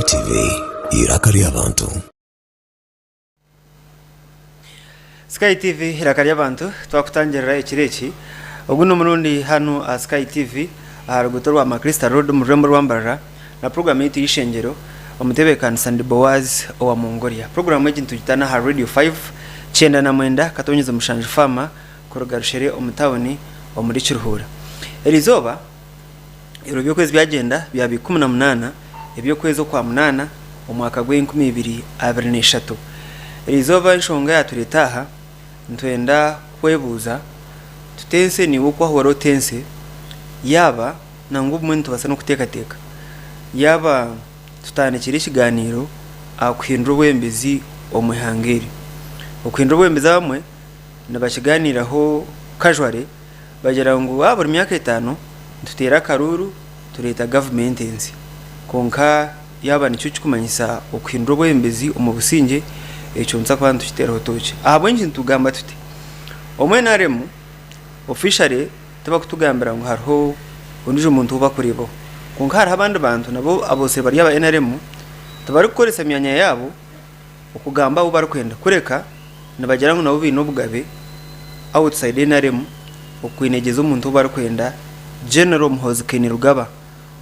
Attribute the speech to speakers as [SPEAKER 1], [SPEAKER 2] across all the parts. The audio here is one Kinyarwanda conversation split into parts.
[SPEAKER 1] TV irakari abantu.
[SPEAKER 2] Sky TV irakari abantu twakutangira ekireki oguno murundi hano a Sky TV arugutorwa Makrista Road mu Rembo Rwambara na program yetu Eishengyero omutebekani Sandi Boaz owa Mongolia. Program yetu tujitana ha Radio 5 chenda na mwenda katonyeza mushanje fama korogarushere omutawoni omuri Kiruhura. Elizoba irobyo kwezi byagenda bya 18 ebyo kwezo kwa 8 omwaka gwe 2023. Elizoba inshonga yaturetaha ntwenda kwebuza tutense ni uko ahoro tense yaba nangu muntu basa no kutekateka yaba tutanikira ekiganiiro akuhindura obwebeembezi omuhangeri okuhindura obwebeembezi bamwe nabakiganiraho casually bagira ngo aburi myaka 5 tutera karuru tureta government enzi konka yaba nicyo kikumanyisa okuhindura obwebeembezi omubusinge ekyo nza kwantu kitero toche abo nje ntugamba tuti omwenaremu officially taba kutugambira ngo hariho onije umuntu uba kuribo konka hari abandi bantu nabo abose bari aba NRM tabari gukoresa myanya yabo okugamba uba rukwenda kureka nabagira ngo nabo bino bugabe outside NRM okwinegeza umuntu uba rukwenda General Muhozi Kainerugaba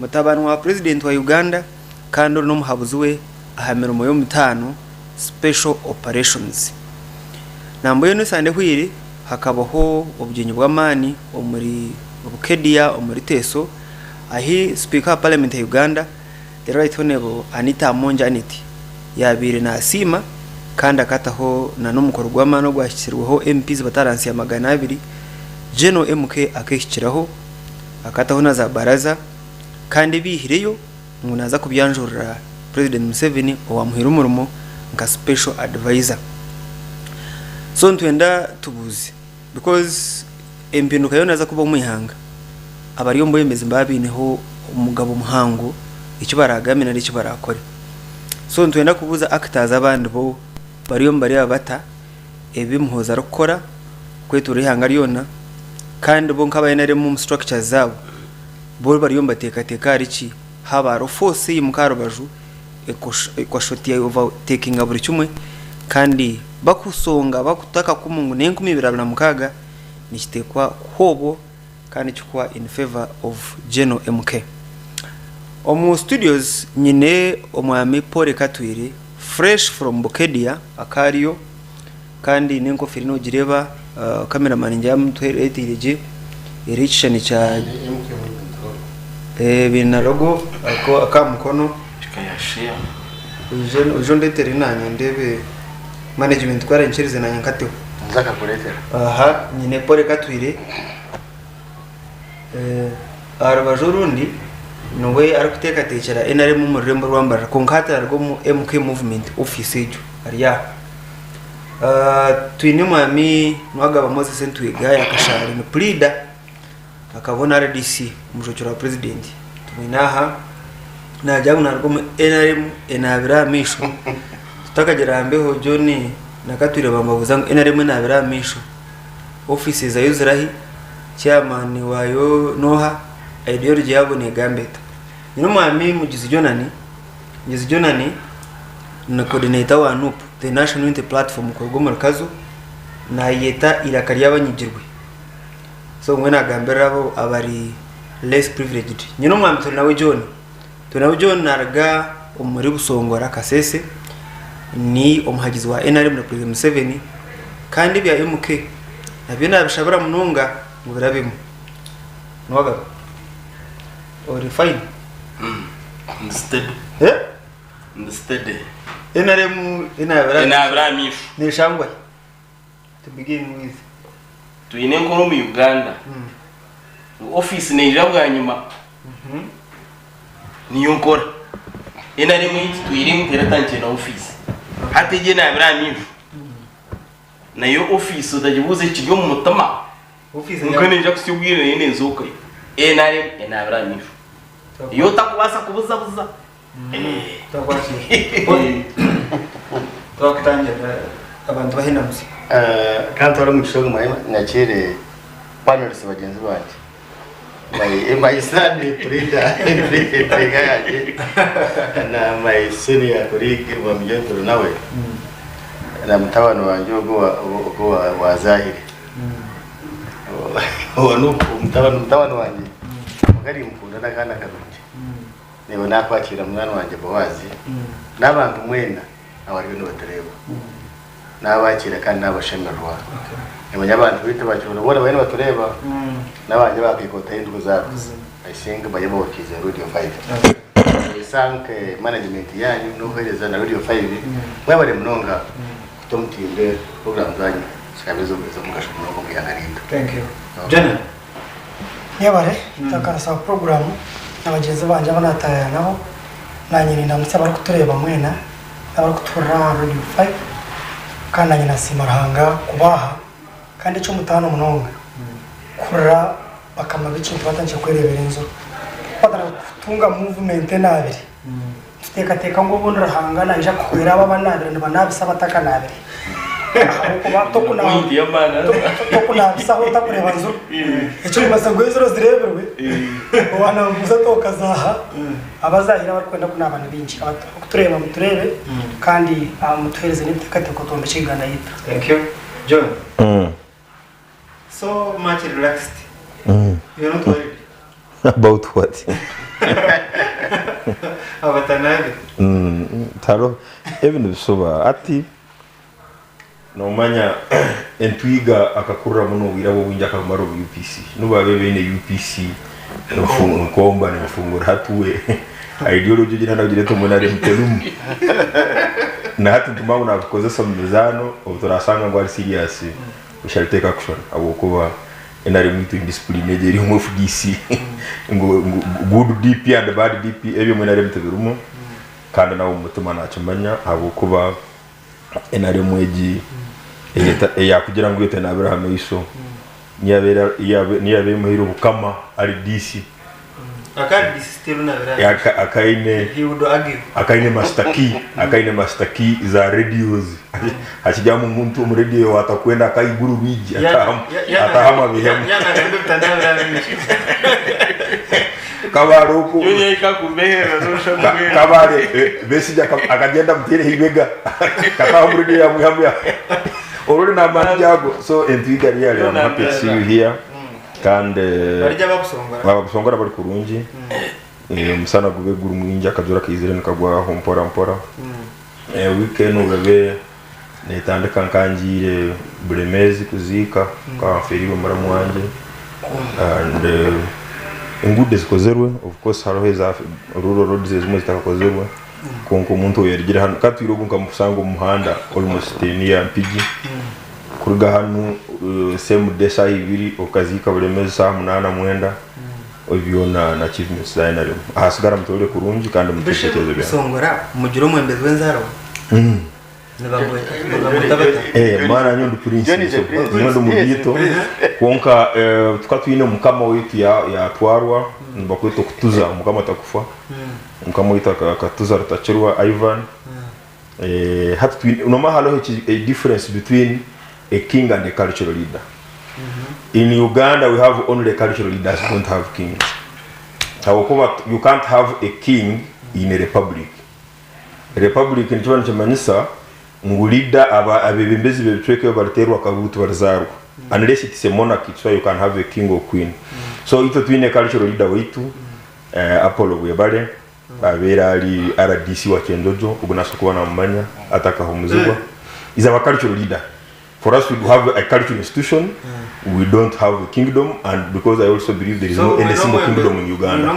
[SPEAKER 2] mutabani wa president wa Uganda kandi no muhabuzi we ahamera moyo mutano special operations namboye no sande hwiri hakabaho obujinyi bw'amani omuri obukedia omuri teso ahi speaker of parliament ya Uganda the right honorable Anita Monja Aniti yabire na asima kandi akataho na nomukoro gw'amano gwashyirwaho MPs bataransi ya 200 General MK akeshyiraho akataho na za baraza kandi bihireyo ngunaza kubyanjurira President Museveni owamuhira umurumo nka special advisor. So ntwenda tubuzi because empinduka yo naza kuba umuyihanga abariyo mboyembezi mbabineho umugabo muhango icyo baragamina n'icyo barakora. So ntwenda kubuza actors abandi bo bariyo mbari abata ebimuhoza rukora kwetura ihanga ryona kandi bo nkabayenare mu structures zabo bo bariyo mbateka ariki haba rofose yimukaro baju ekwashoti ya overtaking aburi cyumwe kandi bakusonga bakutaka kumungu ne 2026 nikitekwa hobo kandi chukwa in favor of General MK. Omu studios nyine omwami Paul Katwire fresh from Bokedia akariyo kandi nenko firino gireba cameraman njya mutweretirije erichani cha bina logo ako akamukono
[SPEAKER 3] kayashia
[SPEAKER 2] ujonde terinanya ndebe management kwara nchirize na nyankateho
[SPEAKER 3] nzaka kuletera
[SPEAKER 2] aha nyine Paul Katwire arabajorundi nowe arikuteka tekera NRM mu Rembo Rwambara konkata argo mu MK movement office ejo ariya twine mwami nwagaba Moses Ntwiga yakashari no pleader akabona RDC mujocora president tumwinaha najya nargo mu NRM enabira misho tutakagera ambeho John nakatwire bambabuza ngo NRM enabira misho office za yuzirahi chairman wayo noha ideology yabo ne gambeta nyino mwami mugizi Jonani na coordinator wa NUP the National Unity Platform ko gomorkazo na yeta irakari y'abanyigirwe so mwena gambera abo abari less privileged nyino mwami tunawe John narga umuri busongora kasese ni omhagizi wa NRM na President 7 kandi bya MK nabyo nabishabura mununga ngo birabemo nwaga or fine
[SPEAKER 3] instead
[SPEAKER 2] NRM inabira
[SPEAKER 3] mifu
[SPEAKER 2] ni shangwa to begin with
[SPEAKER 3] tuine nkoro mu Uganda office ne irabwa nyuma niyo nkora NRM tuire nteratanje na office hateje nabira mifu nayo office utajibuze kijyo mu mutama office ngane nja kusubwira yene nzoka NRM enabira mifu iyo takubasa kubuza
[SPEAKER 2] takwashi twakutangira abantu bahina musi
[SPEAKER 3] kandi wari mu gishogo mwanya nakire panels bagenzi banje
[SPEAKER 4] my son Frida Enrique na my senior colleague wa mjentro nawe na mtawano wa njogo wa Zahiri wanuko mtawano wanje mugari mukunda nakana karuti nibo nakwakira mwana wanje Boaz n'abantu mwena abariwe n'abatereba n'abakira kandi n'abashemerwa abantu bita bacyo bora bene batureba n'abanje bakikota indwo zabo I think bayobokize Radio 5 isanke management yanyu no kwereza na Radio 5 mwabare mnonga kutomtinde program zanyu sikabezo mugashobora no kuyangarinda.
[SPEAKER 2] Thank you. Jana
[SPEAKER 5] yabare takarasa program n'abagenzi banje banataya nabo nanye ndamutse bari kutureba mwena abari kutura Radio 5 kandi nanye nasimaranga kubaha kandi cyo mutano munonga kura bakama bicintu batanje kwerebera inzo patara kutunga movement nabiri teka ngo bonra hangana ija kwera baba nabiri banabisa bataka nabiri kuba tokuna bisaho takureba nzo icyo basangwe zero zireberwe wana muza tokazaha abazahira barikwenda kuna abantu binji abatureba muturebe kandi mutuhereze n'iteka tombe cigana yita.
[SPEAKER 2] Thank you. John. So much relaxed. You're not worried?
[SPEAKER 1] About what?
[SPEAKER 2] About another?
[SPEAKER 1] Taro, even if so, ati no manya entwiga akakura muno wirabo winja kamaro UPC. Nuba bebe ne UPC no fungo komba ne fungo hatuwe. Ideology jina na jireto monare mtelum. Na hatu tumangu na kukozesa mizano utorasanga ngo ari serious. We shall take action. Awokuba enari muito indiscipline jeri mu FDC. Good DP and bad DP ebyo mwenari mtebirumo. Kandi nawo mutuma na chimanya awokuba enari mweji ya kugira ngo yote na Abraham iso. Niyabe muhiro bukama ari DC.
[SPEAKER 2] Akadi still na vera.
[SPEAKER 1] Akaine
[SPEAKER 2] He would argue.
[SPEAKER 1] Akaine mastaki za radios. Hachijamu muntu mu radio atakwenda akaiguru biji atahama bihemu.
[SPEAKER 2] Yana ndio mtandao
[SPEAKER 1] Kabaruko.
[SPEAKER 3] Yeye ikakumbehera no
[SPEAKER 1] Kabare besija akagenda mutire hibega. Kataho mu radio ya muhamu ya. Already na manjago so entwiga real I'm happy to see you here. Kandi babusongora bari kurungi musana gubegura mwinja kajura kizire nikagwa hompora weekend ubebe netandika nkangire buremezi kuzika ka feriwe mara mwanje and ingude zikozerwe of course haroheza rural roads zimwe zitakakozerwe konko muntu yerigire hano katwirogunka musango muhanda almost 10 year mpigi kuruga hano same desa ibiri okazika buremeza saa 8 obiona na achievements zainari hasigara mutore kurungi kandi mutekereze bya
[SPEAKER 2] songora mugiro mwembezi wenzaro
[SPEAKER 1] mana nyondo prince nyondo mugito konka twatwine mukama wetu ya twarwa mbakweto kutuza mukama takufa mukama wetu akatuza ratachirwa Ivan hatu twine no mahalo a difference between a king and a cultural leader. In Uganda we have only cultural leaders, don't have kings. You can't have a king in a republic. A republic in Chwana Chamanisa ngulida abebembezi bebitweke bariterwa kabutu barzarwa. Unless it's a monarchy, so you can have a king or queen. So ito twine cultural leader wetu Apollo Bwebale abera ali RDC wa Chendojo ubunasho kubana mumanya ataka homuzibwa is our cultural leader. For us to have a cultural institution, we don't have a kingdom, and because I also believe there is no any single kingdom in Uganda.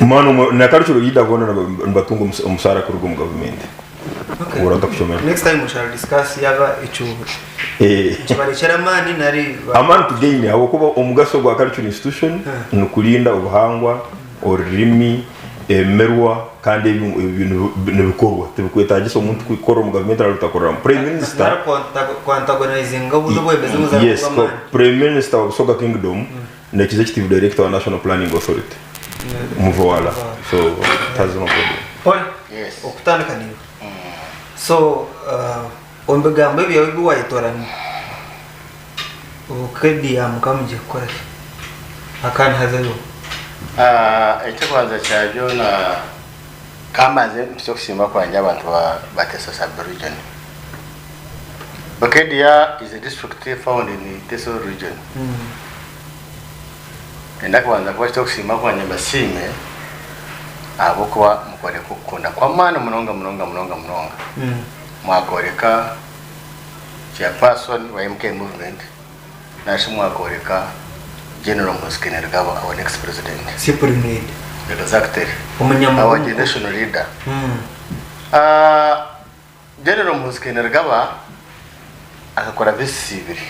[SPEAKER 1] Manu na cultural leader gona mbatungo msara kurugo mu government.
[SPEAKER 2] Okay. Next time we shall discuss yaga ichubu. Chibali chairman nari
[SPEAKER 1] aman today ni awokuba omugaso gwa cultural institution nukulinda ubuhangwa orimi merwa kandi ibintu bikorwa tubikwetagiso umuntu kwikora mu government arutakorera prime minister
[SPEAKER 2] antagonizing ubwebeembezi
[SPEAKER 1] yes prime minister of Soga Kingdom na executive director wa National Planning Authority muvowala so that's no problem.
[SPEAKER 2] Yes okutandika niyo so ombegambe byawe bwayitorani ubukedi yamukamuje gukora akandi hazayo
[SPEAKER 4] icyo kwanza cyabyo na kamaze cyo kushima kwanje abantu batesa sub-region. Bokedia is a district found in the Teso region. Enda kwanza kwa cyo kushima kwanje basime abo kwa mukore kukunda kwa mana munonga. Mwakoreka chairperson wa MK movement na mwakoreka General Eishengyero, our next president.
[SPEAKER 2] Supreme leader.
[SPEAKER 4] Exactly. Our national leader. General Eishengyero akakora visi bibiri.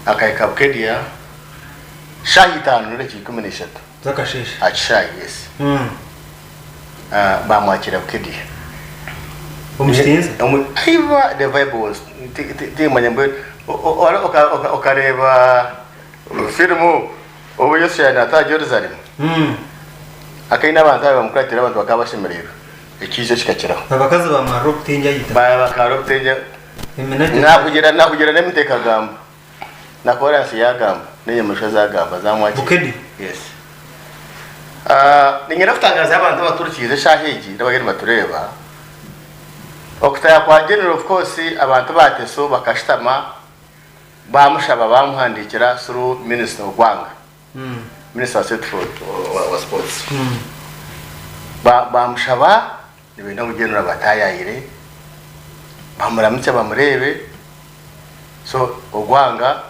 [SPEAKER 4] Akaika Bokedia shahi 5 n'ureki 13.
[SPEAKER 2] Zakashisha.
[SPEAKER 4] Achayi yes. Bamwakira Bokedia.
[SPEAKER 2] Umushtinze?
[SPEAKER 4] Aiva the vibe was manyambo okareba filmu Yesu ata Jerusalem. Akaina abantu bamukwatira abantu bakabashemerera. Ekizo kikakiraho.
[SPEAKER 2] Abakazi ba Marok tenja yita.
[SPEAKER 4] Bakarok tenja. Nakugira nemiteka gamba. Nakora si yagamba. Neye mushaza gamba zamwaki.
[SPEAKER 2] Bukedi.
[SPEAKER 4] Yes. Ningera kutangaza abantu baturukize shahiji ndabageni batureba. Okutaya kwa General of course abantu bateso bakashitama bamushaba bamuhandikira through Minister Gwanga. Minister set for sports. Bamushaba nibenda mu General batayayire bamuramutse bamurebe so Ogwanga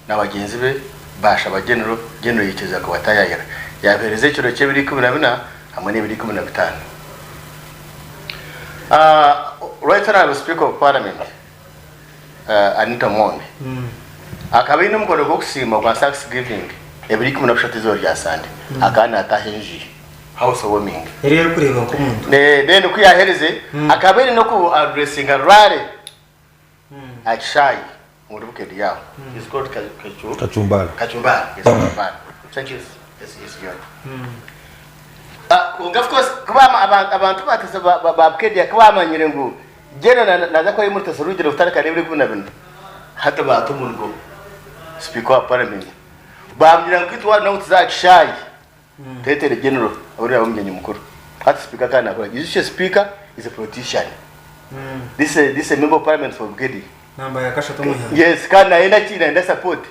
[SPEAKER 4] n'abagenzi be bashaba General yiteza ko batayayira yabereze cyo cyo biri 14 hamwe n'ibiri 15. Right now, the Speaker of Parliament, Anita Monde, akabino mukoro gusima kwa Thanksgiving every kumuna kushatizo ya Sunday akana atahenji house warming
[SPEAKER 2] rero kureba ko umuntu
[SPEAKER 4] then kuyahereze akabene no ku addressing a rally achai mu Bokedia yawo is called kachumbala yes kachumbala thank you yes John of course kubama abantu batese Bokedia kubamanyire ngo jena naza ko yimurta surugire utaraka rebire kubinabino hata batumungo Speaker of Parliament bamira kwitwa na utazakishayi tetere General uri abumyenye mukuru hata Speaker kana akora yishe Speaker is a politician this is a member of Parliament for Bokedia
[SPEAKER 2] namba yakashatu muhya
[SPEAKER 4] yes kana enda china enda support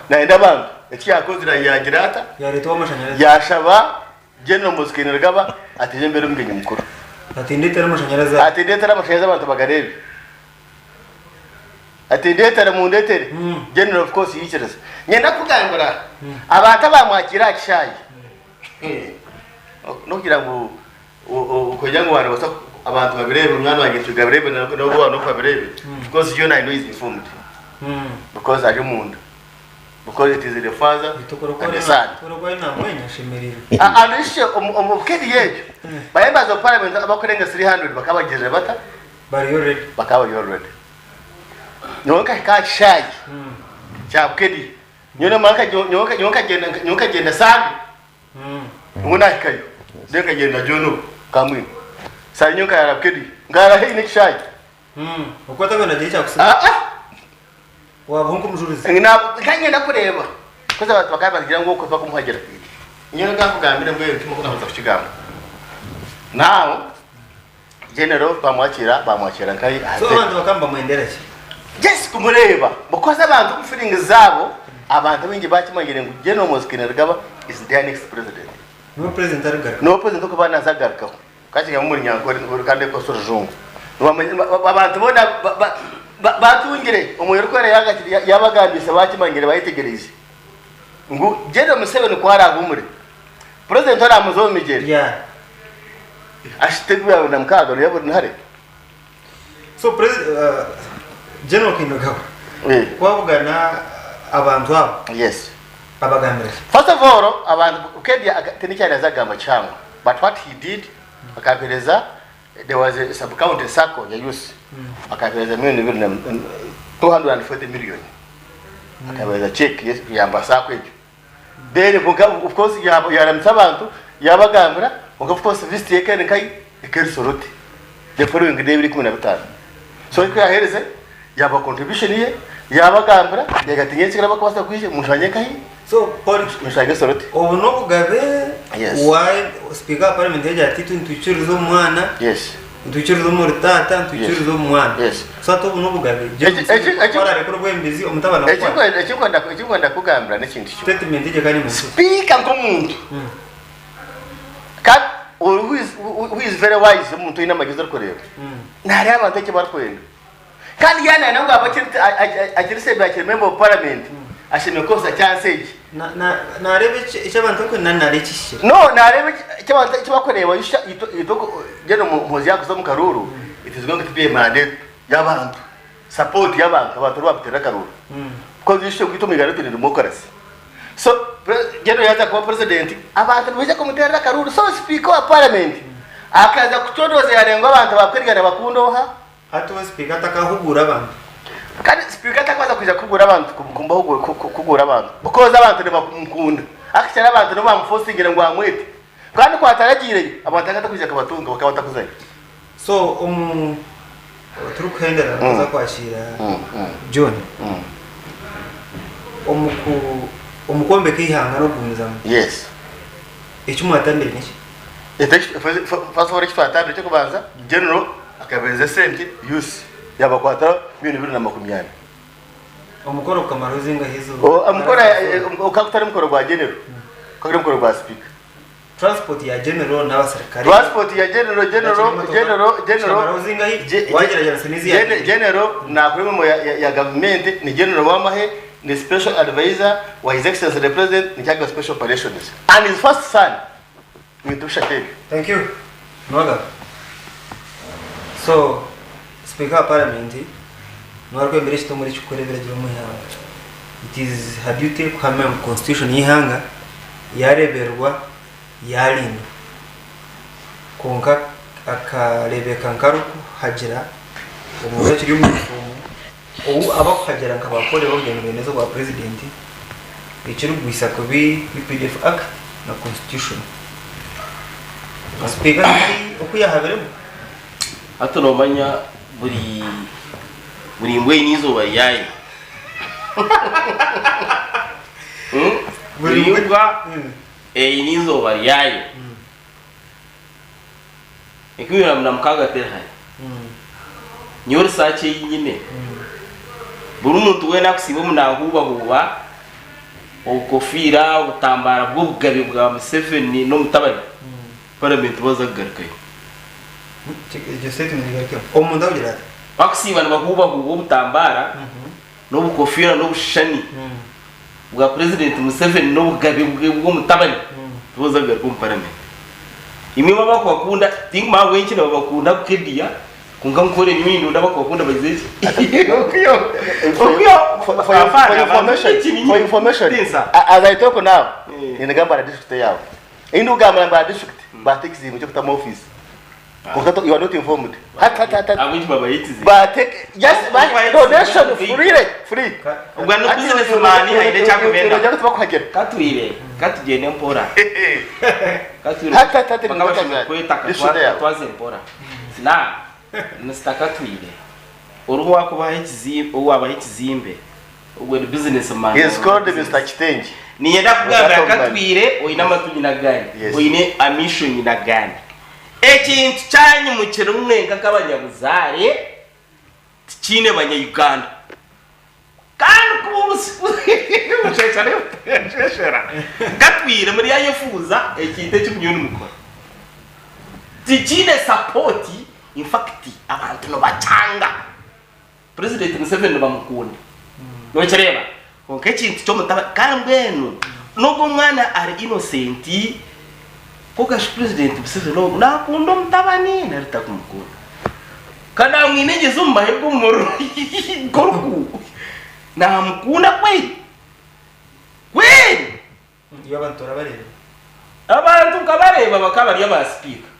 [SPEAKER 4] naenda banga ekiyakozira yagirata
[SPEAKER 2] yareto amashanyarazi
[SPEAKER 4] yashaba General Eishengyero atije mbere umwenye mukuru
[SPEAKER 2] atindetera amashanyarazi
[SPEAKER 4] abantu bagarebe atindetera mu ndetere General of course yicireza nyenda kugangura abantu bamwakira akishayi no kugira ngo ukojya ngo wari abantu babirebe umwana wanjye tugabirebe no kwabirebe because you know is informed because ari munda because it is the father and the son anishe umukedi yejo bayemba zo Parliament abakorenga 300 bakabageje bata
[SPEAKER 2] bari already nyoka kashayi cha Bokedia nyone maka nyoka genda sabi nguna kayo ndeka genda jono kamwe sa nyoka ya Bokedia ngara hini kishayi ukwata bana jecha kusema wabungu mjurizi
[SPEAKER 4] ngina kanyenda kureba koza abantu bakabagira ngo ko kumuhagera nyone ngakugambira mbere timo kuna kuzashigama now General bamwakira kai
[SPEAKER 2] so abantu bakamba muendereke
[SPEAKER 4] yes kumureba because abantu kufiringa zabo abantu bingi bakimangire ngo General Eishengyero is the next president
[SPEAKER 2] no president arigara
[SPEAKER 4] no president ko bana zagarkaho kachi ya muri nyango kandi ko surujungu abantu bona batungire umuyero kwere yagati yabagambise bakimangire bayitegereze ngo General Museveni ko haragumure president aramuzomigere
[SPEAKER 2] yeah
[SPEAKER 4] ashiteguye na mkaga yabo ntare
[SPEAKER 2] so General Eishengyero kwavugana abantu abo
[SPEAKER 4] yes
[SPEAKER 2] abagambira
[SPEAKER 4] first of all abantu Bokedia tenicyane zagamba cyangwa but what he did akapereza there was a sub county circle ya use akapereza million 240 million akapereza check yamba sako ejo then of course yaramutsa abantu yabagambira of course visit yekene kai ikerisoroti the following day biri 15 so iko yahereze yaba contribution ye yabagambira yagatinye kigara bakubasa kwishe mushanye kahi
[SPEAKER 2] so Paul
[SPEAKER 4] mushanye soroti
[SPEAKER 2] ubu no bugabe
[SPEAKER 4] Yes.
[SPEAKER 2] why speaker of parliament yaje ati tuchurizo mwana
[SPEAKER 4] yes
[SPEAKER 2] tuchurizo muri tata tuchurizo mwana
[SPEAKER 4] Yes.
[SPEAKER 2] so to ubu no bugabe para rekoro bwembezi umutabana kwa
[SPEAKER 4] ekikwenda kugambira n'ekintu kyo
[SPEAKER 2] statement ije kani mu
[SPEAKER 4] speaker nk'omuntu kandi who is very wise umuntu ina magizo arkorera ntari abantu eke barikwenda kandi yana nabwo akiri sebe akiri member of parliament ashimye kosa cyanseje
[SPEAKER 2] narebe icy'abantu ko narekishe
[SPEAKER 4] no narebe icy'abantu cyabakoreba itoko geno muzi yakuzo mu karuru it is going to be a mandate y'abantu support y'abantu abantu babitera karuru because you should be to democracy so geno yaza kuba president abantu bije kumutera karuru so speaker wa parliament akaza kucodoza yarengo abantu bakwirigana bakundoha
[SPEAKER 2] hatu speaker atakahugura abantu
[SPEAKER 4] kandi speaker atakwaza kuja kugura abantu kugura abantu because abantu ntibakunda akishara abantu no bamforcingire ngo amwete kandi kwataragire abantu akatakuja kabatunga bakabatakuzaye
[SPEAKER 2] so turukhendera kuza kwashira John umukombe kihanga no gumiza
[SPEAKER 4] yes
[SPEAKER 2] icyo mwatambire niki
[SPEAKER 4] first for ikifatambire cyo kubanza general akabeza sente use yabakwata 2020
[SPEAKER 2] umukoro kamaro zinga hizo
[SPEAKER 4] umukoro ukakutari mukoro gwa general kakuri mukoro gwa speaker
[SPEAKER 2] transport ya general na serikali
[SPEAKER 4] transport ya general
[SPEAKER 2] wagerageza sinizi
[SPEAKER 4] general na kuri ya government ni general wamahe ni special advisor wa his excellency the president ni chairman special operations and his first son Midusha Tebe.
[SPEAKER 2] Thank you Noga. So speaker of parliament nwarwe mbere cyo muri cyukorebera giro muhanga it is her duty kuhamya constitution yihanga yareberwa yarinda konka akarebeka nkaruko hagira umuntu kiri mu ifumu ubu abakagera nkabakore bagenda neza kwa president ikiri gwisa kubi PDF act na constitution speaker okuya haberemo
[SPEAKER 3] atoromanya buri ngwe nizuba yayi buri ngwa nizuba yayi ikubira mnamukaga terha nyori sache yinyine buri umuntu we nakusiba munahuba ukofira utambara bw'ubugabe bwa Museveni no mutabari parliament bazagarukaye
[SPEAKER 2] je sais que me diga que omuntu agira
[SPEAKER 3] bakusiba nabahuba ubutambara no bukofira no bushani bwa president Museveni no bugabe bwo mutabari bazagaruka mu parliament imwe babakunda tingma wenki babakunda kukedia kunga mukore n'ibindi ndabakunda bazeze
[SPEAKER 4] for information as I talk now in the Gambara district yawo indu Gambara district but take zimo cyo kutama office kuko you are not informed
[SPEAKER 3] abinji baba yitizi
[SPEAKER 4] but just donation free
[SPEAKER 3] uganda business man haide cyakubenda
[SPEAKER 4] ndio tubakuhagera
[SPEAKER 3] katugene mpora
[SPEAKER 4] hata
[SPEAKER 3] twaze mpora na nstaka twire uruhu wakubaha ikizimbe uwabaha ikizimbe ubwo business man
[SPEAKER 4] he is called Mr. Chitenji
[SPEAKER 3] niyenda kugabira katwire oyina matugi na gani oyine mission na gani ekintu cyanyu mukero mwenga kabanyabuzare tikine banya Uganda kandi kubusheshara katwire muri yayefuza ekinte cy'umunyoni mukora tikine support in fact abantu no bacanga president Museveni bamukunda no cyareba konke kintu cyo mutaba kambwenu nubwo mwana ari innocent koga president Museveni no nakunda mutabani narita kumukunda kana mwinegeze umahego muru gorku na mukunda kweli abantu kabareba bakabari y'abaspeaker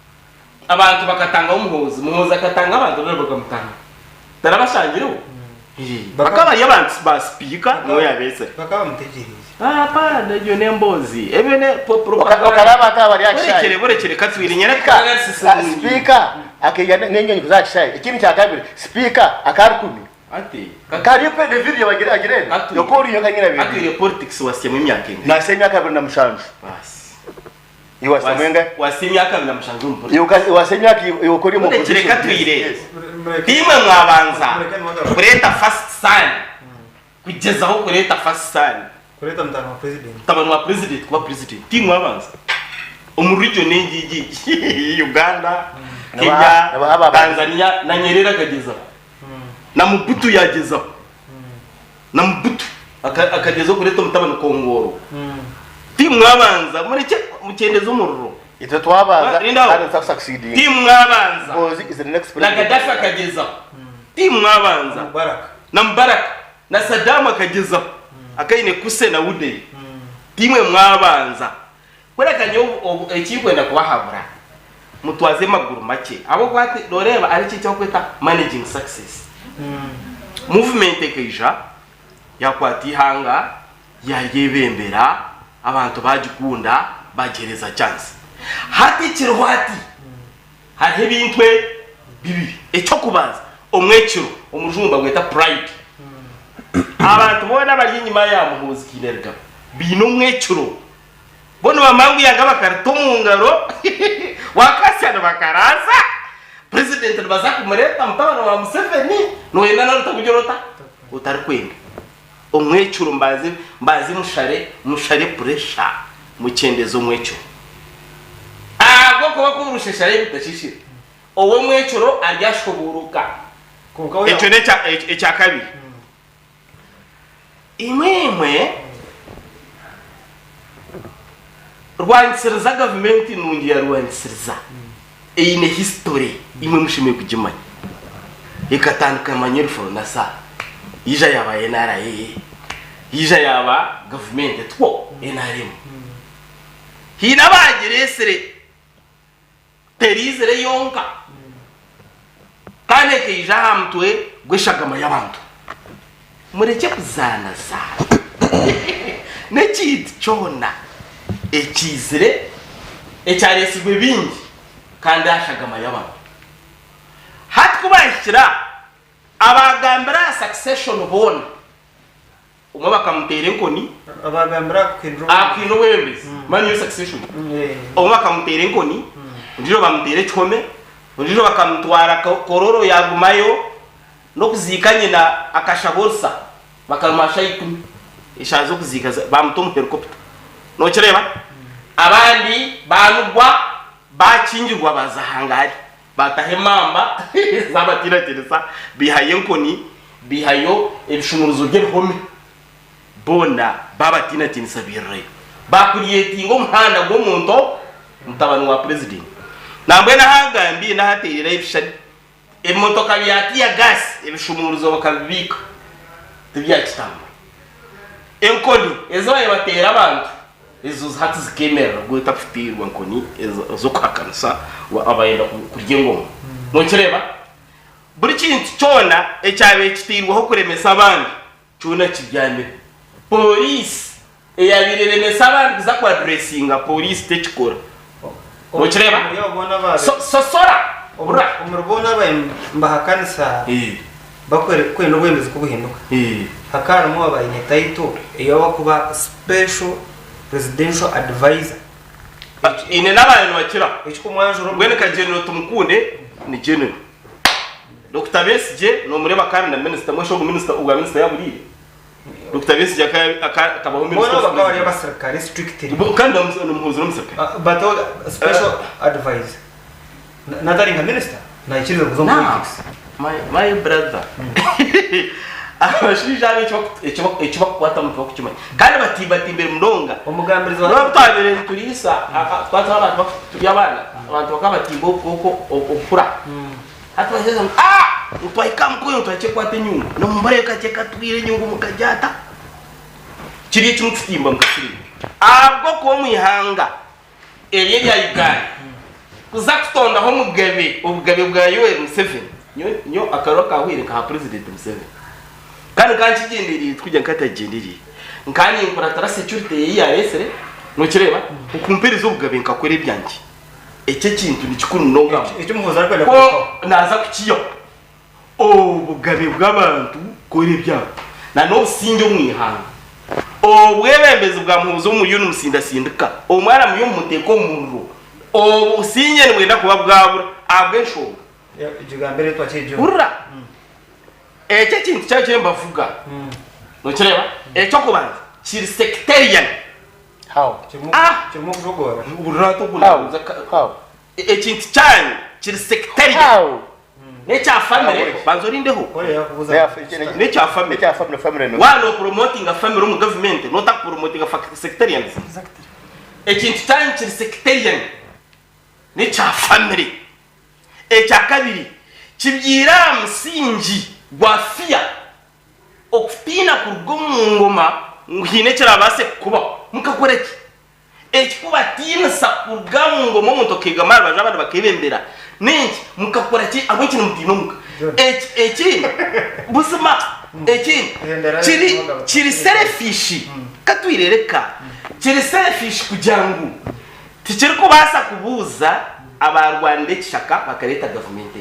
[SPEAKER 3] abantu bakatanga umuhozi akatanga abantu rero bakamutanga darabashangiro bakabari y'abantu ba speaker no yabese
[SPEAKER 2] bakabamutegereza
[SPEAKER 3] para ndio nembozi ebene
[SPEAKER 4] bakaraba atabari yakishaye
[SPEAKER 3] borekere katwira nyene
[SPEAKER 4] speaker akiyana nyenye kuzachishaye ikindi cya kabiri speaker akarukumi
[SPEAKER 3] ati
[SPEAKER 4] kari pe de video bagira agirene yokori yakanyira bibiri
[SPEAKER 3] ati politics wasiye mu myaka inga
[SPEAKER 4] na semya kabiri na mushanju
[SPEAKER 3] basi
[SPEAKER 4] iwasemenga
[SPEAKER 3] wasiye kabiri na mushanju mu
[SPEAKER 4] iwasemya yokori mu
[SPEAKER 3] kireka tuyire timwe mwabanza kureta first sign kugeza aho kureta first sign
[SPEAKER 2] kureta mtano wa president
[SPEAKER 3] tabano wa president kuba president timwe mwabanza umurijo nengi Uganda Kenya Tanzania na Nyerere akageza na Mubutu yageza na Mubutu akageza kureta mutabano Kongoro timwe mwabanza mureke mukendeza umururo
[SPEAKER 4] ito twabaza kandi succeeding
[SPEAKER 3] timwe mwabanza
[SPEAKER 4] Boaz is the next
[SPEAKER 3] na
[SPEAKER 4] president
[SPEAKER 3] Gaddafi akageza timwe mwabanza na Mubarak na Saddam akageza akaine kuse na Ude timwe mwabanza kwerekanye ekikwenda kubahabura mutwaze maguru make abo kwate doreba ari cyo kweta managing success movement ekija yakwati hanga yayebembera abantu bagikunda bagereza chance hati kirwati hari bintwe bibi ecyo kubaza omwekiro omujumba gweta pride abantu bona bari inyuma ya muhuzi kinerga bino mwekiro bono bamangu yanga bakarto mungaro wakasana bakaraza president bazakumureta mtabana wa Museveni no yena na rutakujorota utari kwenga omwecuro mbazi mushare pressure mucendezo mweco agoko bakurusheshare bitashishira owe mwecuro aryashoburuka eco neca kabiri imwe rwansiriza government nungi ya rwansiriza ine history imwe mushimiye kujimanya ikatandika manyerfo na sa ija yaba NRA ija yaba government two NRM hina bagiresere terizere yonka kane ke ija hamtwe gweshagama yabantu mureke kuzana sa nekiti chona ekizire ecyaresigwe bingi kandi ashagama yabantu hati kubashira abagambira succession bona umwe bakamutere nkoni
[SPEAKER 2] abagambira
[SPEAKER 3] akwino wembezi mani succession umwe bakamutere nkoni ndiro bamutere chome ndiro bakamutwara kororo yagumayo no kuzikanye na akashaborsa bakamasha ikumi ishazo kuzika bamutomu helicopter no kireba abandi banugwa bakingirwa bazahangari batahemamba zabatirateresa bihaye nkoni bihayo ebishumuruzo by'ehome bona babatinatinisa birre bakuriyetingo muhanda go muntu mutabano wa president nambwe na hagambi na haterera ibishari emotoka byati ya gas ebishumuruzo bakabika tibyakitamba enkoni ezo yabatera abantu ezo hati zikemera guhita futirwa nkoni ezo kwakansa abayenda kurya ingoma no kireba buri kintu cyona ecyabe kitirwaho kuremesa abandi cyona kibyane police eyabiremesa abandi za kwa dressinga police tekikora no kireba sosora
[SPEAKER 2] umurubona mbahakanisa bakwere kwenda ubwemezi kubuhinduka hakaramo abaye title iyo bakuba special presidential advisor
[SPEAKER 3] ine n'abantu bakira
[SPEAKER 2] icyo mwanjuro
[SPEAKER 3] mwene ka general tumukunde ni general Dr. Besije no mureba kandi na minister mwisho mu minister uga minister yaburi Dr. Besije akabaho minister
[SPEAKER 2] mwana bakaba ari abasirikare strictly
[SPEAKER 3] kandi umuhuzo n'umusirikare
[SPEAKER 2] but special advisor natari nka minister na ikirizo kuzo mu politics
[SPEAKER 3] my brother abashijane icyo bakwata mu bakukimanya kandi batibatimbere mundonga
[SPEAKER 2] umugambirizo
[SPEAKER 3] wa batabere turisa twatwa abantu tuyabana abantu bakabatimbo koko okura hata bageze utwayika mkuyo utwachekwate nyungu no mbare kacheka twire nyungu mukajata kiri cy'umufimba mukasiri abwo ko mwihanga eriye ya Uganda kuza kutonda ho ubugabe bwa Yoweri Museveni nyo akaroka ahwireka ha president Museveni kandi kigenderi twujya nkatagenderi nkani imperatora security ya esere no kireba ukumperiza ubugabe nkakore byanjye ece kintu ni kikuru nonga
[SPEAKER 2] icyo muhoza ariko
[SPEAKER 3] ko naza kukiyo obugabe bw'abantu kore byabo na no sinjo mwihanga obwebeembezi bwa muhuzo mu yunu musindasindika omwana mu yumuteko mururo obusinye mwenda kuba bwabura abwensho
[SPEAKER 2] igambere twachejo
[SPEAKER 3] urra eke kintu cyaje mbavuga no kireba ecyo kubanza kiri sectarian
[SPEAKER 4] how
[SPEAKER 2] kirimo kujogora
[SPEAKER 3] urra to bulaza
[SPEAKER 4] how
[SPEAKER 3] ekintu cyane kiri sectarian
[SPEAKER 4] how
[SPEAKER 3] necha family banzorindeho
[SPEAKER 2] kore yakubuza
[SPEAKER 3] necha family
[SPEAKER 4] no
[SPEAKER 3] wano promoting a family mu government not promoting a sectarian ekintu cyane kiri sectarian necha family echa kabiri kibyira msingi gwafia okufina kurugo mu ngoma ngine kirabase kuba mukakoreki ekikuba tinsa kuruga mu ngoma mu tokega mara bajabana bakebembera nenki mukakoreki abonki mutinomuka eki busuma eki kiri selfish katwirereka kiri selfish kujangu tikiri kubasa kubuza abarwande kishaka bakareta government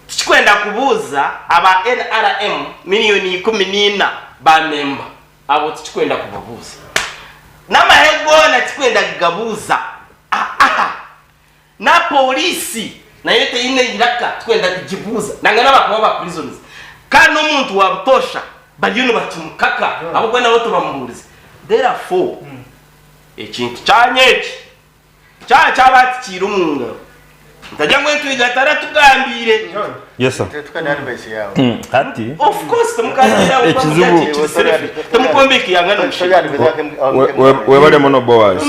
[SPEAKER 3] tikwenda kubuza aba NRM milioni 14 ba member abo tikwenda kubabuza namahego na tikwenda kugabuza na polisi na yote ine iraka tikwenda kujibuza nangana bakaba ba prisoners kana umuntu wabutosha balino batumukaka abo kwenda boto bambulize therefore ekintu cyanyeki cyabati kirumunga ntajya ngo twigatara tugambire
[SPEAKER 1] yes sir
[SPEAKER 4] tukana advice yawe
[SPEAKER 1] ati
[SPEAKER 3] of course mukagira
[SPEAKER 1] ekizibu
[SPEAKER 3] tumukombeki yangana
[SPEAKER 1] we bale mono Boaz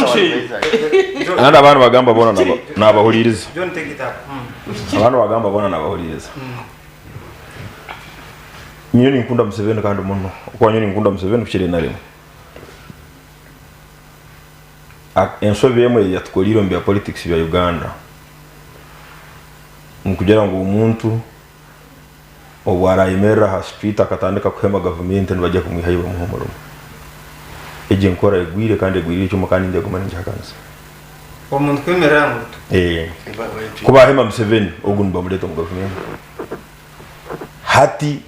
[SPEAKER 1] anda abantu bagamba bona nabahuliriza
[SPEAKER 2] John take it up
[SPEAKER 1] abantu bagamba bona nabahuliriza nyoni nkunda Museveni kandi mono kwa nyoni nkunda Museveni kukire na rimwe ensobe yemwe yatukoliro mbya politics bya Uganda kugira ngo umuntu obwarayimera ha street akatandika kuhema government nibajya kumwihayiba muhomoro eje nkora egwire kandi egwire icyo mukandi ndego manje hakanza
[SPEAKER 2] umuntu kwemera ngo
[SPEAKER 1] kuba hema Museveni ogun bamuleto mu government hati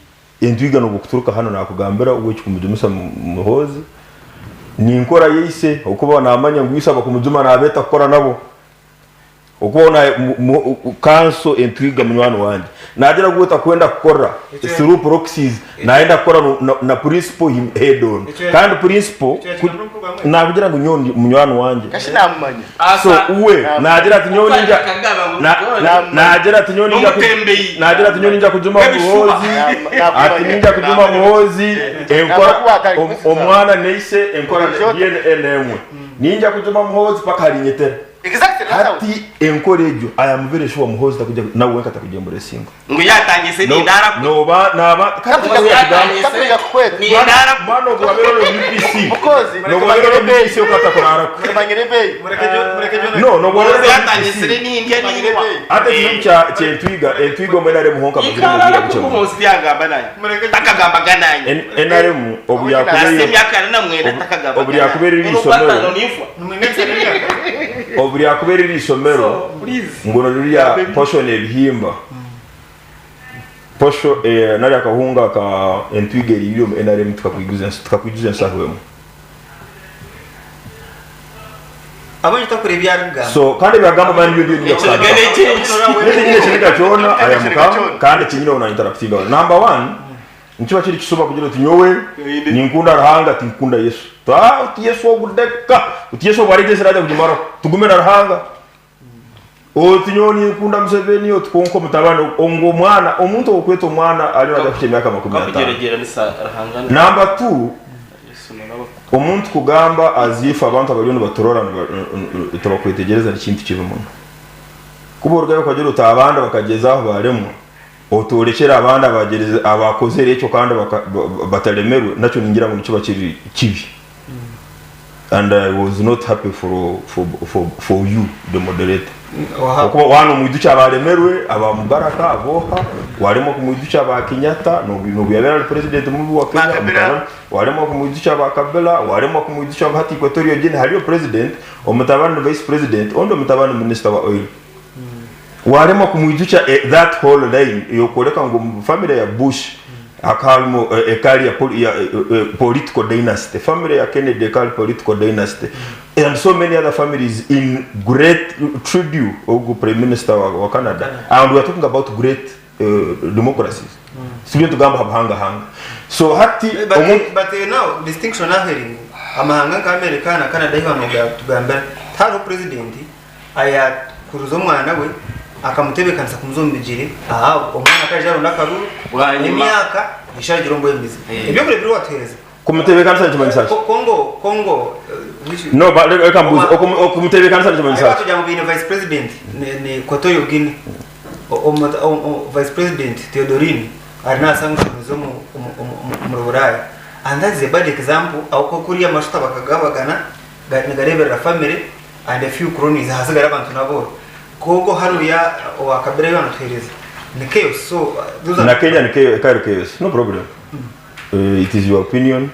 [SPEAKER 1] endwiga no guturuka hano nakugambira uwe kumujumisa muhozi ni nkora yise ukuba namanya ngwisaba kumujuma na abeta gukora nabo ukubona kanso intrigue munywano wanje nagira guta kwenda gukora through proxies naenda gukora na principal head on kandi principal nagira ngo nyoni munywano wanje
[SPEAKER 4] kashi namanya
[SPEAKER 1] so uwe nagira ati nyoni nja nagira ati nyoni nja nagira ati nyoni nja kujuma muhozi ati ninja kujuma muhozi enkora omwana neise enkora DNM ninja kujuma muhozi paka harinyetera
[SPEAKER 4] exactly
[SPEAKER 1] hati encourage I am very sure muhozi takuja nawe wenka takuja mbere singo
[SPEAKER 3] ngo yatangise ni ndara
[SPEAKER 1] no ba naba
[SPEAKER 4] katuja kwete
[SPEAKER 3] ni ndara
[SPEAKER 1] mano kwa bero UPC
[SPEAKER 4] mukozi
[SPEAKER 1] no kwa bero UPC ukata kuna
[SPEAKER 4] kumanyire bei
[SPEAKER 1] no kwa bero
[SPEAKER 3] yatangise ni india ni ngwa
[SPEAKER 1] ate kimcha entwiga mwenare muhonka
[SPEAKER 3] muzira kucho muhozi yagamba naye takagamba gananye
[SPEAKER 1] enaremu obu yakubere
[SPEAKER 3] myaka na mwenda takagamba
[SPEAKER 1] obu yakubere isomero obu yakubere isomero ngono lya portion ebihimba posho nari akahunga ka entwiga iriyo enaremu tukakwiguza nsahwemo
[SPEAKER 2] abanye takure byaruga
[SPEAKER 1] so kandi bagamba mani byo ndio ndio cyane cyona aya mukam kandi kinyine una interactive number 1 nkiba kiri kisuba kugira uti nyowe ninkunda rahanga tinkunda Yesu uti Yesu ogudeka uti Yesu barigeze rade kujimara tugumena rahanga uti nyoni nkunda Museveni otkonko mutabana ongo mwana omuntu okweto mwana ali naja kuchemyaka 15 number 2 omuntu kugamba azifa abantu abaliyo batorora tabakwetegereza ikintu kibe muno kuborgayo kwagira utabanda bakagezaho baremo otorekera abanda bagereza abakoze recyo kandi batalemerwe naco ningira ngo nico bakiri kibi and I was not happy for you the moderator kuko wano muiducha baremerwe abamubaraka aboha warimo kumuiducha ba Kenyatta no biyabera president mu wa Kenya warimo kumuiducha ba Kabila warimo kumuiducha ba hati Equatorial Guinea hariyo president omutabana vice president ondo mutabana minister wa oil warema kumwijucha that whole line yokoleka ngo family ya Bush akalmo ekali ya political dynasty, family ya Kennedy ekali political dynasty, and so many other families in great tribute of Prime Minister wa Canada, and we are talking about great democracies. Sio tugamba hanga. So hati
[SPEAKER 2] but now distinction aheri amahanga ka America na Canada hiyo tugamba tharo president aya kuruzo mwana we akamutebekanisa kumuzomijire omwana kajaro nakaruru emyaka ishagirombo emizi ibyo kure biri wateza
[SPEAKER 1] kumutebekanisa cy'abantu
[SPEAKER 2] Congo
[SPEAKER 1] no but ekambuza okumutebekanisa cy'abantu
[SPEAKER 2] sacho jambo bine vice president ne Kotoyo Guinea vice president Theodorini arina sanctions zo mu Buraya, and that is a bad example auko kuriya mashuta bakagabagana garebera family and a few cronies hasigara abantu nabo Congo haruya wakabere yana thereza ni chaos. So those
[SPEAKER 1] na Kenya ni chaos, no problem. It is your opinion.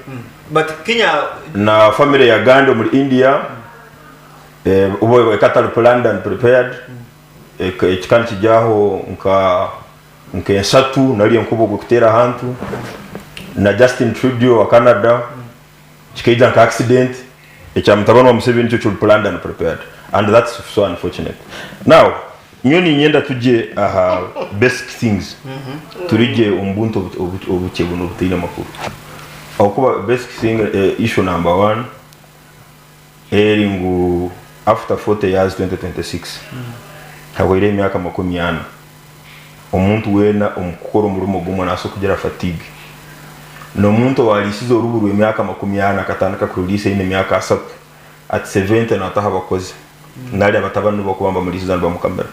[SPEAKER 2] But Kenya
[SPEAKER 1] na family ya Uganda mu India ubo cattle planned and prepared ekikani kijaho nka ensatu nali enkubo gukutera hantu na Justin Trudeau wa Canada kikaija nka accident ekyamtabano wa Museveni cyo planned and prepared, and that's so unfortunate. Now nyoni nyenda tuje basic things turije umbuntu obuchebu no butina makuru akuba basic thing. Issue number 1 eringu after 40 years 2026 hawire myaka 40 omuntu wena omukoro murumo gumwe naso kugera fatigue no muntu walisizo ruburu emyaka 40 akatandika kurulisa ine myaka 3 at 70 na taha bakoze nali abatabanu bakubamba muri zizanwa mu kamera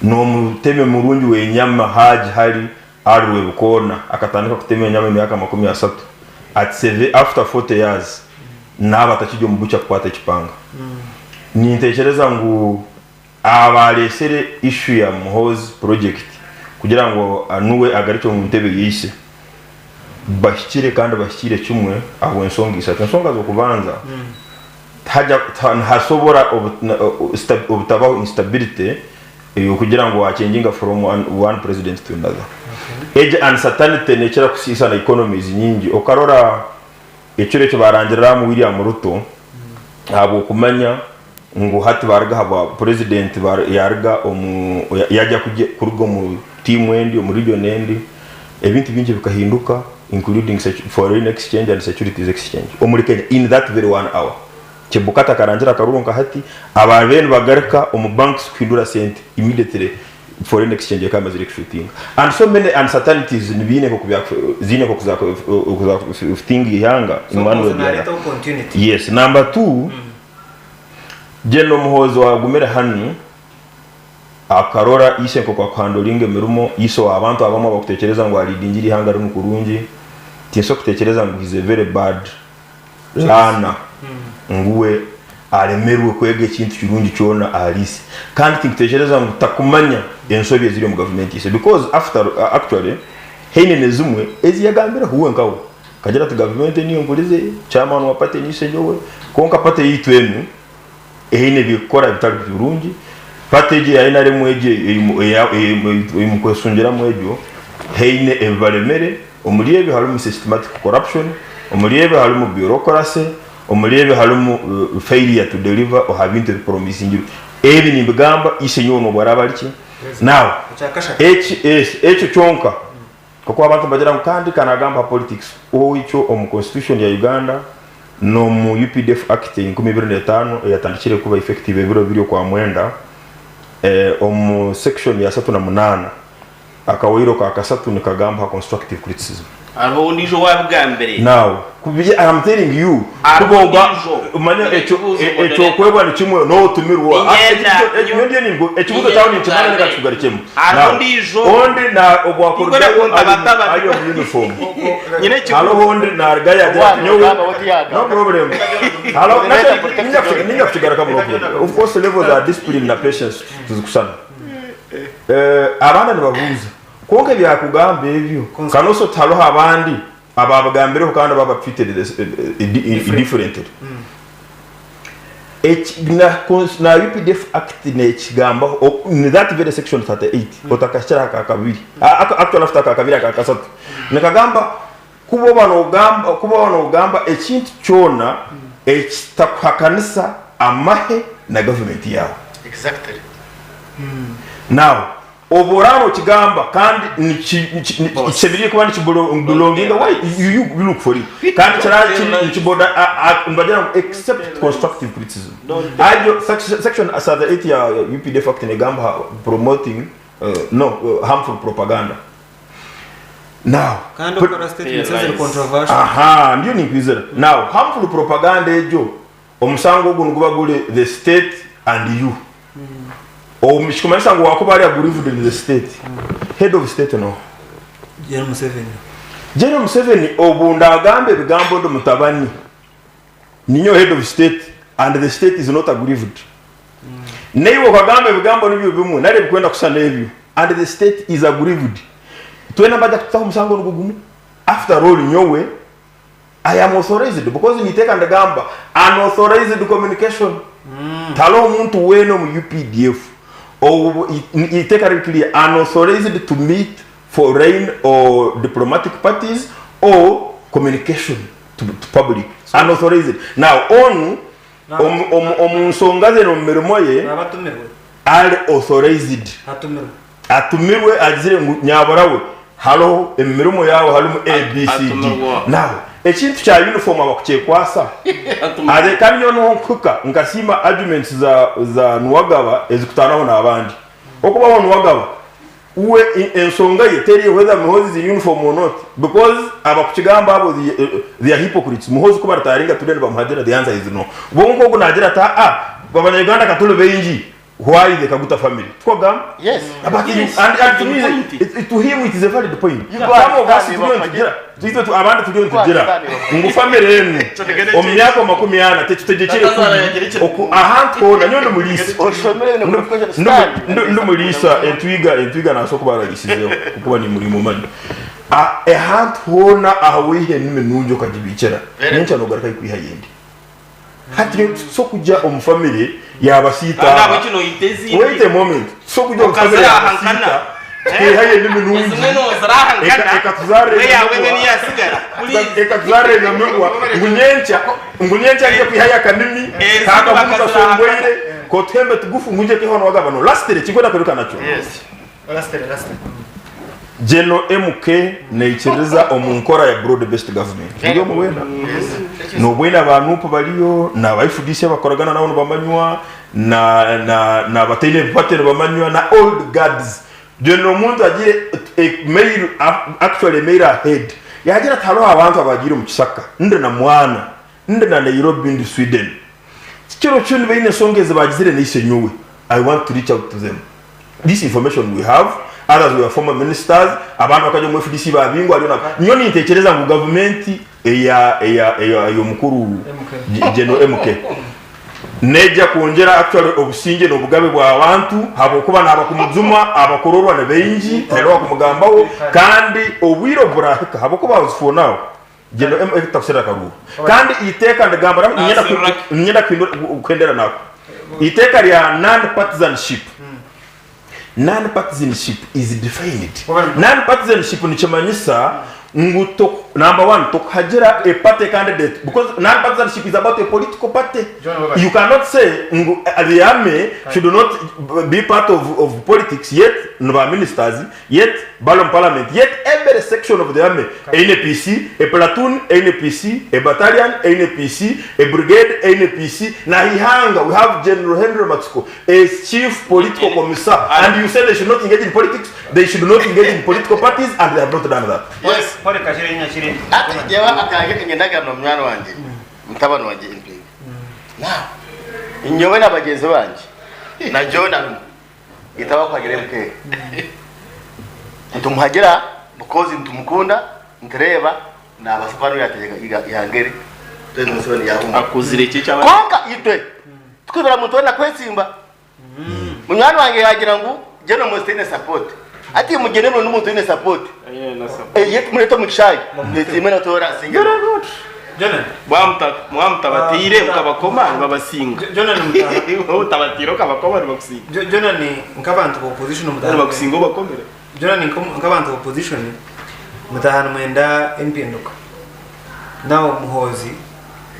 [SPEAKER 1] no muteme murungi wenyama haji hari arwe bukona akatandika kuteme nyama emyaka 30 at 7 after 40 years naba takijo mubucha kwata kipanga ni ntekereza ngo abalesere issue ya Muhozi project kugira ngo anuwe agaricho mu ntebe yise bashikire kandi bashikire kimwe aho ensonga zo kubanza haja hasobora obutabaho instability kugira ngo achenginga from one president to another. Age uncertainty nekera kusisa na economies nyingi okarora ekirecho barangira mu William Ruto abo kumanya ngo hati barga haba president yarga yajya kurugo mu team wendi mu region endi ebintu bingi bikahinduka including foreign exchange and securities exchange omuri Kenya in that very 1 hour chebukata karangira karunga hati ababene bagarika mu banks kwindura sente immediately foreign exchange kama zile shooting, and so many uncertainties nibine ko kuza thing yanga in one way or the other. Yes. Number 2 General Muhozi wagumere hanu akarora ise ko kwakandolinge mirumo iso abantu abamo bakutekereza ngo alidingiri hanga ari mukurungi tiso kutekereza ngo is a very bad lana nguwe alemerwe kwege ikintu kirungi cyona alisi kandi tintekereza ngo takumanya ensobye ziri mu government ise because after actually heine nezumwe ezi yagambira huwe nkawo kagera tu government niyo ngurize chairman wa party ni senyowe konka party yitwenu heine bikora bitari birungi party ya ina remweje imukwesungira mwejo heine evalemere omuliyebe halumu systematic corruption omuliyebe halumu bureaucracy omuliyebe halumu failure to deliver or having to promising ebi nimbigamba isenyono bwarabaliki now echo chonka kwa abantu bagira kandi kanagamba politics oicho omu constitution ya Uganda no mu UPDF act 2025 yatandikire kuba effective ebiro biri kwa mwenda omu section ya 38 akawiro ka kasatu nikagamba constructive criticism
[SPEAKER 3] aho ndijo wabugambere
[SPEAKER 1] now kubije I am telling you kuboga umanya echo kwebwa ni kimwe no tumirwa ejo ningo ekibuga tawo ni kimana neka tugarikemo
[SPEAKER 3] aho ndijo
[SPEAKER 1] onde na obwakordayo ayo uniform
[SPEAKER 3] nyine kibuga
[SPEAKER 1] halo onde na argaya no problem halo ninga kutigara kama of course level of discipline na patience tuzikusana abana nibabuza konke byakugamba ebyo kanoso talo abandi ababagambire kandi baba treated differently na UPDF Act n'ekigamba in that very section 38 otakashira kakabiri actually after kakabiri kakasatu nakagamba kubo bano ogamba ekintu kyona ekitakuhakanisa amahe na government yawe.
[SPEAKER 4] Exactly.
[SPEAKER 1] Now oborano kigamba kandi nichebiri kuba nichibulonginga why you look for it kandi charaki nichiboda mbadira accept constructive criticism. Ajo section as the 8 ya UPDF Act negamba promoting harmful propaganda. Now
[SPEAKER 2] kind of statements is controversial.
[SPEAKER 1] Ndio nikwizera. Now harmful propaganda ejo omusango gunuguba gule the state and you. Mishikumanisha ngo wakubali agurivu in the state. Head of state no. General Museveni obunda agambe bigambo ndo mutabani. Ninyo head of state and the state is not aggrieved. Neyo kagambe bigambo nibyo bimu nale bikwenda kusana ebyo and the state is aggrieved. Twena baada kutaho musango ngugumu. After all nyowe I am authorized because ni take and gamba unauthorized communication. Talo muntu weno mu UPDF or it take a clear unauthorized to meet foreign or diplomatic parties or communication to public unauthorized. Now on nsongaze no mmeremoye are authorized atumirwe azire nyabarawe halo emmirimo yawo halumu ABCD. Now ekintu kya uniform abakuchekwasa ade kamyo no nkuka nkasima arguments za Nwagaba ezikutanaho n'abandi okuba Nwagaba uwe ensonga yeteri whether Muhozi is uniform or not because abakukigamba abo they are hypocrites. Muhozi kuba rataringa tudende bamuhadira, the answer is no. Bongo kunagira ta baba Uganda katule beinji why the Kaguta family twagam
[SPEAKER 4] yes
[SPEAKER 1] but and to me to him it is a valid point. Some of us tuito tu abandi tugira ngo family enu omyako makumyana tetutegekere ku ahantu na nyondo mulisa ndo mulisa entwiga na soko baragisizeho kuba ni muri mumani ahantu hona ahawihe nimenunjo kajibikera nencha no garaka kwihayende hati so kujya omufamily yabasita wait a moment so kujya omufamily yabasita haye nimenunjo ekatuzare nyamwa ngunyencha nje kwihaya kanimi kaka muka songwere ko tembe tugufu ngunje kihono wagabano last year chikwenda kweruka nacho
[SPEAKER 4] yes last year
[SPEAKER 1] Geno MK neichereza omunkora ya broad based government ndio muwenda no bwena abantu baliyo na bayifudisha bakoragana nawo bamanywa na batene patene bamanywa na old guards Geno muntu agire mail actually mail ahead yagira talo abantu abagire mu Kisaka nde na mwana nde na Nairobi in Sweden kiro cyune bine songeze bagizire n'Eishengyero. I want to reach out to them. This information we have. Others were former ministers, abantu bakaje mu FDC babingwa ari na nyoni intekereza ngo government eya mukuru Geno MK neja kuongera actually obusinge no bugabe bwa abantu habo kuba na abakumuzuma abakororwa na benji tero kumugambaho kandi obwiro burahika habo kuba was now Geno MK tafsira karu kandi iteka ndagambara nyenda kwendera nako iteka ya non-partisanship. Non-partisanship is defined. Non-partisanship ni chamanyisa nguto number 1 to hajira a party candidate because non-partisanship is about a political party. You cannot say the army should not be part of politics yet no ministers yet ballon parliament yet every section of the army NPC a platoon NPC a battalion NPC a brigade NPC na hihanga we have General Henry Matsuko as chief political commissar and you say they should not engage in politics, they should not engage in political parties and they have not done that.
[SPEAKER 4] Yes. Pole kashiri nyashiri ati jewa akage ngendaga no mwana wanje mutabano wanje MP now inyowe nabagenzi banje na Jordan itaba kwagire mke ntumuhagera because ntumukunda ntereba na abasafano yategeka yangere tene musoni yahumba
[SPEAKER 3] akuzire iki cyaba
[SPEAKER 4] konka itwe tukubera mutona kwesimba munywana wange yagira ngo jeno mustene support ati mugenero n'umuntu ine support yet mureto mukishayi ndetse imena tora singero
[SPEAKER 2] Jonathan
[SPEAKER 3] mwamutabatire ukabakoma babasinga
[SPEAKER 2] Jonathan mutaha
[SPEAKER 3] utabatiro ukabakoma babasinga
[SPEAKER 2] Jonathan nkabantu ko position mutaha
[SPEAKER 3] babasinga bakomera
[SPEAKER 2] Jonathan nkabantu ko position mutaha mwenda empinduka nawo muhozi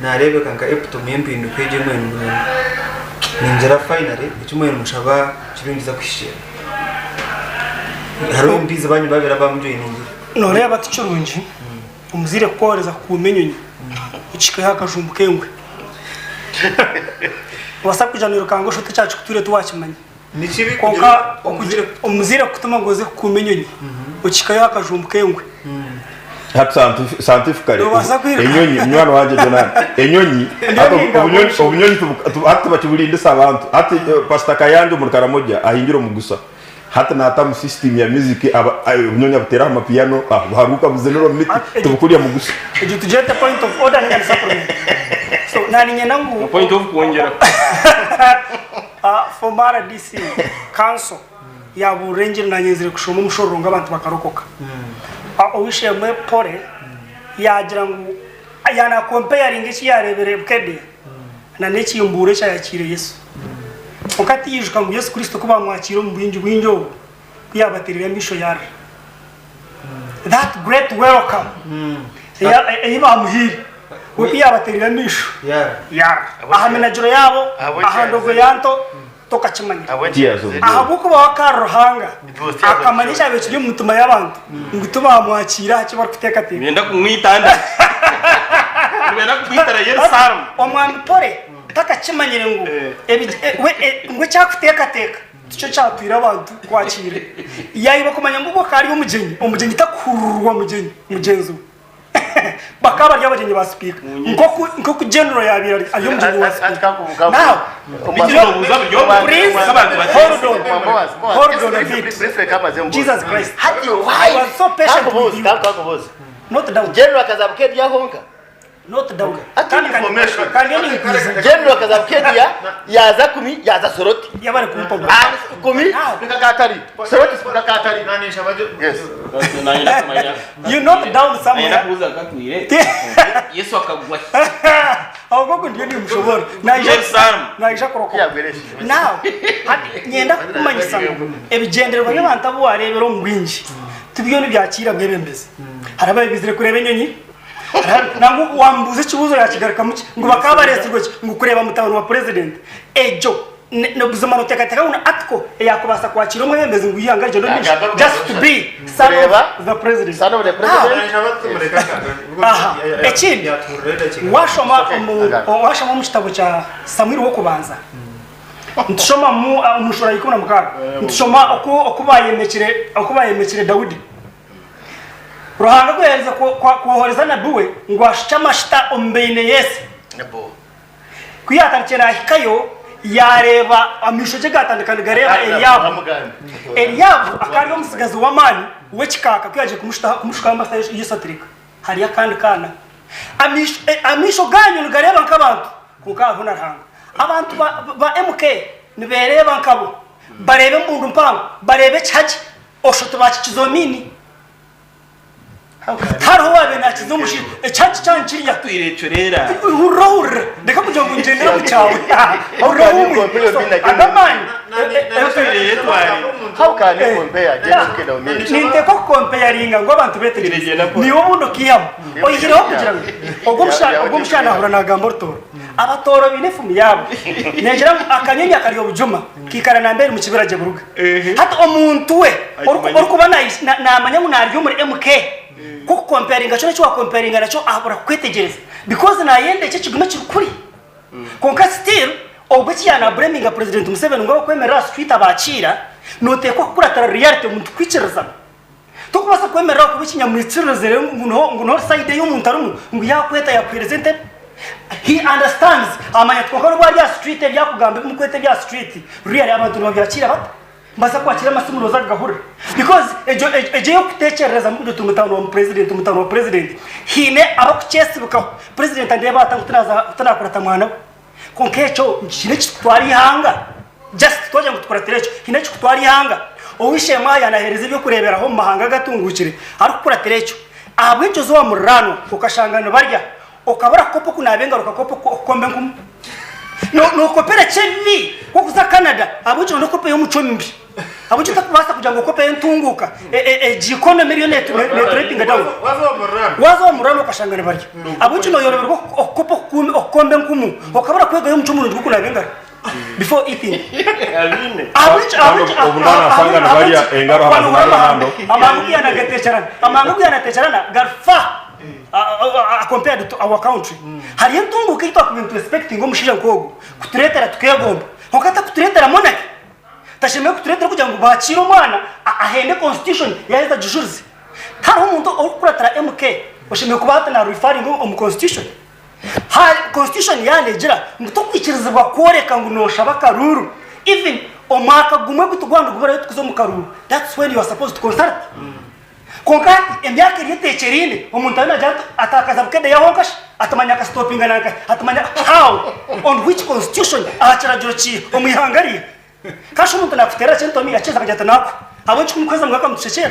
[SPEAKER 2] narebe kanka epitome empinduka eje mwenu ninjira finally icyumwe mushaba kibingiza kwishira hari umbize banyu babera bamujoyiningi
[SPEAKER 5] nore abaticurunji umuzire koreza kumenyonyi ukikaye akajumbu kengwe wasakujaniro kango shote cyacu kuture tuwakimanye
[SPEAKER 2] nikibi
[SPEAKER 5] konka umuzire kutuma ngoze kumenyonyi ukikaye akajumbu kengwe
[SPEAKER 1] scientifically enyonyi mwana wanje Jonathan enyonyi obunyonyi hata bakibulindisa abantu hata pastor Kayanja mu Karamoja ahingiro mugusa hata na hata mu system ya music obunyonyi abutera amapiano baharuka buzenero miti tubukuria mugusa
[SPEAKER 5] ejo tujete point of order and supplement so nani nyenangu
[SPEAKER 3] point of kuongera
[SPEAKER 5] for Mara DC council ya burenjere nanyezire kushoma umushororo abantu bakarokoka owishe mwe pore yagira ngo yana comparing iki yarebere bukede na neki yumbure cya yakire Yesu okati yijuka ngo Yesu Kristo kuba mwakiro mu bwinjo kuyabaterera misho yara that great welcome iba muhiri kuyabaterera misho yara ahamenajiro yabo ahandogo yanto tokachimanya ahabuko bakarohanga akamanyisha bekiri mutuma y'abantu ngutuma mwakira cyo baruteka te
[SPEAKER 3] benda kumwitanda benda kwitara Yerusalemu
[SPEAKER 5] omwami pore takachimanyire ngo ngwe cyakuteka teka cyo cyatwira abantu kwakire yayiba kumanya ngo kari umugenyi takururwa mugenzo bakaba ry'abagenyi ba speaker nko ku general yabira ayo mugenyi wa speaker now
[SPEAKER 3] bijiro buza byo
[SPEAKER 5] hold on Jesus Christ I was so patient with you not down
[SPEAKER 4] general kazabukedi yahonka
[SPEAKER 5] not down
[SPEAKER 4] kandi ni general kazabukedi yaza 10 yaza soroti
[SPEAKER 5] yabare kumpa
[SPEAKER 4] 10 nikakatari soroti nikakatari
[SPEAKER 3] nanisha baje
[SPEAKER 4] yes
[SPEAKER 5] you not down somewhere
[SPEAKER 3] nakuza katwire Yesu akagwa
[SPEAKER 5] ahubwo ndiye ni mushobora naisha kurokoka now hati nyenda kumanyisa ebigenderwa y'abantu abo warebero mu bwinji tubiyo nibyakira bwebembeze harabaye bizire kureba nyonyi nangu wambuze kibuzo yakigaruka muki ngo bakabaresirwe ngo kureba mutabano wa president ejo no buzima no tekateka una atko yakubasa kwakira umwe bembeze ngo yihangarije no just to be son of the president ekindi washoma mu kitabo cya Samuel wo kubanza ntushoma mu umushora yikuna mukaga ntushoma okubayemekire Dawudi Rohanga kuyeza kuhoreza nabuwe ngo ashicamashita ombene Yesu
[SPEAKER 4] nebo
[SPEAKER 5] kuyatarikira hikayo yareba amisho cye gatandukana gareba Eliyabu akari umusigazi wa mani wekikaka kuyaje kumushuka amasa Yesu atirika hari yakandi kana amisho ganyu gareba nkabantu kukaho naranga abantu ba MK nibereba nkabo barebe mundu mpango barebe cyaje oshoto bakikizomini haro wabe nakizumushi cyaje cyankiriya
[SPEAKER 3] twirecorera
[SPEAKER 5] urahura ndeka kujya mu ngendera mu cyawe adamani
[SPEAKER 4] how can you compare general kino
[SPEAKER 5] ninde ko comparinga ngo abantu betegereje niwo bundo kiyamo oyigiraho kugira ngo ogumshana hura na gambortoro abatoro binefumu yabo negera akanyenya akariyo bujuma kikara na mbere mu kibiraje buruga hata omuntu we orukubana namanya munaryo muri MK kuko comparinga cyo cyo comparinga naco ahora kwetegereza because na yende cyo kigume kuri konka still obukiyana blaming president Museveni ngo kwemera street abakira note ko kuratara reality umuntu kwicireza tukubasa kwemera ko bikinya mu itsirezere ngo side y'umuntu arumu ngo yakweta ya president he understands amanya twakora bwa ya street byakugambe umukwete bya street really abantu babyakira bata mbasa kwakira amasumulo za gahura because ejo yo kutekereza mu tumutano wa president hine abakuchesi buka president ande batangutiraza tanakurata mwana konkecho kine kitwari hanga just toje ngo tukuraterecho kine kitwari hanga owishe maya nahereza ibyo kureberaho mu mahanga gatungukire ari kuraterecho abwenjo zo wa murano ukashangana barya okabara kopo kunabengaruka kopo kombe nkumu no kopera chevi ko kuza Canada abucho no kope yo muchombi abucho takubasa kuja ngo kope ntunguka jikono millionaire netrepping down wazo murano kashangane bari abucho no yorero kopo kombe nkumu okabara kwega yo muchomu nduku kunabengaru before eating
[SPEAKER 1] obundana sanga na bari engaro hamazana
[SPEAKER 5] amangu yanatecharana garfa compared to our country hari ntunguka itwa kubintu respecting omushija nkogo kuturetera tukegomba okata kuturetera monarchy tasheme kuturetera kugira ngo bacira umwana ahende constitution yaheza jujuzi hari umuntu okuratara MK oshime kubata na referring on constitution ha constitution yanejira mutokwikiriza koreka ngo noshaba karuru even omaka gumwe gutugwanda gubara tukuzo mu karuru that's when you are supposed to consult konkrati emyaka yetecherine umuntu anaje atakaza bukede yahonkash atamanya ka stopping naka atamanya how on which constitution achara jochi omuyangari kasho umuntu nakutera cento mi yacheza kajata nako abonchi kumkweza mwaka mtushechera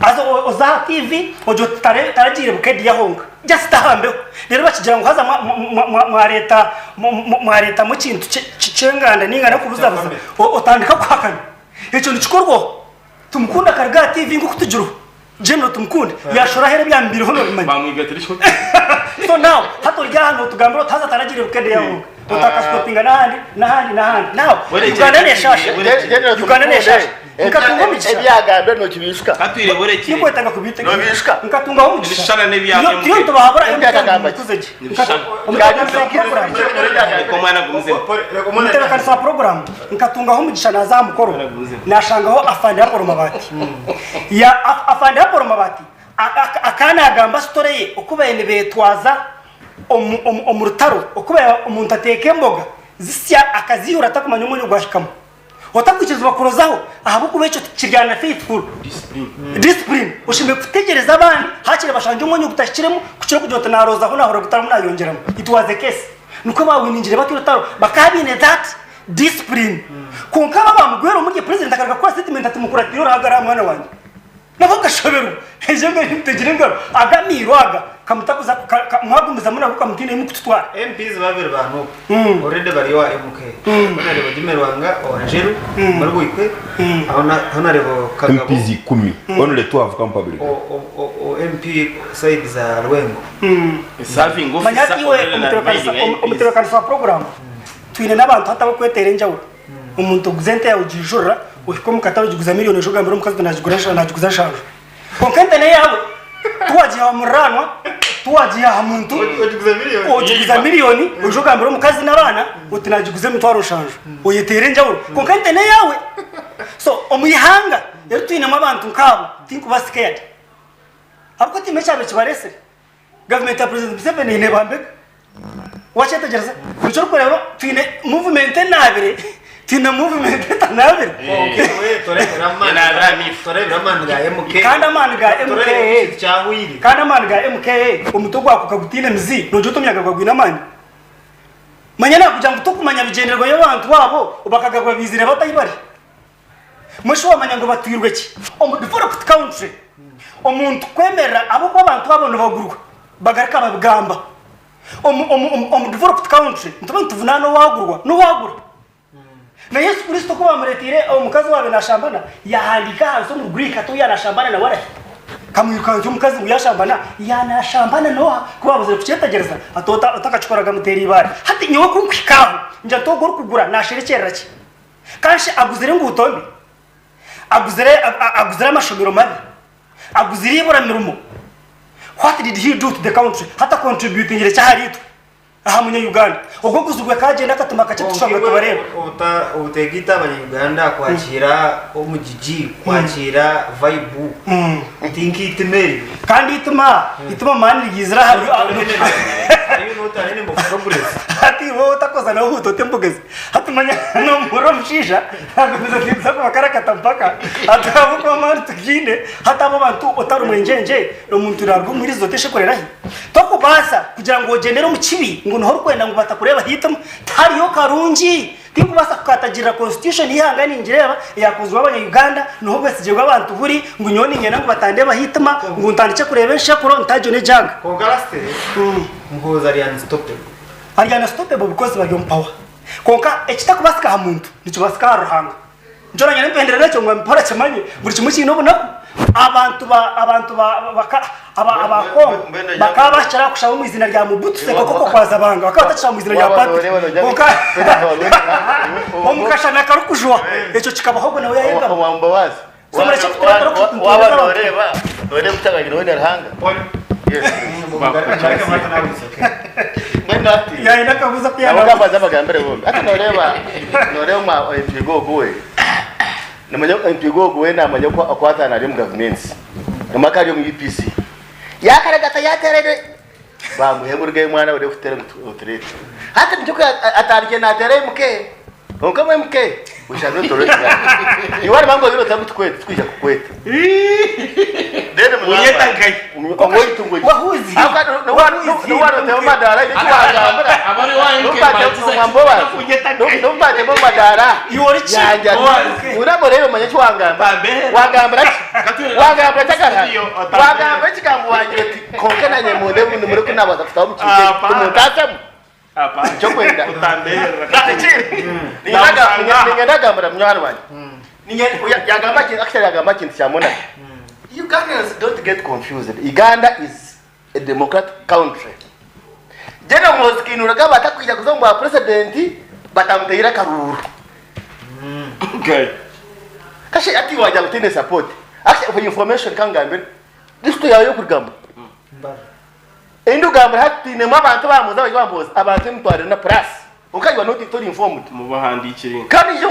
[SPEAKER 5] azo oza TV ojo tarajire bukede yahonka just hambe rero bakigira ngo haza mwareta mu kintu cenganda ninga nakubuza otandika kwakana icyo nikikorwa tumukunda karga TV ngo kutujuru General tumkunde yashora here byambire hono bimanyi bamwigatirishwe so now hato ryahano tugambiro taza taragire bukede yaho utaka stoppinga nahandi now Uganda ne shasha nkatunga bigisha
[SPEAKER 4] ebyagambe no kibishika
[SPEAKER 3] katwire boreki
[SPEAKER 5] niko etanga kubite
[SPEAKER 4] no bishika
[SPEAKER 5] nkatunga ho bigisha
[SPEAKER 3] bishana ne byaka
[SPEAKER 5] yo to bahabura
[SPEAKER 4] ebyagambe
[SPEAKER 5] kuzeje
[SPEAKER 3] komana gumuze
[SPEAKER 5] umutera kanisa program nkatunga ho mugisha naza mukoro nashanga ho afande hapo mabati ya afande hapo mabati akana agamba story ye ukubene betwaza omurutaro ukubera umuntu ateke mboga zisya akazihura atakumanya umunyu gwashikamo otakwikiza bakorozaho ahabuku becho kiryana faithful discipline ushimbe kutegereza abandi hakire bashanje umunyu gutashiremo kucyo kujota narozaho nahora gutaramu nayongeramo it was a case nuko bawiningire baturutaro bakabine that discipline kunkaba bamugwero muri president akarga kwa statement ati mukuratiro hagara mwana wanjye nabo gashoberu ejembe ntegire ngaro agamirwaga kamutakuza mwagumiza muri akuka mutine mu kututwara
[SPEAKER 2] MPs babiri bantu already bari wa MK bari bagimerwanga orangeru muri buyikwe aho rebo
[SPEAKER 1] kagabo MPs 10 only 12 company
[SPEAKER 2] o MP side za Rwengo
[SPEAKER 3] serving officer
[SPEAKER 5] manyatiwe umutero kanisa program twine nabantu hata bakwetere njyawo umuntu guzente ya ujijura uhiko mukataro juguza miliyoni joga mbere mukazi najiguza shaje konkente ne yawe tuwaji ha muranwa tuwaji ha muntu ujuguza miliyoni ujoga mbere mukazi nabana utinajiguze mutwaro shaje uyetere njyawo konkente ne yawe so omuyihanga yero twine mabantu nkabo think was scared abako timecha bechibarese government president Museveni ne bambe wachete jerza bichoro rero twine movement nabire tina movement tanabire
[SPEAKER 2] we torebera man ga MK
[SPEAKER 5] kanda man ga MK
[SPEAKER 2] cyahwiri
[SPEAKER 5] kanda man ga MK umutogo akukagutine mizi nojo tumyaga gwagwina mani manyana kuja ngo tukumanya bigenderwa y'abantu babo ubakagagwa bizire batayibari musho wamanya ngo batwirwe ki developed country umuntu kwemera abo kwabantu babona bagurwa bagarika babigamba developed country ntubantu vunano wagurwa no wagura na Yesu Kristo kuba muretire umukazi wawe nashambana yahandika hanso mu Greek ato yanashambana na wara kamwikanze umukazi uyashambana yanashambana no kubabuze kucyetegereza atota atakachikoraga muteri ibare hati nyewe kunkwikaho nja togora kugura nasherekerera ki kanshi aguzire ngutombi aguzire amashomero mabi aguzire ibura mirumo what did he do to the country hata contributing ile cyaharitu aha munya Uganda ubwo kuzugwe kagenda katuma kace tushobora kubareba
[SPEAKER 2] utegita abanyuganda kwakira omujiji kwakira vibe thinki itemeri
[SPEAKER 5] kandi ituma mani yizira hari
[SPEAKER 2] notane mu progress
[SPEAKER 5] ati wo takoza na huto tembugeze hatumanya no muro mshisha akabiza kimsa kwa karakata mpaka atabuko mani tugine hata abo bantu otaru mwenjenje no muntu narwo muri zoteshe korerahi toko basa kugira ngo genero mu kibi ngo noho kwenda ngo batakureba hitamo tariyo karungi tingu basa kukatagira constitution ihangani njireba yakuzwa abanya Uganda noho bwesijegwa abantu buri ngo nyoni nyena ngo batandeba hitama ngo ntandike kureba nshakuro ntajo ne janga
[SPEAKER 2] ko garaste muhoza ari unstoppable
[SPEAKER 5] because bari on power konka ekitakubasika hamuntu nico basika ruhanga njora nyane mpendera nacho ngo mpora chamanye buri kimwe kino bona abantu abakongo bakabashara kushaba mu izina rya Mubutu se koko kwaza banga bakabatacha mu izina rya Pati konka omukashana karukujwa eco kikabaho nawe yayenga
[SPEAKER 4] Boaz
[SPEAKER 5] somara cyo kutora
[SPEAKER 4] wabareba none mutagagira wenda ruhanga yes
[SPEAKER 5] ya ina kabuza pia
[SPEAKER 4] na kama za magambere bombe hata noreba ma impigo kuwe namanya impigo kuwe namanya ko akwata na rim governments namakari mu UPC yakaragata yaterere bamuhemurge mwana uri kutera uturete hata njuko atarike na tere mke onkamwe mke ushazo torete iwari mango biro tabu tukwete twija kukwete dede
[SPEAKER 3] Uyeta ngai.
[SPEAKER 4] Ongoyi tungoyi.
[SPEAKER 5] Wahuzi.
[SPEAKER 4] No wano temo madara ile twanga.
[SPEAKER 3] Abari wanke
[SPEAKER 4] Mambowa. No mbate mo madara.
[SPEAKER 5] Yori chi.
[SPEAKER 4] Urabo rero manya twanga. Wangambra. Wangambra takara. Wangambra chikambu wanyoti. Konke na nyemunde muri kunaba tafuta umukike. Tumutatamu.
[SPEAKER 3] Apa.
[SPEAKER 4] Chokwenda.
[SPEAKER 3] Utandera.
[SPEAKER 4] Natechiri. Ningenda mnywana wanje. Yagamba kintu actually yagamba kintu cyamona. Ugandans don't get confused. Uganda is a democratic country. Jeno mozkinura ga batakwija kuzomba president batamteira karuru.
[SPEAKER 3] Okay.
[SPEAKER 4] Kashi ati waja gutinde support. Actually for information kangambe. Disto yayo kurigamba. Endo gamba hati ne mabantu bamuza bagamboza abantu mutware na plus. Ukajwa not to informed
[SPEAKER 3] mu bahandikire.
[SPEAKER 4] Kandi ijo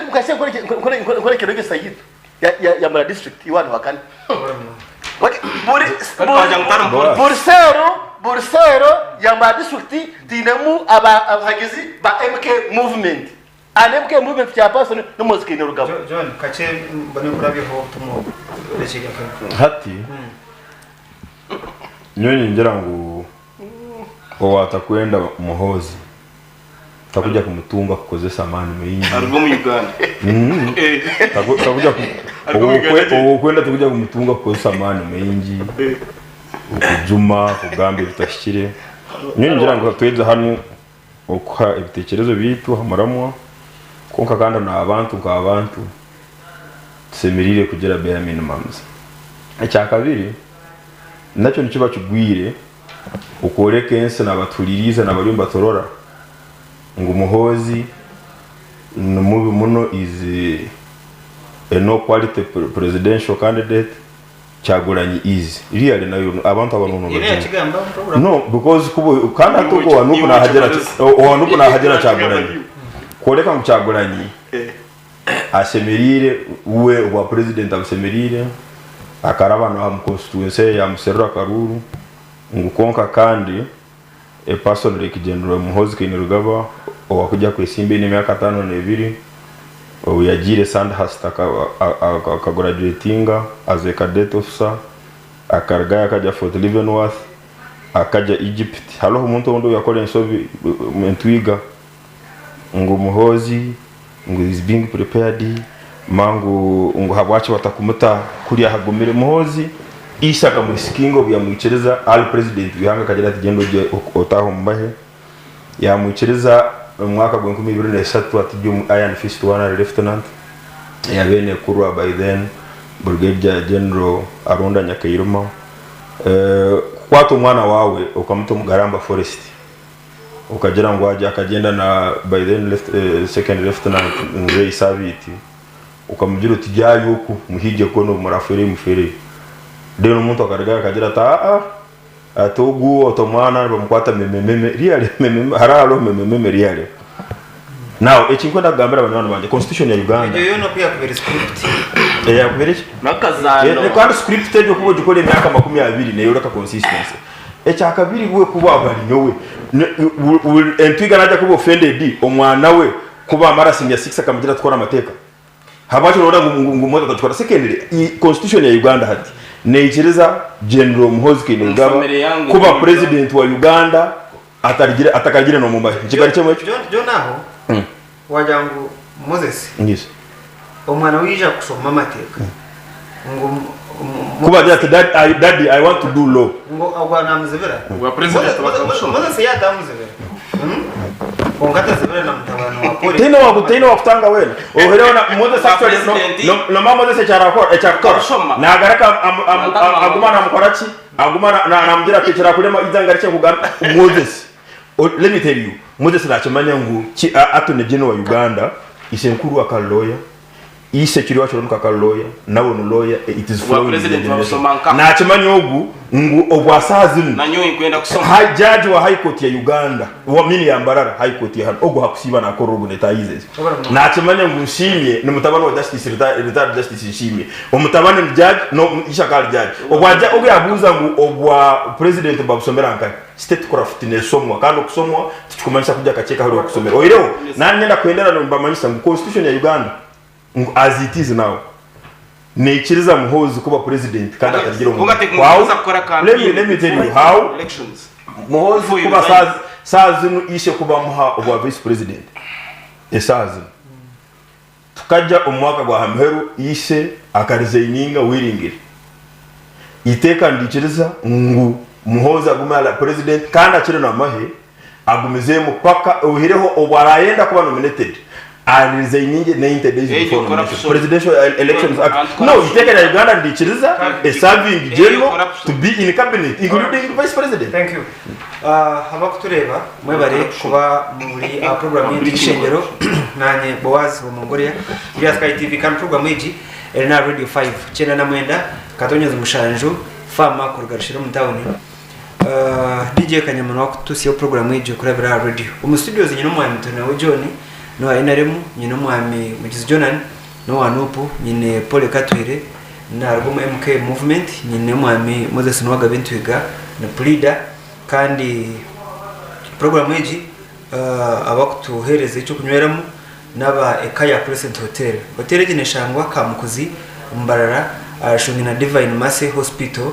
[SPEAKER 4] mukase kore kero gisayito. Ya mara district iwanu wakani. Bursero ya mara district dinemu abahagizi ba MK movement. An MK movement ya person no mozikine rugabo.
[SPEAKER 2] John kache bane kurabiho tumo lechega
[SPEAKER 1] hati nyoni ngira ngo watakwenda muhozi takuja kumutunga kukozesa amani mengi
[SPEAKER 3] arwo mu Uganda
[SPEAKER 1] takuja kwenda tukuja kumutunga kukozesa amani mengi ukujuma kugambe bitashikire nyoni ngira ngo tweza hano okuha ibitekerezo bitu hamaramwa konka kandi na abantu semirire kugera bare minimums ecyakabiri nacyo nico bacugwire ukoreke ense nabatuliriza nabarimba torora ngo muhozi numubi muno is a no quality presidential candidate chaguranyi is really nayo abantu abantu no because kubo kandi atoko wanuko na hajera chaguranyi koreka mu chaguranyi asemerire uwe wa president asemerire akarabana ha constituency ya muserura karuru ngukonka kandi a person like General Muhozi Kainerugaba wakujya kwesimbe ni myaka 5 na 2 uyagire Sandhurst akagraduatinga as a cadet officer akarga akaja Fort Leavenworth akaja Egypt halo umuntu ndo yakora ensobi mentwiga ngo Muhozi ngo is being prepared mangu ngo habwachi watakumuta kuri hagomere Muhozi ishaka musikingo byamwicereza al president bihanga kagera tigendo je otaho mbahe yamwicereza mwaka gwa 2023 atijyo Iron Fist 1 lieutenant yabene kurwa by then brigadier general Aronda Nyakairuma kwato mwana wawe ukamuta mugaramba forest ukagera ngo aje akagenda na by then second lieutenant Nzei Saviti ukamugira uti jayuko muhije ko no murafere mufere deno muntu akarega akagera ta atogu otomwana bamukwata mememe really mememe haralo mememe really now ekinkwenda gambira abana banje constitution ya Uganda
[SPEAKER 2] yo no pia kubera script
[SPEAKER 1] ya kubera
[SPEAKER 3] nakazano
[SPEAKER 1] ne kandi script tejo kubo gikole myaka 20 ne yoreka consistency ekyakabiri bwe kuba abali nyowe entwiga najya kubo offended omwana we kuba amarasimya 6 akamugira twara amateka habacho roda ngumota tatwara secondary constitution ya Uganda hati neichereza General Muhozi Kainerugaba kuba president wa Uganda atakagira no mumbai nchigari chemo echo
[SPEAKER 2] John aho wajangu Moses
[SPEAKER 1] yes
[SPEAKER 2] omwana wija kusoma amateka
[SPEAKER 1] kuba ati daddy I want to do law
[SPEAKER 2] ngo agwa namuzebera
[SPEAKER 3] wa president
[SPEAKER 2] mwaza se yatamuzebera kongata zebera na mtabano wa pole
[SPEAKER 1] tino wakutanga wena ohereona mmoja sasa no mama mmoja chakora na agaraka agumana mukorachi agumana na namjira kichira kulema izangariche kugana Moses. Let me tell you, Moses nachamanya ngu atone jeno wa Uganda isenkuru aka lawyer ise chiri wacho nuka lawyer nawo no lawyer it is for
[SPEAKER 3] president wa Somanka
[SPEAKER 1] na achimanya ogu ngu obwasazinu
[SPEAKER 3] na nyo inkwenda kusoma
[SPEAKER 1] high judge wa high court ya Uganda wa mini ya Mbarara high court ya ogu hakusiba na korogo netaize na achimanya ngu nshimye ni mutabano wa justice retired justice nshimye omutabano ni judge no ishakali judge obwaja ogu yabuza ngu obwa president babusomera nkai state craft ne somwa kandi okusomwa tukumanisha kujja kacheka hali okusomera oireho nani nyenda kuendera no mbamanyisa ngu constitution ya Uganda as it is now nechiriza muhozi kuba president kandi atagira let me tell you how
[SPEAKER 3] elections
[SPEAKER 1] muhozi kuba sazinu ishe kuba muha obwa vice president esazinu tukajja omwaka gwa hamheru ishe akarizeyininga wiringire iteka ndichiriza ngu muhozi agumala president kandi akire na mahe agumizemo paka uhireho obwarayenda kuba nominated and resigning 90 days before presidential elections act. No, you take a Uganda and a serving general to be in cabinet, including vice president.
[SPEAKER 2] Thank you. Habakutureba mwebare kuba muri program y'Eishengyero nanye Boaz wa Mongolia ya Sky TV kan program eji Elena Radio 5 chena na mwenda katonyoza mushanju fama kurugarishira mu town DJ Kanyamano wakutusiyo program eji kurabira radio mu studios nyino mu Antona John no inaremu nyino mwami mugizi Jonan no wanupu nyine Paul Katwire na Rugoma MK movement nyine mwami Moses Nwaga Bentwiga na Plida kandi program eji abakutuhereze cyo kunyweramo naba Ekaya Crescent Hotel gineshangwa kamukuzi Mbarara arashungi na Divine Mercy Hospital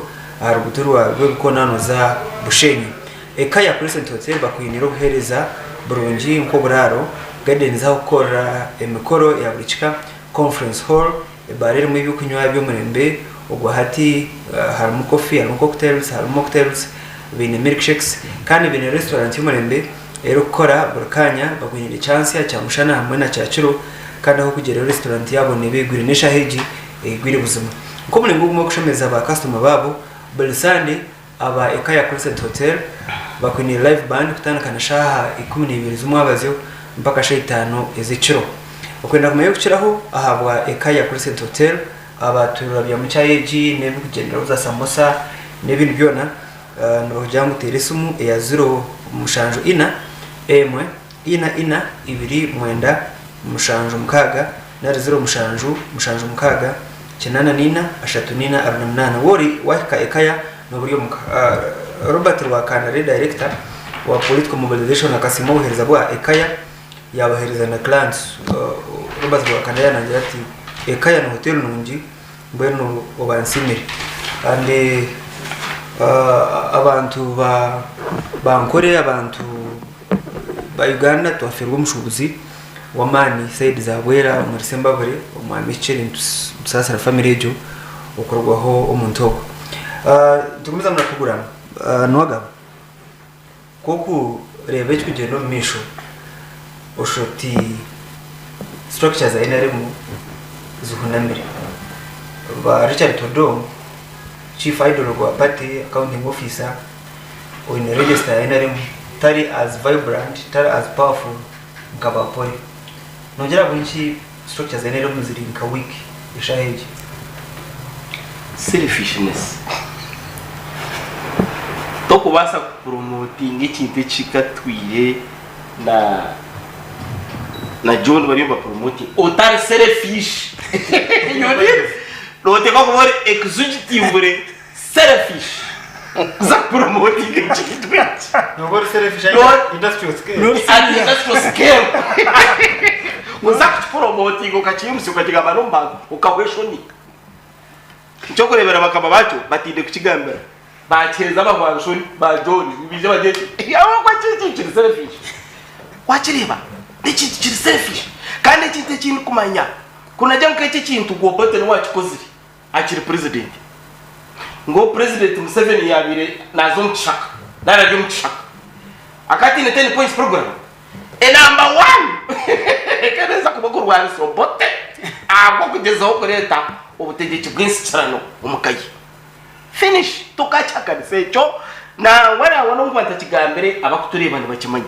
[SPEAKER 2] aruguturwa rwebukonano za Bushenyi. Ekaya Crescent Hotel bakwiniro guhereza burungi nko buraro garden za ukora emikoro ya Burichika Conference Hall barere mu bikunywa byo murembe ubwo hati harimo coffee harimo cocktails bine milkshakes kandi bine restaurant y'umurembe ero gukora burkanya bagunyira chance ya cyamushana hamwe na cyaciro kandi aho kugera restaurant yabo nebegwire nesha heji gwire buzima uko muri ngumo kushemeza aba customer babo Belisande aba Ekaya Crescent Hotel bakwinira live band kutandukana shaha 12 z'umwabazyo mpaka 5 eziciro ukwenda kumaye kuciraho ahabwa Ekaya Crescent Hotel abaturura bya mucayeji nebi kugendera uza samosa nebindi byona no jangu teresumu ya 0 mushanjo ina emwe ina ibiri mwenda mushanjo mukaga na 0 mushanjo mukaga chenana nina ashatu nina arunamnana wori wahika Ekaya no buryo Robert Rwakana director wa political mobilization akasimo hereza bwa Ekaya yabahereza na clients Robert Rwakana yanangira ati Ekaya no hotel nungi mbeno obansimire ande abantu bankore abantu ba Uganda twaferwa umushubuzi wa mani Said Zabwera muri Sembabure umwami Cheri Msasa na family ejo ukorwaho umuntu tukomeza muri program nwaga koku rebe cyugendo misho ushoti structures ainaremu zuhunamire ba Richard Todom chief idol wa party accounting officer on register ainaremu tari as vibrant tari as powerful ngabapori nongera bunchi structures ainaremu ziri nka week ishaheje
[SPEAKER 3] selfishness tokubasa promoting ikintu chikatwire na John bari ba promoting otari selfish yoni lote ko bari executive selfish za promoting ikintu
[SPEAKER 2] no bari selfish industrial scale
[SPEAKER 3] industrial scale muzak promoting ukachimsi ukajiga baromba ukaweshoni cyo kurebera bakaba bacu batinde kukigambira bakireza abahwanshuri ba John bije baje yawo kwa cyiki selfish wachireba n'iki selfish kandi cyite kintu kumanya kuna jya mukeke kintu gobote no wachikoziri akiri president ngo president Museveni yabire nazo mchaka naraje mchaka akati ni 10 points program number 1 kaneza kubakurwa sobote abo kugeza ho leta ubutegetsi bw'insicirano umukayi finish tukachaka secho na wala wana ngwanta kigambere abakutureba ntibakimanyi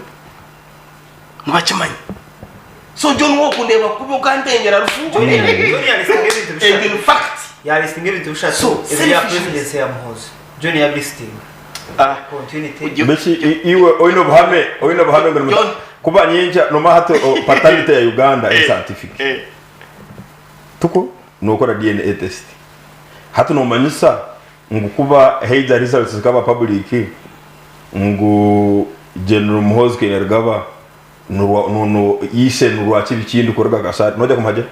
[SPEAKER 3] so John wo kundeba kubo kantengera rufungo
[SPEAKER 2] John
[SPEAKER 3] in fact
[SPEAKER 2] yalistinga ibintu bishatu
[SPEAKER 3] So,
[SPEAKER 2] ya
[SPEAKER 3] selfishness.
[SPEAKER 2] presidency ya Muhozi John yablisting continuity
[SPEAKER 1] Besi iwe oino buhame ngano
[SPEAKER 3] John.
[SPEAKER 1] kuba nyinja no mahato paternity ya Uganda is scientific tuko nokora DNA test hatu no manyisa ngukuba heida results kaba public ngu General Muhozi Kainerugaba no yise nurwa kibikindi korga gasati noja kumhaje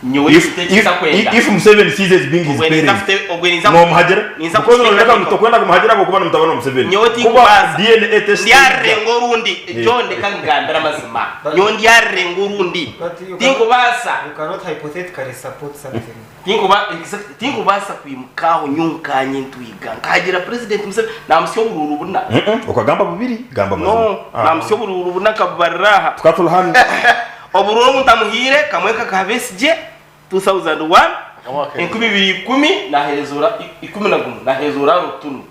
[SPEAKER 1] if Museveni sees as being his parent no mhajira because no leka mtokwenda kumhajira kuba mtabana Museveni kuba DNA test
[SPEAKER 3] ndiarengo rundi John kangambira mazima nyondi yarengo rundi tingo basa
[SPEAKER 2] you cannot hypothetically support something
[SPEAKER 3] tingo basa kwimukaho nyunkanye ntwiga nkagira president Museveni namusyo bururu buna
[SPEAKER 1] ukagamba bubiri gamba mazima
[SPEAKER 3] no namusyo bururu buna kabaraha
[SPEAKER 1] tukatulhan
[SPEAKER 3] obururu mutamuhire kamweka kabesije 2001 2010 na hezura 11 na hezura rutunu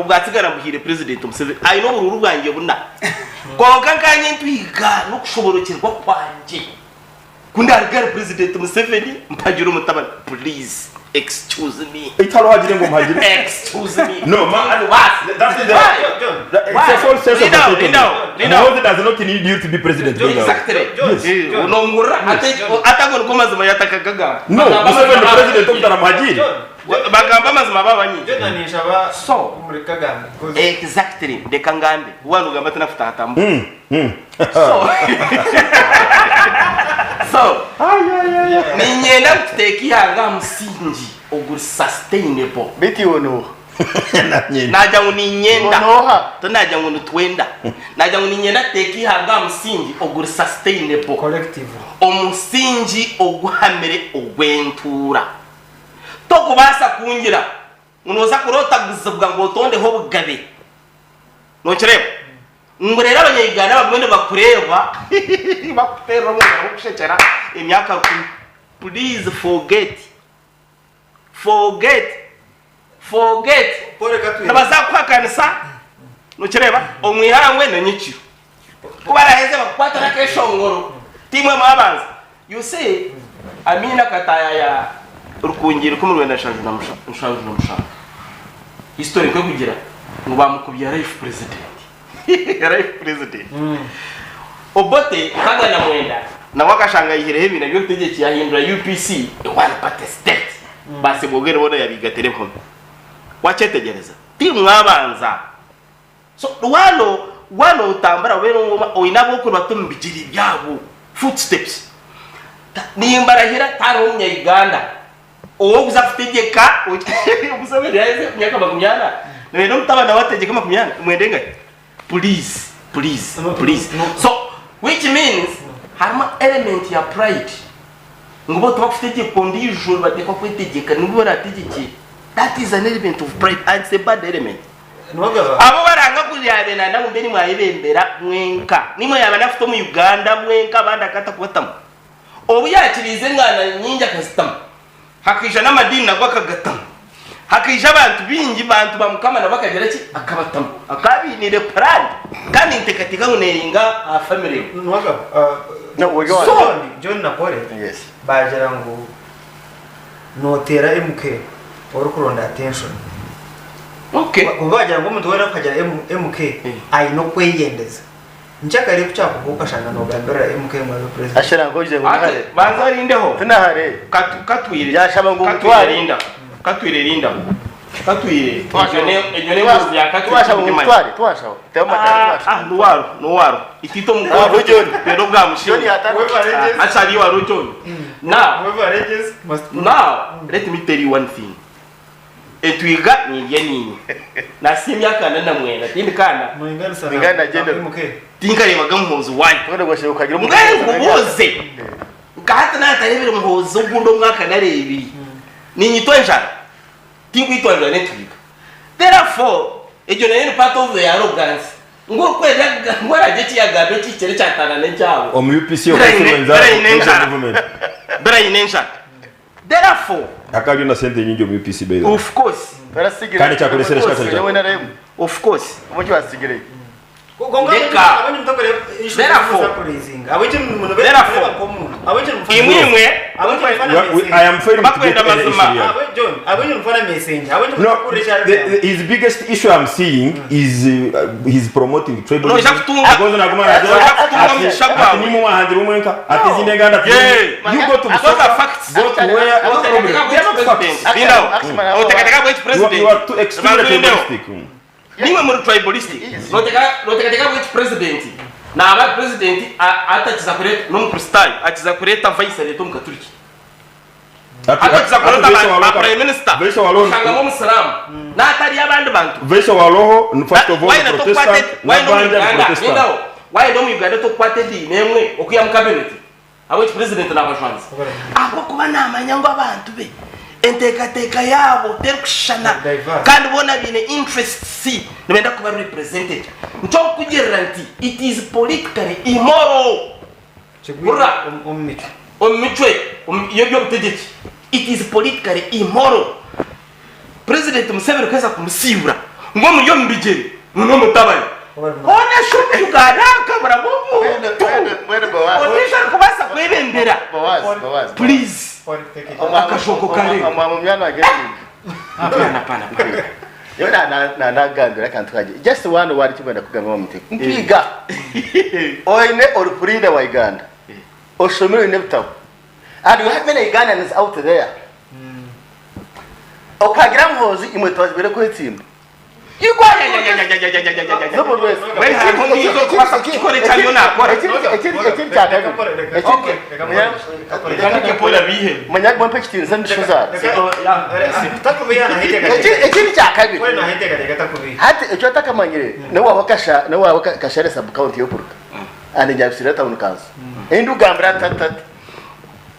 [SPEAKER 3] ubwatigara buhire president Museveni ayi no bururu bwangiye buna konka kanye ntwiga no kushoborokirwa kwanje kundarigara president Museveni mpagira umutabana please excuse me
[SPEAKER 1] italo hajire ngo mhajire
[SPEAKER 3] excuse me
[SPEAKER 1] no man
[SPEAKER 3] and what
[SPEAKER 1] that's the it's a false sense of authority Muhozi does not need you to be president
[SPEAKER 3] exactly no ngura atagona ko mazima yatakagaga
[SPEAKER 1] no Museveni president umtara mhajire
[SPEAKER 3] bagamba mazima babanyi
[SPEAKER 2] John nishaba
[SPEAKER 3] so
[SPEAKER 2] muri Kagame
[SPEAKER 3] exactly ndeka ngambe wanu gamba tanafuta hatambu so ninyenda kuteki hanga msingi oguri sustainable
[SPEAKER 4] biti wono
[SPEAKER 3] naja uninyenda
[SPEAKER 4] noha
[SPEAKER 3] tunaja ngunu twenda naja uninyenda teki hanga msingi oguri sustainable
[SPEAKER 2] collective
[SPEAKER 3] omusingi oguhamire ogwentura tokubasa kungira unoza kurota guzubwa ngo tonde ho bugabe no kireba ngurera abanyayigana bamwe bakureba bakutera mu gushekera imyaka please forget nabazakwakanisa no kireba omwihangwe na nyikiro kubara heze bakwata na keshongoro timwe mabanza you say amina kataya ya urukungiro kumurwenda shanje na musha history ko kugira ngo bamukubya life president obote kaga na mwenda na wakashanga ihire hebi na byo tegeki yahindura UPC one party state base bogere bona yabiga telephone wachetegereza timu abanza so wano utambara wero oinabo ko batumbigiri byabo footsteps nimbarahira taro mu Uganda uwo kuzafutegeka ubusabere yaze myaka 80 nero mtabana wategeka 80 mwendenga please so which means harma element ya pride ngobo tubafutegeka ndi ijuru badeka kwetegeka nubo rategeki that is an element of pride and it's a bad element abo baranga kuziyabena na mumbeni mwayibembera mwenka nimwe yabana futo mu Uganda mwenka banda kata kubatamo obu yakirize ngana nyinja kasitamo hakija n'amadini nagwa kagatamo hakija abantu bingi bantu bamukama nabakagera ki akabatamo akabinire plan kandi intekatika uneringa a family
[SPEAKER 2] nwaga
[SPEAKER 4] no we go
[SPEAKER 2] John na Pole
[SPEAKER 4] yes
[SPEAKER 2] bajera ngo notera MK ori kuronda attention
[SPEAKER 3] okay
[SPEAKER 2] bajera ngo umuntu wera kujya MK ayi no kweyendeza nchakare kuchako kukashana no gambera MK mwa president
[SPEAKER 4] ashara ngoje ngare
[SPEAKER 3] banza rindeho
[SPEAKER 4] tunahare
[SPEAKER 3] katwire
[SPEAKER 4] yashaba ngo mutware
[SPEAKER 3] katwire rinda katwire ejone mu bya
[SPEAKER 4] katwire twashaba tema
[SPEAKER 3] no itito mu
[SPEAKER 4] John
[SPEAKER 3] pero bwa mushyo achali wa John now let me tell you one thing etwiga ni yenini na simya kana na mwena tindikana
[SPEAKER 4] ingana agenda
[SPEAKER 3] tinkare bagamuhozo wani
[SPEAKER 4] twende gwashye ukagira
[SPEAKER 3] umuhoze ngahata natarebera umuhozo gundo mwaka narebiri ninyitwa njara tinkwitwa njara netwiga therefore ejo nayo part of the arrogance ngo kwenda ngwaraje kiyagabe kikere cyatana n'cyabo
[SPEAKER 1] UPC okuwenza government
[SPEAKER 3] bera inenja therefore
[SPEAKER 1] akabyo na sente nyingi UPC bayo
[SPEAKER 3] of course
[SPEAKER 1] kandi cyakoresera shaka
[SPEAKER 3] of course
[SPEAKER 4] umuki wasigire
[SPEAKER 1] I am failing to get any issue. His biggest issue I'm seeing is he's promoting tribal. You go to you are too extremely tribalistic.
[SPEAKER 3] Niwe muri tribalistic noteka which president na aba president atakiza kureta no kristal akiza kureta vice leto mukatuliki atakiza kureta ba prime minister kanga mu muslim na atari abandi bantu
[SPEAKER 1] vice wa roho first of all protestant
[SPEAKER 3] why don't you get to kwate di nemwe okuya mu cabinet which president na abashwanzi abo kuba namanyango abantu be entekateka yabo terkushana kandi bona bine interests nibenda kuba represented nto kugira nti it is politically immoral chegura omitwe yobyo butegeki it is politically immoral president Museveni kweza kumusibura ngo muri yo mbigere no mutabari ona shuti Uganda kamera bobo onisha kubasa kwebembera
[SPEAKER 4] Boaz
[SPEAKER 3] please akashoko kare
[SPEAKER 4] amamyana ageze
[SPEAKER 3] pana
[SPEAKER 4] yo na gandira kantu kaje just one word kibanda kugamba mu muteko mpiga oine orupurinde wa Uganda oshomero nebutaho and you have many Ugandans out there okagira mhozi imwe twazibere ko etsimba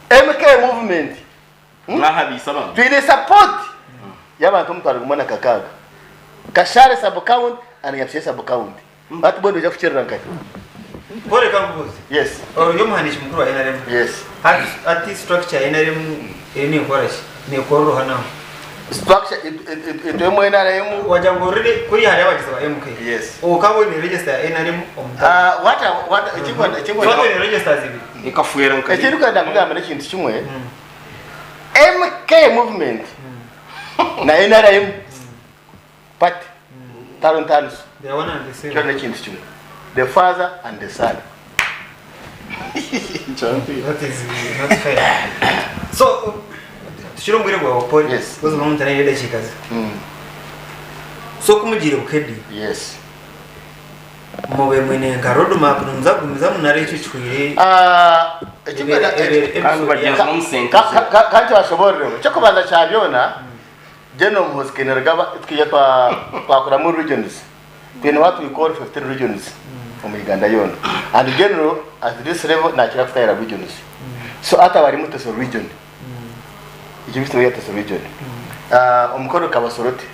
[SPEAKER 4] MK movement support y'abantu mutwara kumana kakaga kashare sub count anayapsia sub count batu bondo ja kuchira rankai
[SPEAKER 2] bore kambuzi
[SPEAKER 4] yes
[SPEAKER 2] yo muhanishi mukuru wa NRM
[SPEAKER 4] yes
[SPEAKER 2] at structure NRM eni korashi ne korro hana
[SPEAKER 4] structure ito mo NRM
[SPEAKER 2] wajango rede kuri hari abagize ba MK
[SPEAKER 4] yes
[SPEAKER 2] o kabo ni register NRM
[SPEAKER 4] what chingwa
[SPEAKER 2] ni register zibi
[SPEAKER 3] ikafuera nkai
[SPEAKER 4] ekiruka ndakugamba nekintu kimwe MK movement na NRM but Tarantanus
[SPEAKER 2] they one and the same
[SPEAKER 4] the father and the son
[SPEAKER 2] that is not fair so tushiro mbere gwa opori
[SPEAKER 4] yes
[SPEAKER 2] gozo mutane yede chikazi so kumugire bukedi
[SPEAKER 4] yes
[SPEAKER 2] mobe mwene nga road map nzagumiza munare cyuchwire
[SPEAKER 4] kandi bashoborere cyo kubanza cyabyona General Muskener gaba tkiye kwa mu regions when what we call 15 regions from Uganda yon and general at this level na kira kutayira regions so ata bari muto so region ije bityo yata so region umukoro kabasoroti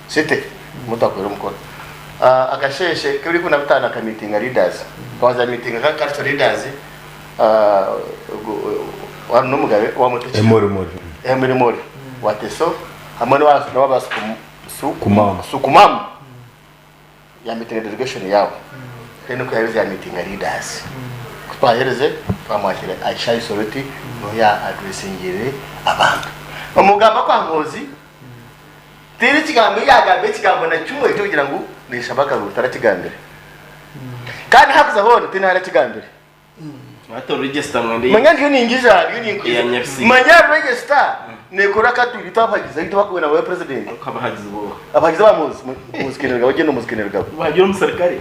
[SPEAKER 4] site mutakoro umukoro akasheshe kuri kuna butana ka meeting leaders kwanza meeting ka culture leaders wa numugabe wa muto emori wateso amano wasu sukumam ya meeting delegation yao reno ko ya meeting leaders kupahereze twamwakira Aisha Isoroti no ya addressing yere abantu omugamba kwa ngozi tiri kigambo yagabe kigambo na cyumwe cyo kugira ngo nishabaka rutara kigambere kandi hakuza hone tinara kigambere
[SPEAKER 3] wato register mwende
[SPEAKER 4] manyanga ningiza manya register nekora katuri tabagiza ito bakubena wa president
[SPEAKER 3] kabahagiza bo
[SPEAKER 4] abagiza ba muskinirga bagenda muskinirga
[SPEAKER 3] bagira mu serikali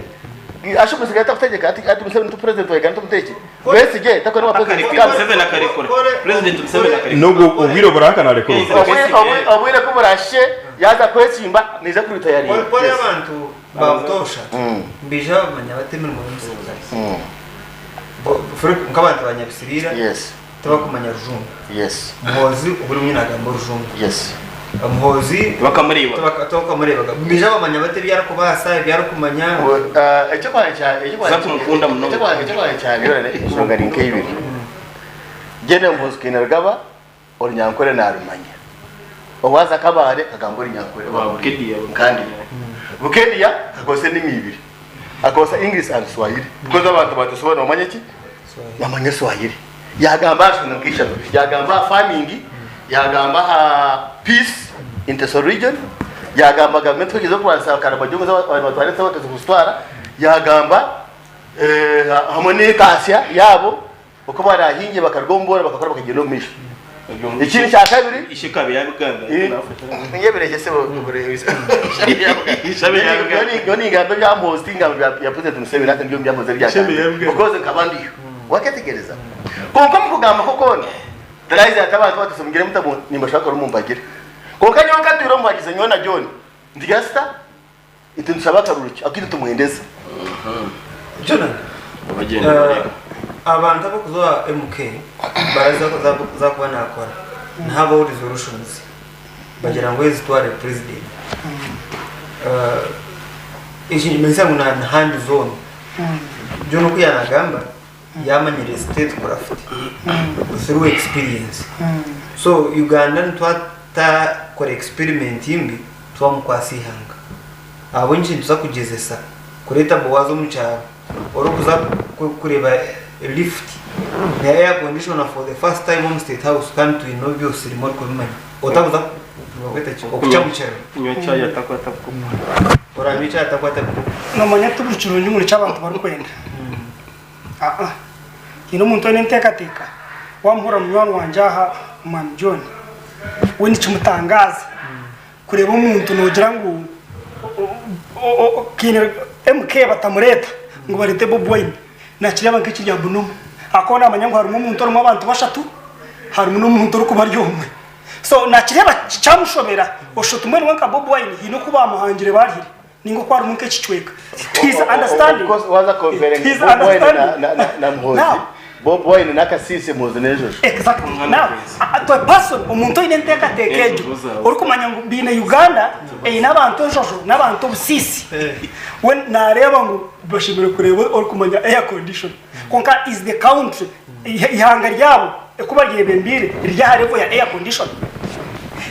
[SPEAKER 4] asho musiga takutegeka ati Museveni to president wa Uganda tumuteki wese je takone wa president
[SPEAKER 3] Museveni akarikora president Museveni akarikora
[SPEAKER 1] nogo ubwiro buraka na rekoro
[SPEAKER 4] obwire ko burashe yaza kwetsimba niza kuri tayari
[SPEAKER 2] pole abantu bawutosha mbija bamanya batemera mu museveni fure nkabantu banyabisirira
[SPEAKER 4] yes
[SPEAKER 2] tabakumanya rujungu
[SPEAKER 4] yes
[SPEAKER 2] muhozi uburi mwinagambo rujungu
[SPEAKER 4] yes
[SPEAKER 2] muhozi
[SPEAKER 3] bakamureba
[SPEAKER 2] bakamureba mbija bamanya bate byara kubasa byara kumanya
[SPEAKER 4] icyo
[SPEAKER 3] zakumukunda muno
[SPEAKER 4] cyane yone isonga rinke ibiri gene muhozi kinargaba ori nyankore narumanya owaza kabare kagambura nyankore
[SPEAKER 3] bukediya
[SPEAKER 4] kandi bukediya akose ni mibiri akosa English and Swahili because abantu batasobana bamanye ki bamanye Swahili yagamba shunukisha yagamba farming yagamba peace in the region yagamba government kugeza kwa sakara bajongo abantu batwaretse bateze kustwara yagamba hamone kasya yabo uko barahinge bakargombora bakakora bakagenda misho ikindi cya kabiri
[SPEAKER 3] ishikabe ya Uganda
[SPEAKER 4] nyebereje se bure yoni ngando bya hosting ya president Museveni natwe byo byamaze byakanye ukoze kabandiyo waketegereza konko mukugamba kokone Daraiza atabantu batusumgire mutabo nimbashaka rumumbagira konka nyo katiro mbagize nyona John ndigasta itunusabaka ruruki akidu tumwendeza
[SPEAKER 2] John abantu abakuzoa MK baraza za kuba nakora ntabo resolutions bagira ngo ezitware president ishi mensa muna hand zone John ko yanagamba yamanyire state craft through experience so Uganda ntwata kore experiment imbi twamukwasihanga abo nchi tuzakugezesa kureta Boaz omucyaro orokuza kureba lift na air conditioner for the first time on state house come to innovious remote kumanya otabuza baketa chiko kuchamuchero
[SPEAKER 3] nyocha yatakwata
[SPEAKER 2] ora nyocha yatakwata
[SPEAKER 5] no manya tubuchurunyu muri cy'abantu barukwenda ino muntu n'entekateka wamhura munywani wanje aha Mama John we nikimutangaza kureba umuntu nogira ngo kine MK batamureta ngo barete Bob Wine nakireba nk'ikirya buno akona amanya ngo hari umuntu uri mu abantu bashatu hari umuntu uri kubaryomwe so nakireba cyamushobera oshoto umwe wanka Bob Wine hino kuba amahangire barihire ningo kwari umuntu kicweka please understand
[SPEAKER 4] because waza comparing Bob Wine na Muhozi Bob Wine nakasise Muhozi nejo
[SPEAKER 5] exactly now to a person umuntu inenteka tekejo uri kumanya ngo bine Uganda n'abantu jojo n'abantu busisi when nareba ngo bashimire kureba uri kumanya air condition konka is the country ihanga ryabo kuba ryebembire rya revo ya air condition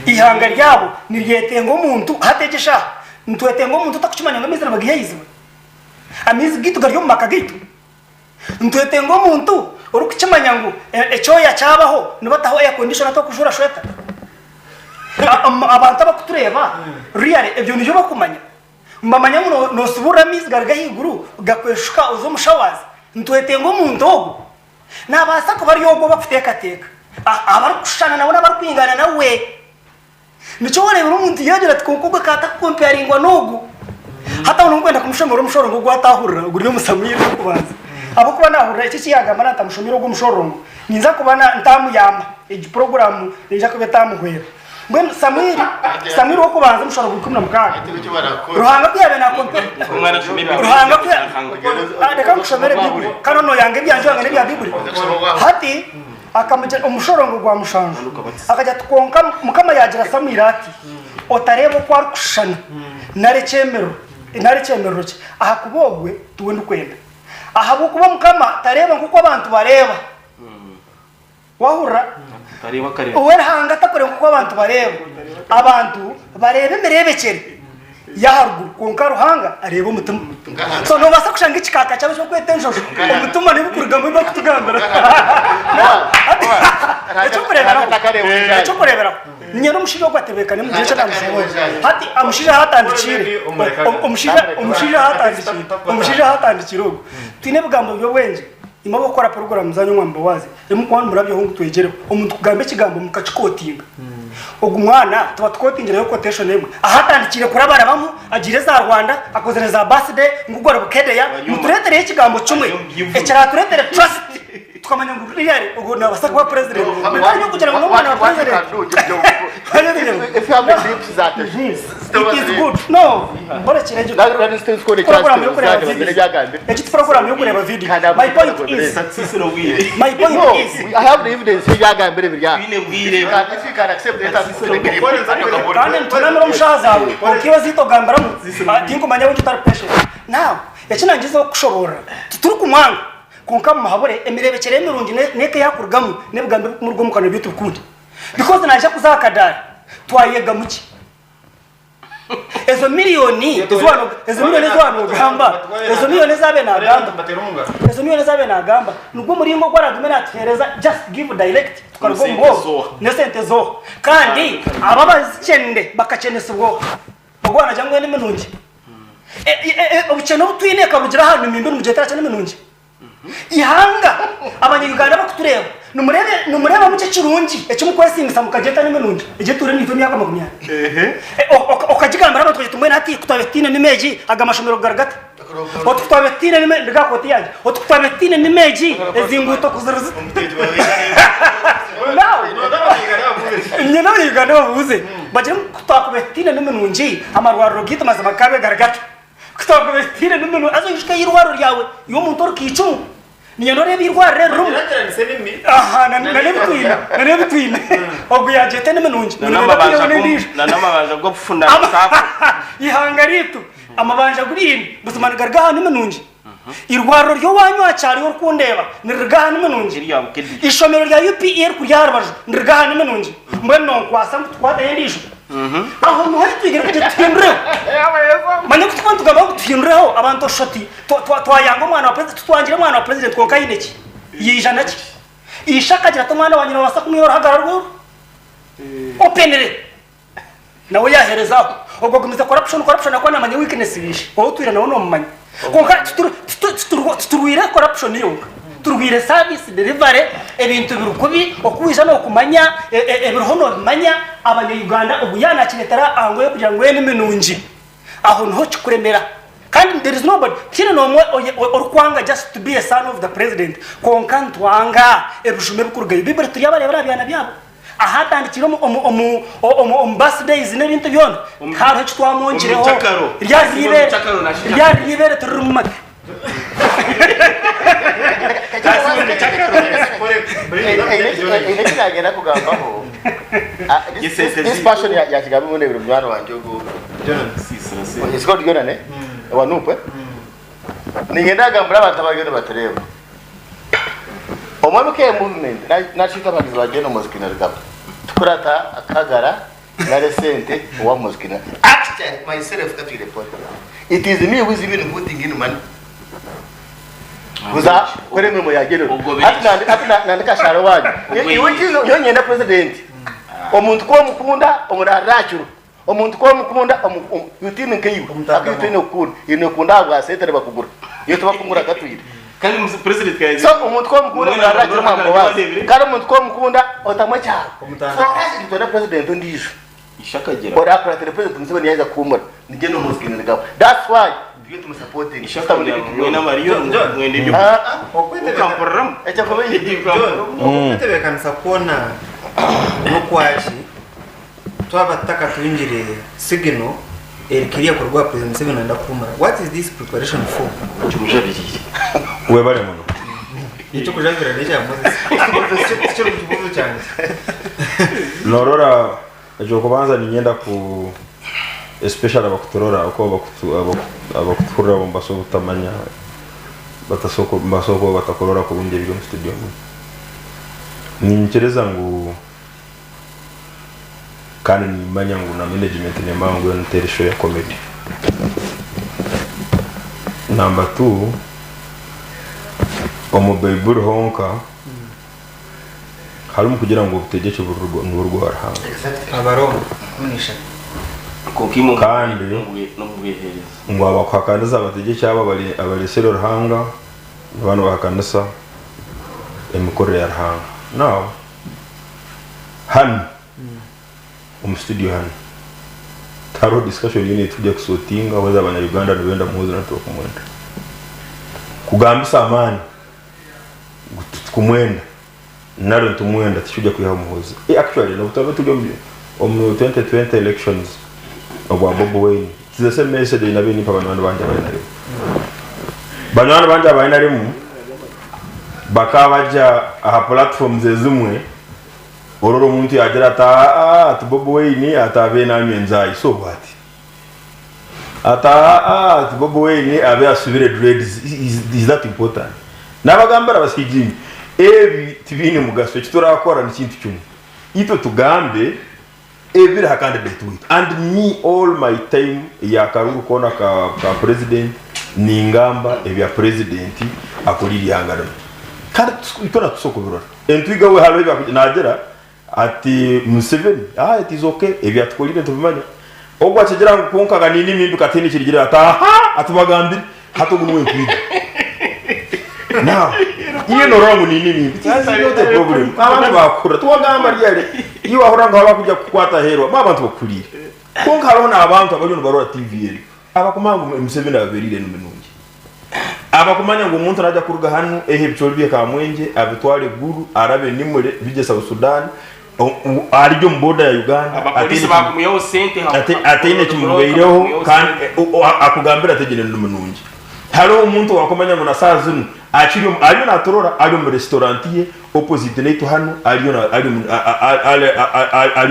[SPEAKER 5] ihanga ryabo ni ryetengo umuntu hategesha ntwetengo umuntu takuchimanya ngamizira bagiheyize amizi gitu garyo makagitu ntwetengo umuntu uri kuchimanya ngo echoya cyabaho nibataho air condition atokujura shweta abantu abakutureba really ebyo nijo bakumanya mbamanya ngo no subura mizi garga higuru gakweshuka uzo mushawazi ntwetengo umuntu ogo nabasa ko bari yogo bafuteka teka abari kushana nabo nabari kwingana nawe nico wale umuntu yagira twukuga kata comparingwa nogo hata unongwenda kumushomero ngo gwatahurira uguriyo musamwire kubanza abo kuba nahurira iki kiyagamba natamushomero gumushororo ninza kubana ntamu yama igi program ninja kubetamuhwera mbwe Samwiri wo kubanza mushororo gukumna mukaga ruhanga kwiyabe na kompe ruhanga kwiyabe reka mushomere biburi kano no yange byanje yange ne bya biburi hati akamuja umushororo gwa mushanje akajya tukonka mukama yagira Samwiri ati otarebo kwa kushana nare cemero ki aha kubogwe tuwe ndukwenda aha bukuba mukama tareba nkuko abantu bareba wahura
[SPEAKER 3] tareba kareba
[SPEAKER 5] uwe hanga takore nkuko abantu bareba merebekere yaharuguru konka ruhanga areba umutima so no basa kushanga ikikaka cyawe cyo kwetenjojo umutima ni bukurugamba no kutugambira echo kurebera nyero mushije gwatebekane mu gihe cy'amushoboye hati amushije hatandikire umushije hatandikire ugo twine bugambo byo bwenje imabo gukora program zanyu mwamba wazi emukwana murabyo hungu twegereho umuntu kugambe kigambo mukacikotinga ugo mwana tuba twotingira yo quotation emwe ahatandikire kurabara bamu agire za Rwanda akozere za birthday ngugora bukedeya muturetere ikigambo cumwe ekira turetere trust tukamanya ngo riyari ugo nabasaka wa president kandi kugira ngo umwana wa president
[SPEAKER 4] if you have the lips that
[SPEAKER 5] is good. No, mbona kirejo. Program yo kureba video. Eki program yo kureba video. My point is,
[SPEAKER 4] I have the evidence y'agambire birya.
[SPEAKER 3] If
[SPEAKER 4] you can accept it as
[SPEAKER 5] kandi tunamira mushaza okiwa zito gambaramu tinko manya wundi tar patient. Now, yakinangiza okushobora. Turi kumwanga konka mu mahabure emirebekere emirungi neke yakurgamu nebugambe murgo mukana bitu kundi. Because naje kuzakadara twayega muki. Ezo miliyoni z'abantu gamba. Ezo miliyoni zabe na gamba. Nubwo muringo gwaragume natereza just give direct tukargo mbo. Nesente zo. Kandi ababazikende bakakenesa ubwo. Ogwana jangwe n'eminungi. Obucheno butwine kabugira hano mimbi n'umujetera cyane n'eminungi. Ihanga abanyuganda bakutureba numureba muce kirungi ekimukwesinga mukageta n'eminungi ejeture n'ivyo myaka 20 okajigambara batwaje tumwe nati kutabetine nimeji agamashomero garagata otutwabetine nimeji gakoti yaje otutwabetine nimeji ezinguto kuziriza nyina y'Uganda bavuze baje kutakubetine nimenungi amarwaro gito mazima kabe garagata kutakubetine nimenungi azishika yirwaro ryawe yo muntu rukicu ninyonore birware rumu aha nane bitwina oguyajete nimenungi
[SPEAKER 3] namabanja go gufunda safu
[SPEAKER 5] ihangaritu amabanja gurindi busumana gargaha nimenungi irwaro ryo wanywa cyari yo kundeba nirgaha nimenungi ishomero rya UPR kuryarabaju nirgaha nimenungi mbeno kwasa twata yendisho aho muhari twigere kutindreho manye kutugamba kutindreho abantu shoti twayango mwana wa president twangire mwana wa president konka yineki yijana ki ishakagira tomwana wanyina wasa kumiyora hagararwo openere nawe yaherezaho ubwo gumiza corruption akwana manye weakness bishi aho twira nawo no mumanye konka turwire corruption yo turwire service delivery ebintu birukubi okubisha no kumanya ebirohono bimanya abanyuganda ubuyana kinetara ango yo kugira ngo yene minungi aho nho kikuremera kandi there is nobody kino no orukwanga just to be a son of the president konkantwanga ebishume bikurugaye bibere turyabarebera byana byabo ahatandikira birthdays n'ibintu byona haro kitwamongireho ryaribere turumake
[SPEAKER 4] this passion ya kigambi mu nebiro mwana wanje ugo it's got gona ne wanupe ningenda gambira abantu abagende batereba omwabuke movement na chika bagize bagenda muzikina rikaba tukurata akagara na resente wa muzikina actually myself got to report it is me who is even putting in money kuza kore mwe yagero hata nandika sharo waje yo nyenda president omuntu ko mukunda omurarachuru omuntu ko mukunda yutine nkayiwe akitine ukunda inokunda agwasetere bakugura yo tubakungura katwire
[SPEAKER 3] kandi president kaje
[SPEAKER 4] so umuntu ko mukunda omurarachuru mambo wazi kandi umuntu ko mukunda otamwe cyaro so kandi president ndisho ishakagera ora president nsebe niyaza kumura nigeno muskine ngabo that's why you to supporting
[SPEAKER 3] ishakagera mwena mariyo mwende byo okwetebekamparam
[SPEAKER 4] echa kobenye
[SPEAKER 2] okwetebekana kona nokwashi twabataka twinjire sigino erikiria kurwa president Museveni ndakumara what is this preparation for
[SPEAKER 3] cyumujabiki
[SPEAKER 1] we bare muno
[SPEAKER 2] icyo kujabira neje yamuze cyo kibuzo cyane
[SPEAKER 1] norora ejo kubanza ninyenda ku especially abakutorora uko abakutura bombaso utamanya basoko batakorora ku bundi byo studio ninchereza ngo kandi nimanya ngo na management ne mango yo ntere show ya comedy number 2 omobaibur honka harumu kugira ngo butegeke burugwara hanga
[SPEAKER 2] abarongo kunisha
[SPEAKER 3] kokimo
[SPEAKER 1] kandi
[SPEAKER 3] no bwehereza
[SPEAKER 1] ngo abakwakaniza abategeke aba bari sero hanga abantu bakanisa emikoro ya hanga now han studio han taro discussion unit tujya kusotinga waza abanyarwanda n'abenda muhuza na tokumwenda kugambisa amani kumwenda naro tumwenda tujya kuyaha muhuza actually no butaba tujya mu 2020 elections obwa Bobo Wine the same message ina beni pa bantu banje abainaremu bantu banje abainaremu bakabaja aha platforms ezimwe ororo muntu yagira ata Bobo Wine atabe namye nzai so what ata Bobo Wine abe asubire dreads is that important nabagambara basijini ebi tibini mugaso kiturakora ni kintu cyumwe ito tugambe every candidate with and me all my time ya karungu kona ka president ni ngamba ebya president akuliri hangaro kandi ikora tusoko birora entwiga we halo nagera ati Museveni it is okay ebya tukolire tubimanya ogwa kigira nkonka ganini mimbi katini kirigira atubagambira hatugumwe kwiga now iyo no wrong nini that's not a problem abantu bakura tuwagamba ryari iyo ahoranga haba kujya kukwata hero abantu bakurira konka haro na abantu abajona barora TV abakumanga Museveni aberire n'umenungi abakumanya ngo umuntu arajya kuruga hano bicoli ka Mwenje abitware guru arabe nimure bigesa Sudan aribyo mboda ya Uganda
[SPEAKER 3] abapolisi bakumuyeho sente
[SPEAKER 1] atine kimubeireho kandi akugambira ategene n'umenungi haro umuntu wakomanya ngo nasazunu ariyo natorora ariyo mu restaurant ye opposite neto hano ariyo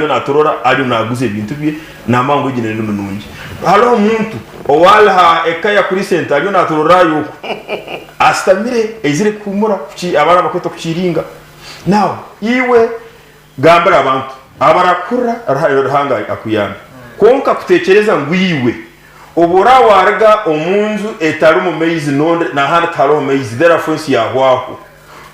[SPEAKER 1] natorora ariyo naguze ibintu bye namango igene n'umenungi haro umuntu owalha ekaya kuri center ariyo natorora yo astamire ezire kumura kuki abana bakoto kukiringa now iwe gambara abantu abarakura arahanga akuyana konka kutekereza ngwiwe obora warga omunzu etaru mu maize nonde na hana taro maize therefore ya hwaho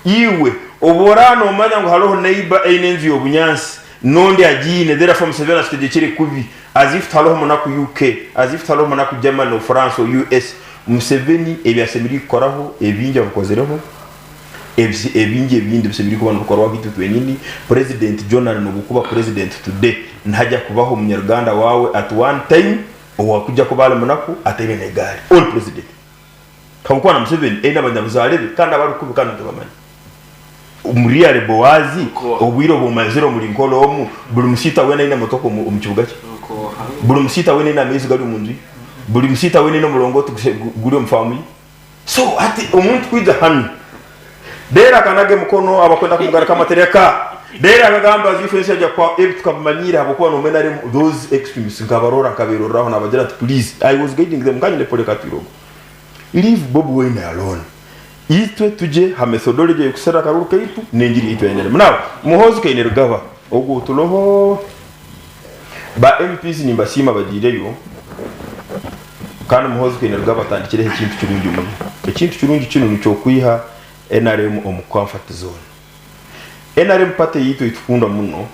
[SPEAKER 1] iwe obora no manya ngo halo neighbor einenzi obunyansi nonde agine therefore Museveni ategekere kubi as if talo mu na ku UK as if talo mu na ku Germany or France or US Museveni ebyasemiri koraho ebinja bukozereho ebinje bindi bisemiri kubana bukorwa gitu twenyini president Jonathan no bukuba president today ntajya kubaho mu Uganda wawe at one time owakuja kubala munaku atebe negari all president kamukwa na Museveni enda banyamuzarebe kandi abarukubi kandi tubamanya umuriyare Boazi obwiro bo mazero muri nkolo omu buri musita wena ina motoko mu kibuga cye buri musita wena ina mezi gari munzu buri musita wena ina murongoto guri mfamu so ati umuntu kwija hano dera kanage mukono abakwenda kumugara kamatereka dera agamba zifense ajya kwa tukamanyira habokuwa no menare those extremists ngabarora kaberoraho nabagira ati please I was guiding them kanye lepole katiro leave Bobo Wine alone itwe tuje ha methodology yo kusera karuka itu nengiri itu enere now muhozi kainero gava ogo tuloho ba MPs ni basima bagireyo kandi muhozi kainero gava tandikire ikintu kirungi mu ikintu kirungi kino nico kwiha NRM omu comfort zone NRM pate yitu itukunda muno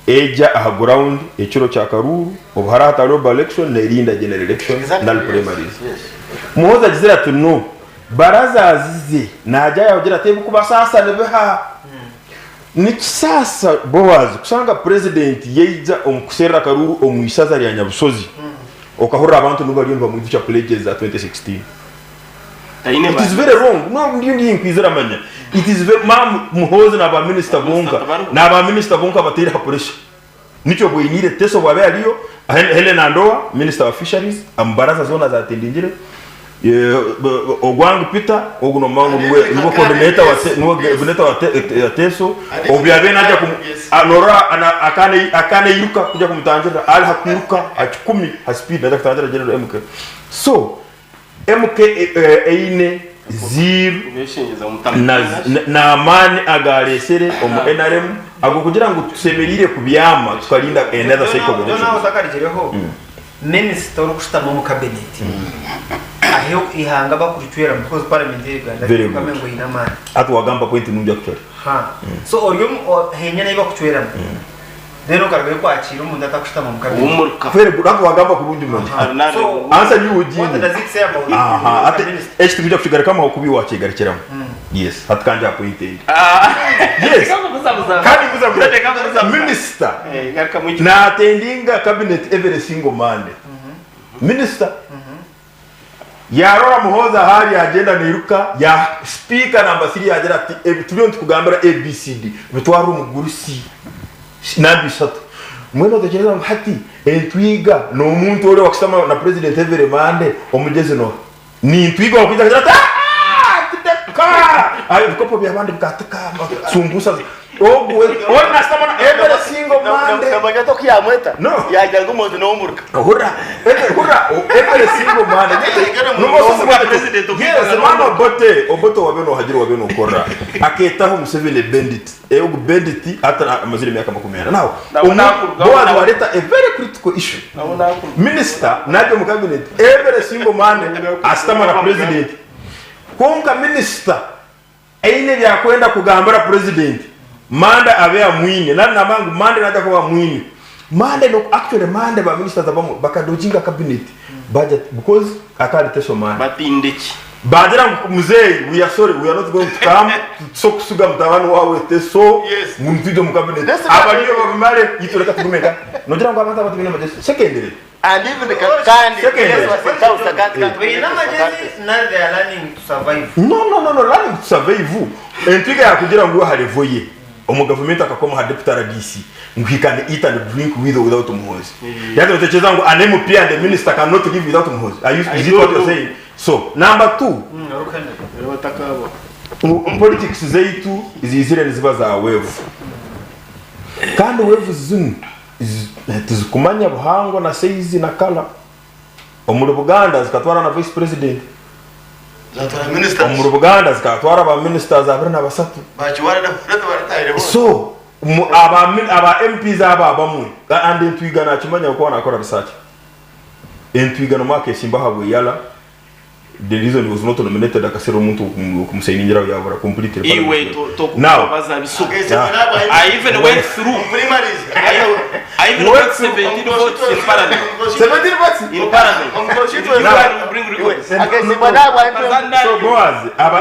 [SPEAKER 1] eja aha ground ekiro kya karuru obuharata roba election na irinda general election na primaries muhoza gizira tuno baraza azize naja yagira tebu kuba sasa nebeha ni sasa Boaz kusanga president yeija omukusera karuru omwisaza lya nyabusozi okahora abantu nubaliyo mu gicha pledges za 2016 it is very wrong no ndi inkwizera manya it is very muhoza na ba minister bonka batira pressure nicho boyinire teso bwabe aliyo Helena Ndoa minister of fisheries ambaraza zona za tendingire ogwangu Peter oguno mangu niwe coordinator wa teso obyabe naja anora akane yiruka kuja kumutangira ali hakuruka achikumi haspeed naja kutangira general MK so MK eine zero na amani agaresere omu NRM ago kugira ngo tusemerire kubyama tukarinda another cycle
[SPEAKER 2] no naho zakarijereho minister ukushitama mu cabinet aho ihanga bakurikwera mu cause parliament y'Uganda kamengo inamani
[SPEAKER 1] atu wagamba point nunja kuchora
[SPEAKER 2] so oriyo henya nayo bakuchwera rero karwe kwakira umuntu atakushitama mu cabinet
[SPEAKER 3] umurka
[SPEAKER 1] fere burako wagamba kurundi muntu ansa y'ubugini ate echi tujya kushigara kama okubi wakigarikiramo yes hatkanja pointed yes kandi kuza minister na attendinga cabinet every single Monday minister yarora muhoza hari agenda niruka ya speaker number 3 agera ati tuliyo tukugambira ABCD bitwara umuguru C nabi sato mwene otekereza ngo hati entwiga no omuntu ole wakusama na president every Monday omugezi no ni entwiga wakuja kata ayo bikopo bya bandi bikataka sumbusa ogwe ona sama every single Monday
[SPEAKER 4] Kamanya to kiyamweta
[SPEAKER 1] no
[SPEAKER 4] yagira ngo umuntu no murka
[SPEAKER 1] hura every single Monday no mo kwa president yes mama oboto wabeno hajiri wabeno kora aketaho Museveni bandit ogu bandit hata amazire myaka 10 now Boaz waleta a very critical issue minister naje mu cabinet every single Monday astama na president konka minister aine bya kwenda kugambara president manda abe amwine na mangu manda naja kwa mwine manda no actually manda ba ministers abamo bakadojinga cabinet budget because akali teso manda
[SPEAKER 3] batindeki
[SPEAKER 1] badira muzei we are not going to come so kusuga mtawano wawe teso munzido mu cabinet abaliyo babimale yitoleka tugumeka nojira ngo abantu batubine majeshi secondary
[SPEAKER 4] and even the kandi
[SPEAKER 2] now they are learning to survive.
[SPEAKER 1] No, learning to survive. Entwiga ya kugira ngo halevoye. Omu government akakoma ha deputy RDC. He can eat and drink with or without Muhozi. Yato techeza ngo an MP and the minister cannot live without Muhozi. Is it what you're saying? So, number 2. Politics zeitu izizire niziba za wave. Kandi wave zinu tizikumanya buhango na size na kala. Omuri Buganda zikatwara na vice president.
[SPEAKER 4] zatwara ministers.
[SPEAKER 1] Omuri Buganda zikatwara ba ministers abana basatu.
[SPEAKER 4] Bachiwara na barataire.
[SPEAKER 1] So aba MPs abamwe and entwiga na kimanya ko nakora research. Entwiga no make simba habwe yala. The reason was not nominated akasero umuntu kumusayiningira yabura completely. Now
[SPEAKER 3] I even went through
[SPEAKER 4] primaries.
[SPEAKER 3] I even went 17 votes in parliament.
[SPEAKER 1] 17 votes
[SPEAKER 3] in parliament.
[SPEAKER 1] So Boaz, aba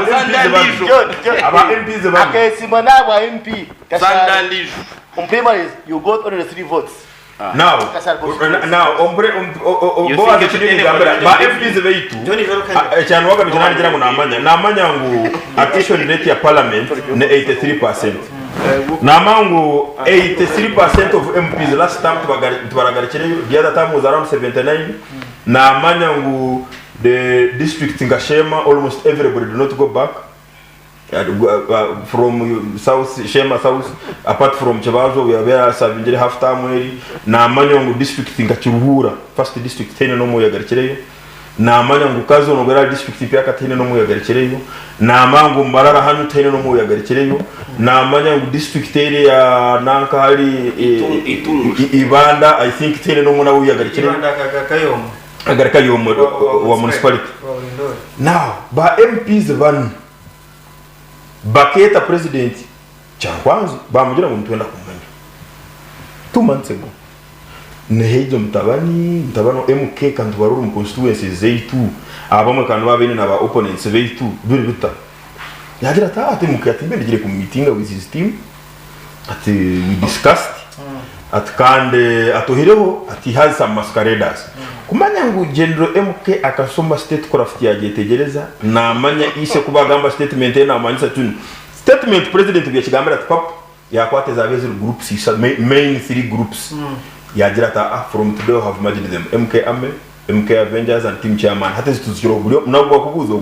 [SPEAKER 1] MPs
[SPEAKER 4] Akasimana MP.
[SPEAKER 3] Sandandiju.
[SPEAKER 4] On primaries, you got only 3 votes.
[SPEAKER 1] Now, Boaz chini ngambira ba MPs beitu cyane waga bijana ngira ngo namanya ngo attention rate ya parliament ne 83%. Namangu 83% of MPs last time tubaragarikire the other time was around 79. Namanya ngo the district in Gashema almost everybody did not go back. From South Shema South, apart from Chabazo, we are there serving half time. Na Manyangu district in Kachiruhura, first district 10 no more Yagarichereyo. Na Manyangu Kazo no Gara district in Piaka 10 no more Yagarichereyo. Na Mangu Mbarara Hanu 10 no more Yagarichereyo. Na Manyangu district area Nankali Ibanda, I think 10 no more Yagarichereyo. Agarakayo wa municipality. Now, ba MPs van baketa president changwanzo bamugira ngo mutwenda kumanya 2 months ago nehejo mtabano MK kandi baruru mu constituency zeitu abamwe kandi babene na ba opponents zeitu bita yagira ati mukati mbere gire ku meeting with his team ati we discussed atkande atohireho ati has some masqueraders kumanya ngo general MK akasoma state craft yagetegereza na manya ise kubagamba statement na amanisa tuni statement president byakigambira ati pap yakwate za vezir groups main 3 groups yagira ta from today have merged them MK Army MK Avengers and team chairman hata zituzikiro bulyo nabwo kubuzo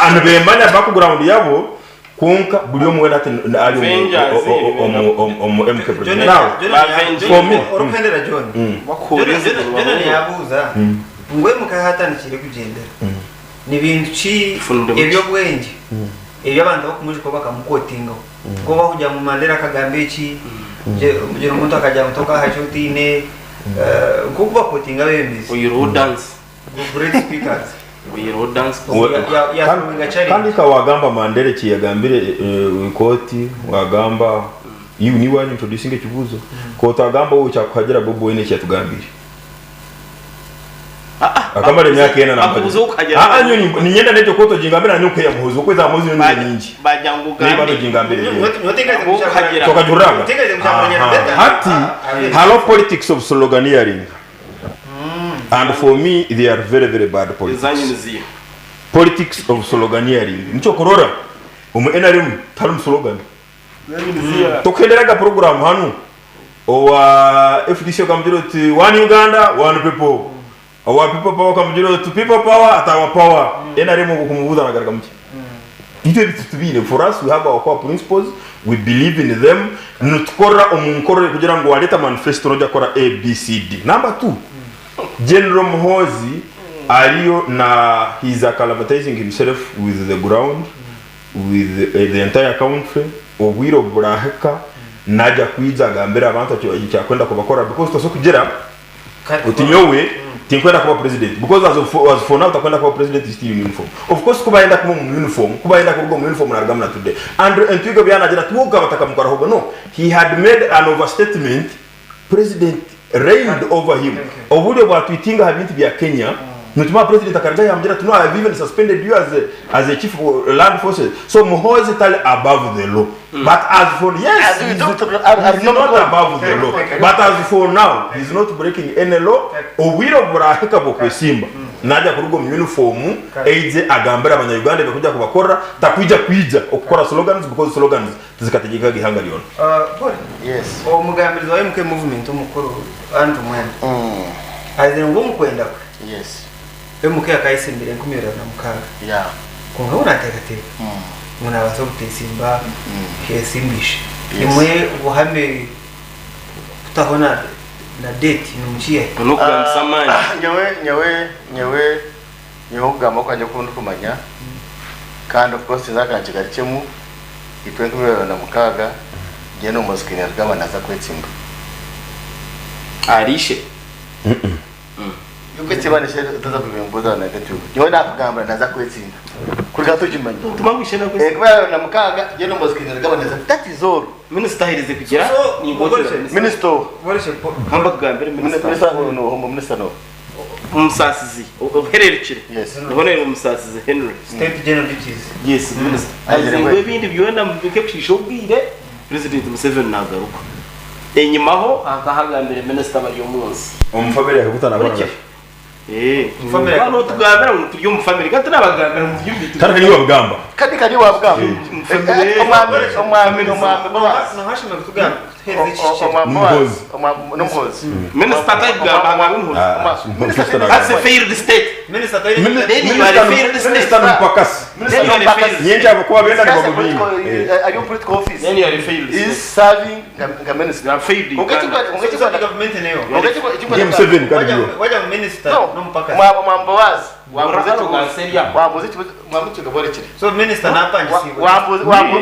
[SPEAKER 1] anbe manya background yabo konka bulyo mwena ati ali MK president now for me
[SPEAKER 2] orupendera John wakoreze John yabuza ngwe mukahatanishire kugendera ni bintu chi ebyo bwenge ebyo abantu bakumuje ko bakamukotinga ko bahujya mu mandera kagambe chi je umuntu akajya mutoka hachotine ko bakotinga bemeze
[SPEAKER 3] uyu dance
[SPEAKER 2] great speakers
[SPEAKER 3] uyu dance
[SPEAKER 1] kandi ka wagamba mandere chi yagambire ikoti wagamba you ni wani introducing ekibuzo ko tagamba wo cyakuhagira bobo ene cyatugambire akamare myaka yena na nyoni ni nyenda nejo koto jingambira nyuko ya muhuzo kweza muzi nyingi
[SPEAKER 3] bajangu
[SPEAKER 1] gambe bado jingambire
[SPEAKER 2] notingeze mushaka
[SPEAKER 1] tokajuranga
[SPEAKER 2] notingeze mushaka
[SPEAKER 1] hati hello politics of sloganeering and for me they are very very bad politics of sloganeering nicho korora umu NRM talum slogan tokenderaga program hanu owa FDC kamjiro ti one Uganda one people owa people power kamjiro to people power atawa power ena remo kumubuza na garagamuki ite bitubine for us we have our core principles we believe in them nutkora omunkoro kugira ngo waleta manifesto no jakora ABCD. Number 2 General Muhozi Ariyo na he's acclimatizing himself with the ground, with the entire country. Obwiro buraheka naja kwiza gambera abantu cyakwenda kubakora because tosokugera utinyowe tinkwenda kuba president because as for now takwenda kuba president is still in uniform. Of course kubaenda kuba mu uniform, kubaenda kuba mu uniform na today. And Ntwiga byana jira tuoga batakamukara hogo no. He had made an overstatement. President reigned over him. Obulyo bwatwitinga habintu bya Kenya. Nutuma president akarga yamjira tuno have even suspended you as a chief of land forces. So Muhozi tali above the law. But as for yes, he's not above the law. But as for now, he's not breaking any law. Obwiro buraheka bokwesimba. Naja kurugo mu uniform eize agambera abanyarwanda bekuja kubakora takwija okukora slogans because slogans tizikategeka gihanga liona.
[SPEAKER 2] Yes. Omugambirizo wa MK movement umukuru Andrew Mwenda. Aze ngomkwenda.
[SPEAKER 4] Yes.
[SPEAKER 2] MK akayisimbire 16.
[SPEAKER 4] Yeah.
[SPEAKER 2] Kunga unatekateka. Muna baso kutesimba kesimbishe. Imwe ubuhame utahona na date numuchiye.
[SPEAKER 3] Unokura msamani.
[SPEAKER 4] Nyewe ugamba kwanje kundu kumanya. Kandi of course zakachigarichemu ipwenkumira na mukaga geno musikini arigaba naza kwetsimba.
[SPEAKER 3] Arishe.
[SPEAKER 4] Yuko tibane shede taza kubimbuza na gatu. Nyewe nakugamba naza kwetsimba. Kurika tujimanya.
[SPEAKER 3] Tumangwishena kwese.
[SPEAKER 4] Kubera na mukaga geno musikini arigaba naza. That is all.
[SPEAKER 3] Minister hirize kugira ni ngoje.
[SPEAKER 4] Minister.
[SPEAKER 2] Warishe
[SPEAKER 3] Hamba kugambira
[SPEAKER 4] minister no.
[SPEAKER 3] Umusasizi uhererukire.
[SPEAKER 4] Yes.
[SPEAKER 3] Nabone umusasizi Henry.
[SPEAKER 2] State General Duties.
[SPEAKER 3] Yes, minister. Azingwe bindi byona mbike kushishobwire President Museveni nagaruka. Enyimaho akahagambira minister bari umunsi.
[SPEAKER 1] Umufamily yakutana abana.
[SPEAKER 3] Umufamily yakano tugambira ngo turyo umufamily kandi nabagambira mu byumbi.
[SPEAKER 1] Kandi ni wabgamba.
[SPEAKER 4] Kandi wabgamba. Umwami
[SPEAKER 2] Boaz. Nahashima kutugamba.
[SPEAKER 4] Muhozi.
[SPEAKER 3] Minister tagamba ngabumho. That's a failed state.
[SPEAKER 2] Minister
[SPEAKER 1] mpakasi. Nyenje abakuwa benda ni babubingi.
[SPEAKER 4] Are you political office?
[SPEAKER 3] Then you are failed.
[SPEAKER 4] Is serving the minister.
[SPEAKER 3] Failed.
[SPEAKER 2] Ungechukua government nayo.
[SPEAKER 1] M7 kandi hiyo.
[SPEAKER 2] Waja minister no mpakasi.
[SPEAKER 4] Boaz.
[SPEAKER 3] Wambuze
[SPEAKER 2] So minister napanje sibo.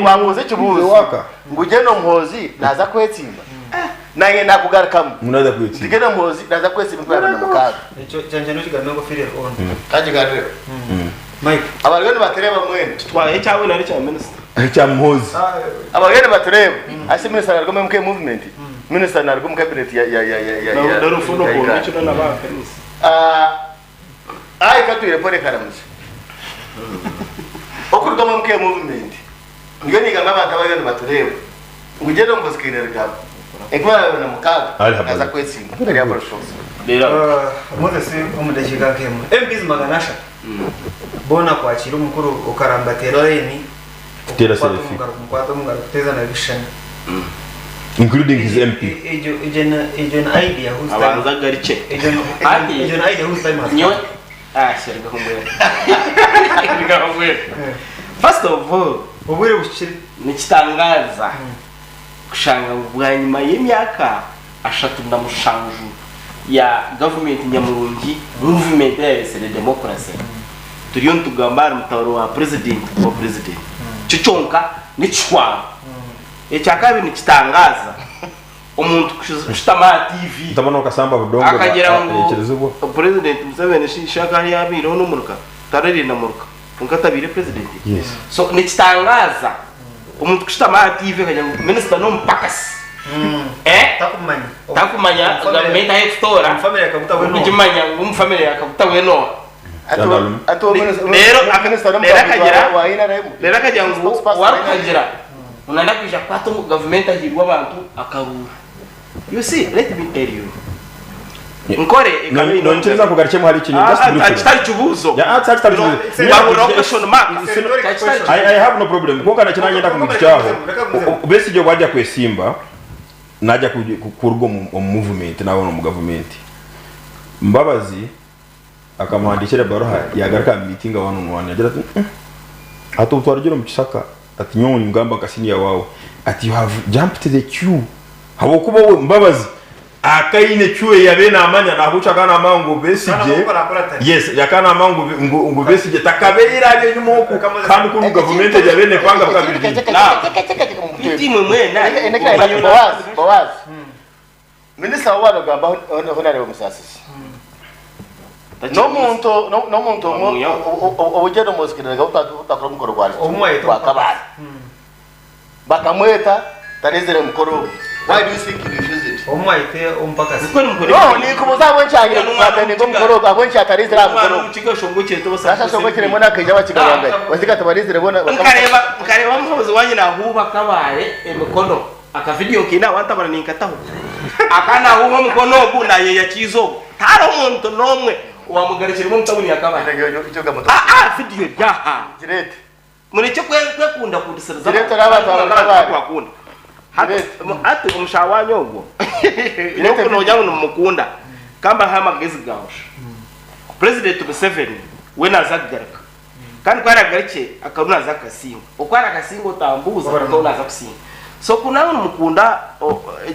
[SPEAKER 4] Wambuze chibuzo. Ngugeno Muhozi naza kwetsimba. Nange nakugarukamu.
[SPEAKER 1] Munaza kwetsimba.
[SPEAKER 4] Ngugeno Muhozi naza kwetsimba kwa na mukaga.
[SPEAKER 2] Cyanje no kiganiro fire on.
[SPEAKER 4] Kaje garero.
[SPEAKER 2] Mike.
[SPEAKER 4] Abarwene batereba mwene.
[SPEAKER 3] twaye cyawe nari cya minister.
[SPEAKER 1] Cya Muhozi.
[SPEAKER 4] Abarwene batereba. Asi minister narwo MK movement. Minister narwo mu cabinet ya.
[SPEAKER 3] Darufuno ko nicyo nabakanisa.
[SPEAKER 4] Ai katwire pone karamuzi. Okuruga mu MK movement. Ngeni gamba abantu abarwene batereba. Ngugeno mbusikine rigabo. Ekwa na mukaga. Naza kwetsimba. Kuri abarshos.
[SPEAKER 2] Moses umudashika kemo. MPs maganasha. Bona kwakira umukuru ukarambatera reni.
[SPEAKER 1] Kutera selfie.
[SPEAKER 2] Mukwato kuteza na bishana.
[SPEAKER 1] Including his MP.
[SPEAKER 2] Ejon idea who's time.
[SPEAKER 3] Abanza gariche.
[SPEAKER 2] Ejon idea who's time.
[SPEAKER 3] Nyo. Shirika kumwe. Shirika kumwe. First of all,
[SPEAKER 2] ubure bushiri
[SPEAKER 3] nikitangaza. Kushanga bwa nyuma y'imyaka ashatu ndamushanju ya government nyamurungi movement ya democracy. Turiyo ntugambara mutaro wa president wa president. Chichonka nichwa. Ecyakabi nikitangaza. Umuntu kushitama TV.
[SPEAKER 1] Ndabona ukasamba budongo.
[SPEAKER 3] Akagira ngo president Museveni shishaka ari yabiro no muruka. Tarari na muruka. Unkatabire president.
[SPEAKER 1] Yes.
[SPEAKER 3] So nikitangaza. Umuntu kushitama TV kajya minister no mpakasi. Takumanya government hektora.
[SPEAKER 2] Family akabuta weno.
[SPEAKER 3] Ukimanya umfamily akabuta weno.
[SPEAKER 4] Ato
[SPEAKER 3] Lero akajya ngo warukagira unanda kwisha kwato government ahirwa abantu akarura. You see, let me tell you. Nkore
[SPEAKER 1] no ncheza kugarchemo hari kintu just briefly.
[SPEAKER 3] Atari chubuzo.
[SPEAKER 1] Ya atari chubuzo. I have no problem. Kuko kana kinanyenda kumukyaho. Besije wajya kwesimba. najya kurwo mu movement nabona mu government Mbabazi akamwandikira baruha yagaruka meeting abantu n'wana agira ati hato twarugero mu Kisaka ati nyoni ngamba kasiniya wawe ati you have jumped the queue habo kuba we Mbabazi akaine queue yabe na amanya na hucha kana mango besije yes yakana mango ngo besije takabeira bye nyumo kandi ku government yabe ne kwanga bakabiri
[SPEAKER 3] Timwe mwena
[SPEAKER 4] Boaz Minister wa bagamba honare umusasisi no muntu ubugero musikiraga utakora mukoro kwa kabari bakamweta tanezere mukoro why do you think you refuse it
[SPEAKER 2] omwaite ompaka
[SPEAKER 4] no ni kumuzabo ncyangira kwatane ngo mukoro aboncha tarizera mukoro
[SPEAKER 3] ukigashongo cyeto
[SPEAKER 4] sasa shongo kire mona kaje bakigabanga bazika tabarizere bona
[SPEAKER 3] kareba muhozi wanyu na huba kabaye emikono aka video kina wantabara ninkataho akana huba mukono buna ye yakizo taro muntu nomwe wamugarikira mu mtabuni yakabaye video jaha
[SPEAKER 4] direct
[SPEAKER 3] mureke kwekunda kudisiriza
[SPEAKER 4] direct n'abantu bakunda
[SPEAKER 3] ati umushawanyo ubwo nuko nojyangu numukunda kamba hamagezi gawusha President Museveni we nazagaraka kandi kwaragarike akaruna zakasinga ukwara akasinga utambuza ko naza kusinga so kuna numukunda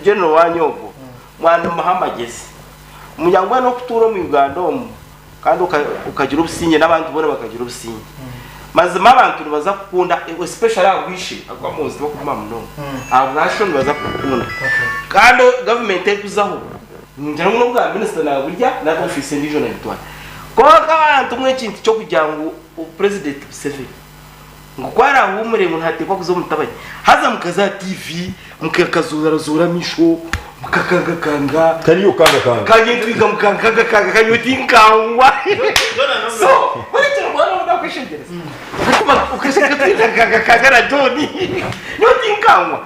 [SPEAKER 3] general wanyogo mwana mahamagezi umujyangwa no kuturo mu Uganda kandi ukagira ubusinge n'abandi bone bakagira ubusinge mazima abantu baza kukunda especially abwishi akwamuzi bo kuma muno abwashon baza kukunda kandi government ekuzaho njya no bwa minister na burya na office ndijo na bitwa ko abantu mwe kintu cyo kujyangu president Museveni ngo kwara humure mu ntatekwa kuzo mutabaye haza mukaza TV mukakazura misho mukakanga
[SPEAKER 1] kaniyo kanga
[SPEAKER 3] kanyitwiga mukakanga kanyutinkangwa so buri mwana ndakwishingereza ukashaka twita kagara Johnny nyutinkangwa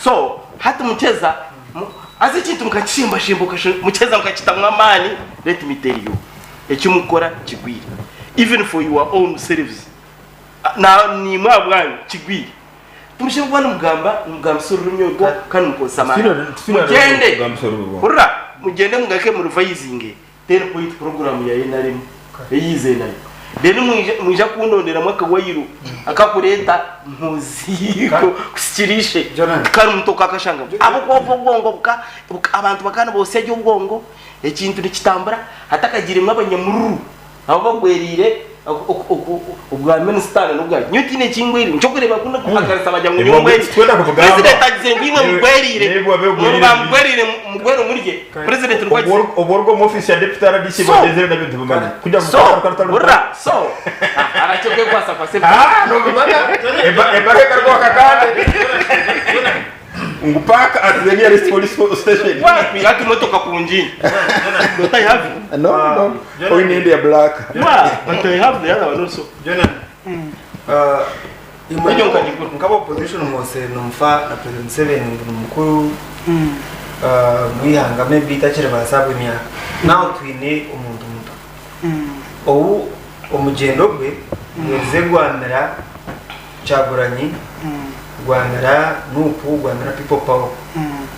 [SPEAKER 3] so hata mcheza azikitu mukachimba shimbo mcheza mukachitamwa mani let me tell you ekimukora kigwira even for your own selves na ni mwabwanyu kigwira tumushe kubana mugamba surumyogo kandi mukosama mugende hurra mugende mugake mu revising 10 point program ya NRM yize nayo deni mwija kundondera mwaka wayiro akakureta muziko kusikirishe kandi mutoka akashanga abo kovo bwongo abantu bakana bose ajyo bwongo ekintu nikitambura hatakagira mwabanyamururu abo bagwerire ubwa minister n'ubwa nyutine kingwiri nco kureba kuna kuhagarisa bajya mu nyumba president agize ngimwe mugwerire mugwero murye president rwagize
[SPEAKER 1] oborgo mu office ya deputy RDC badezere n'ibintu bimanye kujya mu
[SPEAKER 3] kartara so arachoke kwasa kwa sepa
[SPEAKER 1] no bimanya ebare kargo kakande ngupaka at the nearest police station
[SPEAKER 3] wapi ngati motoka kunjini don't I have
[SPEAKER 1] no we need a black
[SPEAKER 3] but I have the other one also
[SPEAKER 2] ngabo position mose numfa na president 7 mukuru mwihanga maybe itachere basabu imyaka now twine umuntu muto ou omugendo gwe mweze gwanira chaguranyi gwanira nupu gwanira people power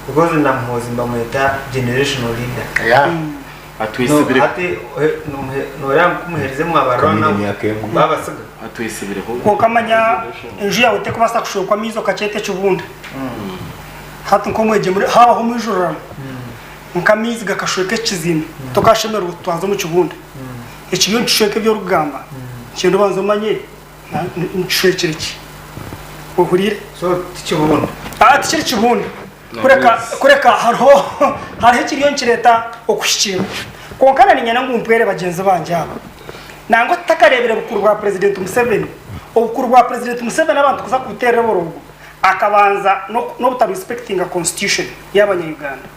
[SPEAKER 2] because ndamuhozi mbamweta generational leader
[SPEAKER 4] yeah
[SPEAKER 3] atwisibire
[SPEAKER 2] ati no kumuhereze mu abarona babasiga
[SPEAKER 3] atwisibire
[SPEAKER 5] ko kamanya enju yawe te kubasa kushokwa mizo kachete cy'ubundi hatu nko mweje muri haho mu ijoro nkamizi gakashoke kizina tokashemera utwanzo mu cy'ubundi ikiyo nshoke byo rugamba kintu banzo manye nshwekiriki uhurire
[SPEAKER 2] so tikibundi
[SPEAKER 5] tikiri kibundi kureka hariho ikiriyo nkireta okushyikira konkana ni nyana ngumpwere bagenzi banje aba nango takarebera bukuru bwa president Museveni obukuru bwa president Museveni abantu kuza kuterera borugo akabanza no butarespectinga constitution y'abanyarwanda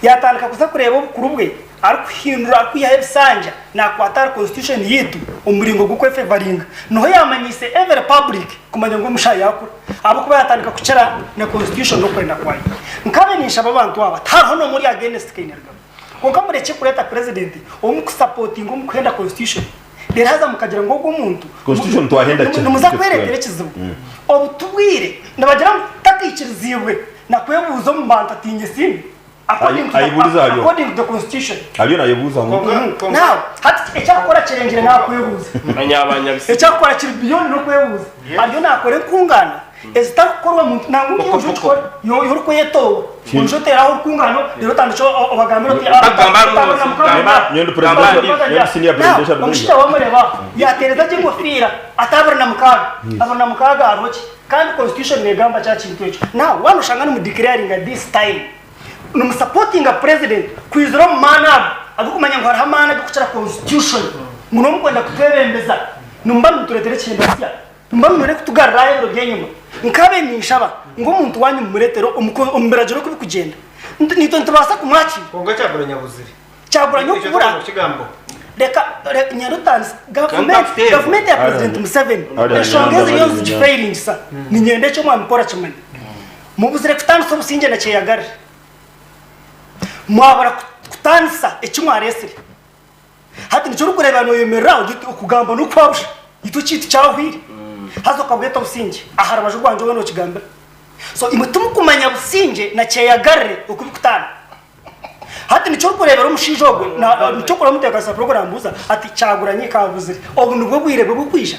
[SPEAKER 5] yatandika kuza kureba obukuru bwe arikuhindura arikuyahebisanja nakwatara constitution yitu umuringo guko favoringa noho yamanyise every public kumanya ngo musha yakura abo kuba yatandika kucera na constitution no kwenda kwayo nkabenisha abantu aba taraho no muri against Kainerugaba konka mureke kureta president umukusupporting umukwenda constitution deraza mukagira ngo umuntu
[SPEAKER 1] constitution twahenda cyane
[SPEAKER 5] muza kwerekera kizibu obutubwire nabagira takikiriziwe nakwebuza mu bantu atinye sini according to the constitution
[SPEAKER 1] aliyo nayebuza ngo
[SPEAKER 5] now hati ecyakora kirengire nakwebuza
[SPEAKER 3] anyabanya bisi
[SPEAKER 5] ecyakora kiri beyond no kwebuza aliyo nakore kungana ezitakorwa mu nangu y'ujukora yo ko yeto unjotera aho kungano rero tandicyo abagambiro
[SPEAKER 1] nyondo president nyondo senior president
[SPEAKER 5] umushita wamureba yatereza cy'ingofira atabara na mukaga aroki kandi constitution negamba cya kintu cyo now wanushanga no declaring this time no supporting a president kwizero mana agukumanya ngo harahamana gukucara constitution muno mukwenda kutwebembeza numba muturetere cyendasya numba mure kutugarra rero byenyuma nkabe nishaba ngo umuntu wanyu muretero umberajero kubikugenda nito ntibasa kumwaki
[SPEAKER 2] konga cyagura nyabuziri
[SPEAKER 5] cyagura nyo kubura reka nyarutanze government ya president Museveni eshongeze yose failing sa ninyende cyo mwamukora kimani mubuzire kutansa obusinge na cyeyagara mwabara kutansa ekimwaresire hati nicho rukureba no yemera ukugamba no kwabusha ituciti cyahwire hazo kabweta businge ahara bajurwanje we no kigamba so imutumu kumanya businge na cyeyagare ukubikutana hati nicho rukurebera umushinjogwe na nicho kora muteka sa program buza ati cyaguranye kabuzire obu nubwo bwire bwo kwisha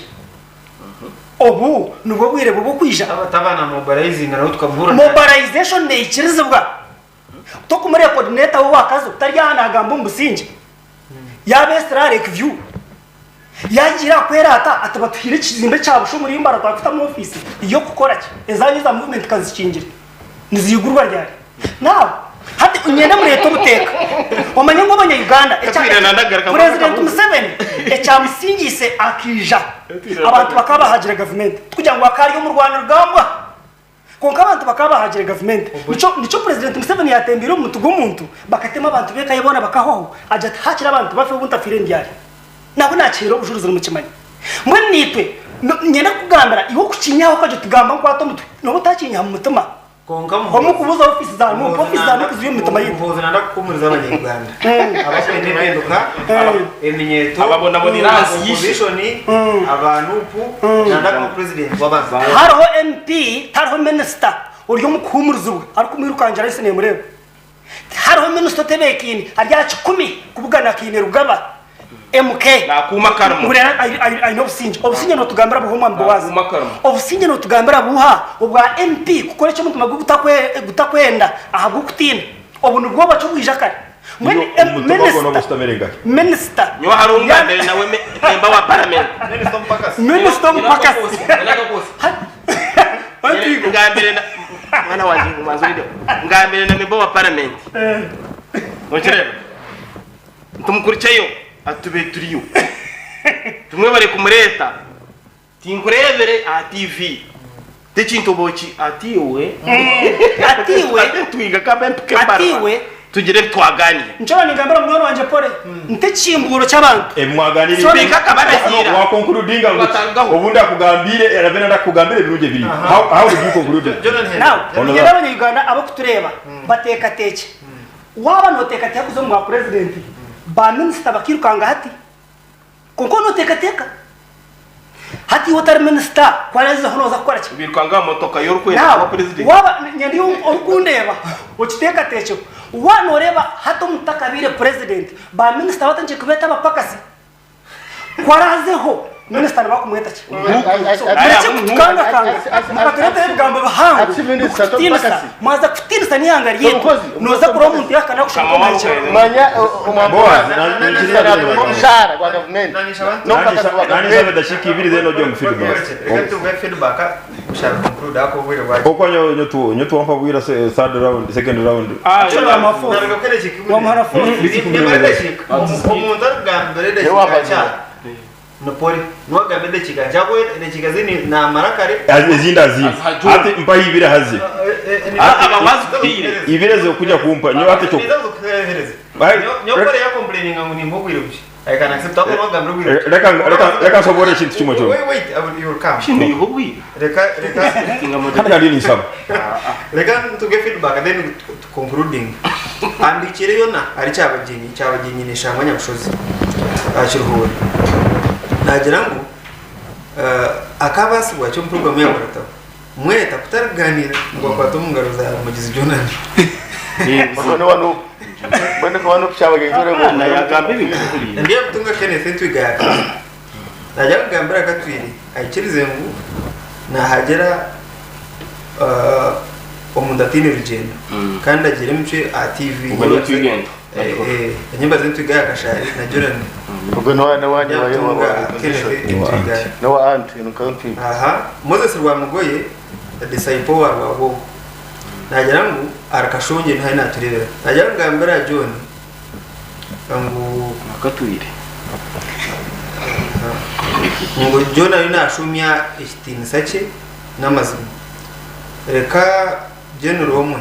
[SPEAKER 5] obu nubwo bwire bwo kwisha
[SPEAKER 2] abatabana mobilizing na tukavura
[SPEAKER 5] mobilization ne ikirizibwa to kumare coordinator wakazo taryana agamba umbusinge yabe strategic view yagira kwerata atabatuhire kizimbe cyabusho muri imbara twafita mu office iyo gukora ki ezanyiza movement kazikingira nizigurwa ryari nawe hati unyenda muri eto buteka wamanye ngo abanya Uganda president Museveni ecyamusingise akija abantu bakaba hagira government kugira ngo akari yo mu Rwanda rugamba konka abantu bakaba hagira government nico president Museveni yatembira mu tugumuntu bakatema abantu bekayibona bakaho aja hakira abantu bafe ubuntafire ndiyari nabo nakiro ujuruza mu kimanyi mwe nitwe nyenda kugambira iwo kukinyaho kaje tugamba ko ato mutwe no butakinya mu mutima
[SPEAKER 2] konka
[SPEAKER 5] mu kubuza office za mu office za nukuziye mu mutima yibo
[SPEAKER 2] kubuza nanda kukumuriza abanyarwanda abafende benduka eminyeto
[SPEAKER 3] ababona bonirasi
[SPEAKER 2] position abantu upu nanda ko president wabanza
[SPEAKER 5] hariho MP hariho minister uri mu kumurizo ari kumwirukangira ise ne murebe hariho minister tebekini arya 10 kubugana kine rugaba MK
[SPEAKER 3] nakuma karmo
[SPEAKER 5] murera I know obusinge no tugambira buhoma Boaz obusinge no tugambira buha ubwa MP kukore cyo mutuma gutakwenda ahagukutina obu nubwo bacu bwijaka minister
[SPEAKER 3] nyo harungandere nawe memba wa parliament
[SPEAKER 5] minister mpaka
[SPEAKER 3] ngambere na mwana wanjye mazurido ngambere na memba wa parliament nokireba tumukuricayo atube turiyo tumwe bare kumureta tinkurebere a TV tecinto bochi atiwe twiga kabempe
[SPEAKER 5] atiwe
[SPEAKER 3] tugire twagani
[SPEAKER 5] nchora ningambira mwana wanje pore ntechimburo cy'abantu
[SPEAKER 1] mwaganiri
[SPEAKER 3] so bika kababesira
[SPEAKER 1] wa concluding ubunda kugambire eravena ndakugambire biruje biri how do you conclude
[SPEAKER 5] now ngera abanyuganda abo kutureba bateka teke waba noteka teke kuzo mwa president ba minister bakirukanga hati konko noteka hati water minister kwaleza hono za gukora ki
[SPEAKER 3] birukanga motoka yorkwera aba president
[SPEAKER 5] waba nyandi urukundeba ukiteka teke wanoreba hato mutakabire president ba minister watanje kubeta abapakasi kwarazeho minister bakumweta ki tukanga mukatureta ibigambo bahanga maza kutinisa niyangari yetu noza kuro muntu yakana kushaka
[SPEAKER 4] manya Boaz umushara kwa government no
[SPEAKER 1] nani sabe dashiki ibiri zeno byo feedback
[SPEAKER 2] feedback ushaka conclude ako bwire bwa
[SPEAKER 1] koko nyoto wampa bwira third round second round
[SPEAKER 5] chola mafo
[SPEAKER 2] narigokere chiki
[SPEAKER 5] wa mara fo
[SPEAKER 2] umuntu arugambere de no pori no gamede chika jago ne chika zini na marakare
[SPEAKER 1] azinda ati mpa ibira hazi
[SPEAKER 3] abawazi kwire
[SPEAKER 1] ibira zo kuja kumpa nyo ate choko
[SPEAKER 2] nyo pore ya complaining nguni mbogwire bushi I can accept ako no gambe
[SPEAKER 1] reka sobore chintu chimo cyo
[SPEAKER 2] wait I will come
[SPEAKER 3] shino yobwi
[SPEAKER 2] reka
[SPEAKER 1] kana dini saba
[SPEAKER 2] reka to get feedback then concluding andikire yona ari cyabajinyi ne shamanya bushozi achiruhura nagira ngo akabasi bwa cyo program ya barata mweta kutaraganira ngo kwata umungaro za mugizi Jonani
[SPEAKER 4] Bano wano bano ko wano cyabage ngore ngo
[SPEAKER 3] na yagambe bikuri
[SPEAKER 2] ndiye kutunga Kenneth twigaka najya kugambira katwiri ayikirize ngo nahagera omundatine rugendo kandi agire mce a TV
[SPEAKER 3] ubwo twigenda
[SPEAKER 2] nyimba zintwiga kashari na Jordan
[SPEAKER 4] ubwo no wanje no aunt in country
[SPEAKER 2] aha Moses rwamugoye disciple wabo najya ngo arakashonje ntaye naturebera najya ngambira John ngo
[SPEAKER 3] akatwire
[SPEAKER 2] ngo John ari nashumya isitini sace n'amazina reka general omwe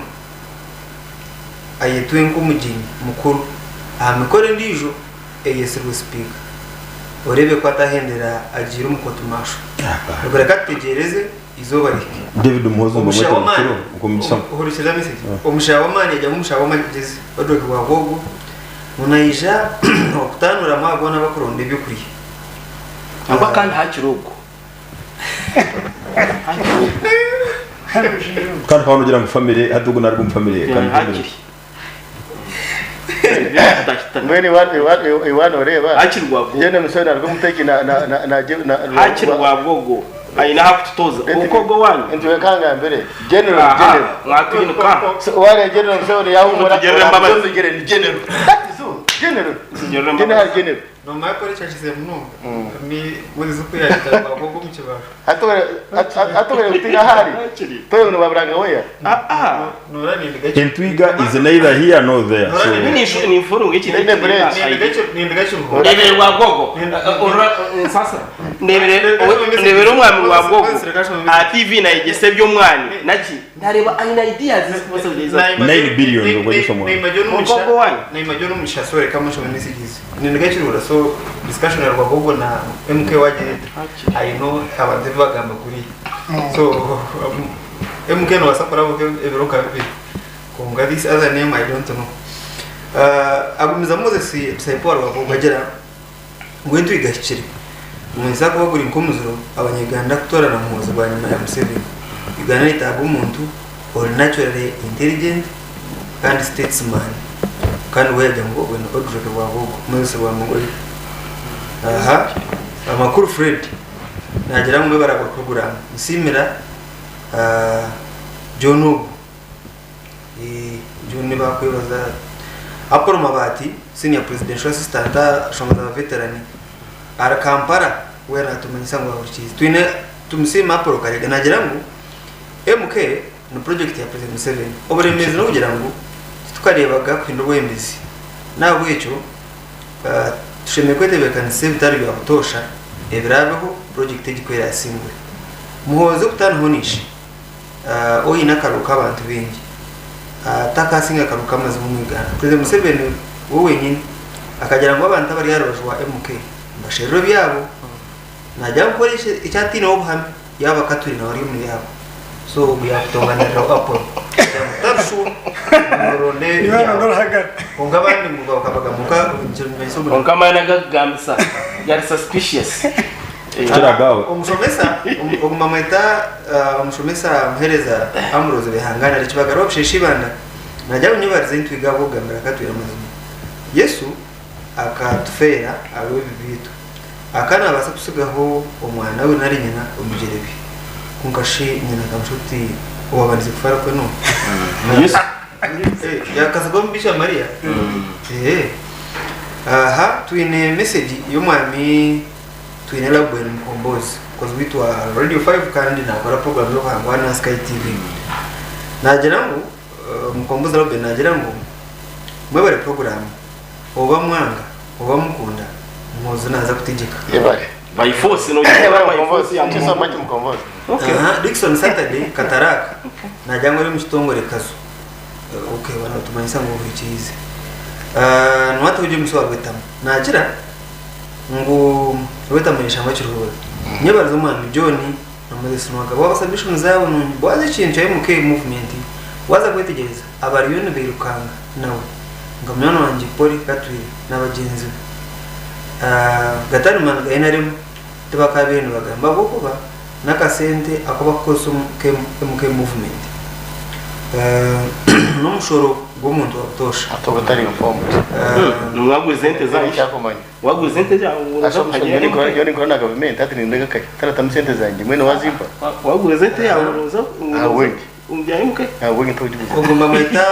[SPEAKER 2] ayetwe nk'umugeni mukuru amikore ndijo eyesirwe speaker orebe ko atahendera agira umukotumasho ubwo reka tegereze izoba rike
[SPEAKER 1] David Muhozo ngo mutaro ukomisha
[SPEAKER 2] horisheza message omushawamani ajya mushawamani geze badoke wagogo munayija okutanura mwabona bakuronde byo kuri
[SPEAKER 3] aba kandi hakirugo
[SPEAKER 1] kandi hano gira ngo family hatugo narwo family kandi
[SPEAKER 4] mwene wano reba
[SPEAKER 3] akirwabo
[SPEAKER 4] yene musore narwo muteki na
[SPEAKER 3] akirwabo aina hakututoza ukogo wanyu
[SPEAKER 4] ntiwe kanga mbere general
[SPEAKER 3] mwatuyinuka
[SPEAKER 4] wale general musore yahumura general ni general general
[SPEAKER 2] no makore cyashize muno ni muri zuko yagitarwa gogo mukibasho
[SPEAKER 4] atogere gutinga hari toyo no babranga oya
[SPEAKER 2] no rani ndigacho
[SPEAKER 1] Entwiga is neither here nor there
[SPEAKER 3] so ni furu ngiki
[SPEAKER 2] ndigacho
[SPEAKER 3] ndebere wa gogo sasa ndebere umwami wa gogo a TV na igese byo mwani naki ndareba aina ideas zisiposa
[SPEAKER 1] 9 billion ngo gisho mwa
[SPEAKER 2] gogo wanyu na imajono mshasore kama shomeni sigize ndigacho so discussion ya gogo na MK waje I know abantu bagamba kuri so MK no wasapora bo eberoka bibi konga this other name I don't know agumiza Moses disciple gogo agera ngwentu igashikire mwenza ko bagura inkomuzuro abanyaganda kutorana muhozo bwa nyuma ya Museveni Uganda itabu umuntu or naturally intelligent and statesman kandi wajya ngo wena odreke wa gogo Moses wa mugoyi aha amakuru Fred nagira ngo baraba program nsimira John John bakwibaza Apollo Mabati senior presidential assistant shomza veteran ara Kampala wera tumanyisa ngo aurikize twine tumusema Apollo karega nagira ngo MK no project ya President Museveni oburemezi no kugira ngo tukarebaga kwindo bwembezi nabo echo tusheme kwetebekana sevitari bya kutosha ebirabeho project igikwera yasimbwe muhoze kutanhonisha oyina karuka abantu bengi takasinga karuka amazi mu Uganda President Museveni wowe nyine akagira ngo abantu bari yarojwa MK mbashero byabo najya gukoresha icyatino obuhame yaba katuri na wari muri yabo so we have to manage our Apollo tabshu ronde
[SPEAKER 5] no haga
[SPEAKER 2] ongabandi muga bakabagamuka njyewe
[SPEAKER 3] onkamana gagambisa yari suspicious
[SPEAKER 1] kiragawe
[SPEAKER 2] umushomesa umameta umushomesa muhereza amuroze behangana ari kibagaro bishishibana najya unyibarize intwiga bugambira katwira mazima Yesu akatufera awe bibitu akana abasa kusigaho umwana we nari nyina umujerebi kunkashi nyina kamushuti wabanize kufara kwe no
[SPEAKER 3] Yesu
[SPEAKER 2] yakazagwa mbisha Maria aha twine message y'umwami twine labwe mukombozi because we to Radio 5 kandi nakora program yo hangwa na Sky TV nagira ngo mukombozi labwe nagira ngo mwebare program oba mwanga oba mukunda muzo naza kutegeka
[SPEAKER 4] yebare
[SPEAKER 3] by force no by force ya
[SPEAKER 4] mkombozi maji mkombozi
[SPEAKER 2] okay Dickson Saturday Kataraka najya ngo ari mu kitongore kazo okay wana tumanyisa ngo burikize nwata uje muswa gwetamo nagira ngo wetamurisha amakiruhura nyebarizo mwana John amaze sinwaga wabasabishoni zabo baze kintu cya MK movement waza kwetegereza abari yone birukanga nawe ngamwana wanje poli katwi n'abagenzi gatari man gainarem tebakabene bagamba bokuba n'akasente akoba kose MK movement n'umushoro gw'omuntu atosha
[SPEAKER 4] atari informed
[SPEAKER 3] numwaguze ente zanjye waguze ente zanjye
[SPEAKER 4] yoni korona government ati nindaga kai tarata musente zanjye mwene wazimba
[SPEAKER 3] waguze ente yawe uza
[SPEAKER 4] wengi
[SPEAKER 3] umjaye mke
[SPEAKER 4] wengi ntojibuza
[SPEAKER 2] ubwo bamwita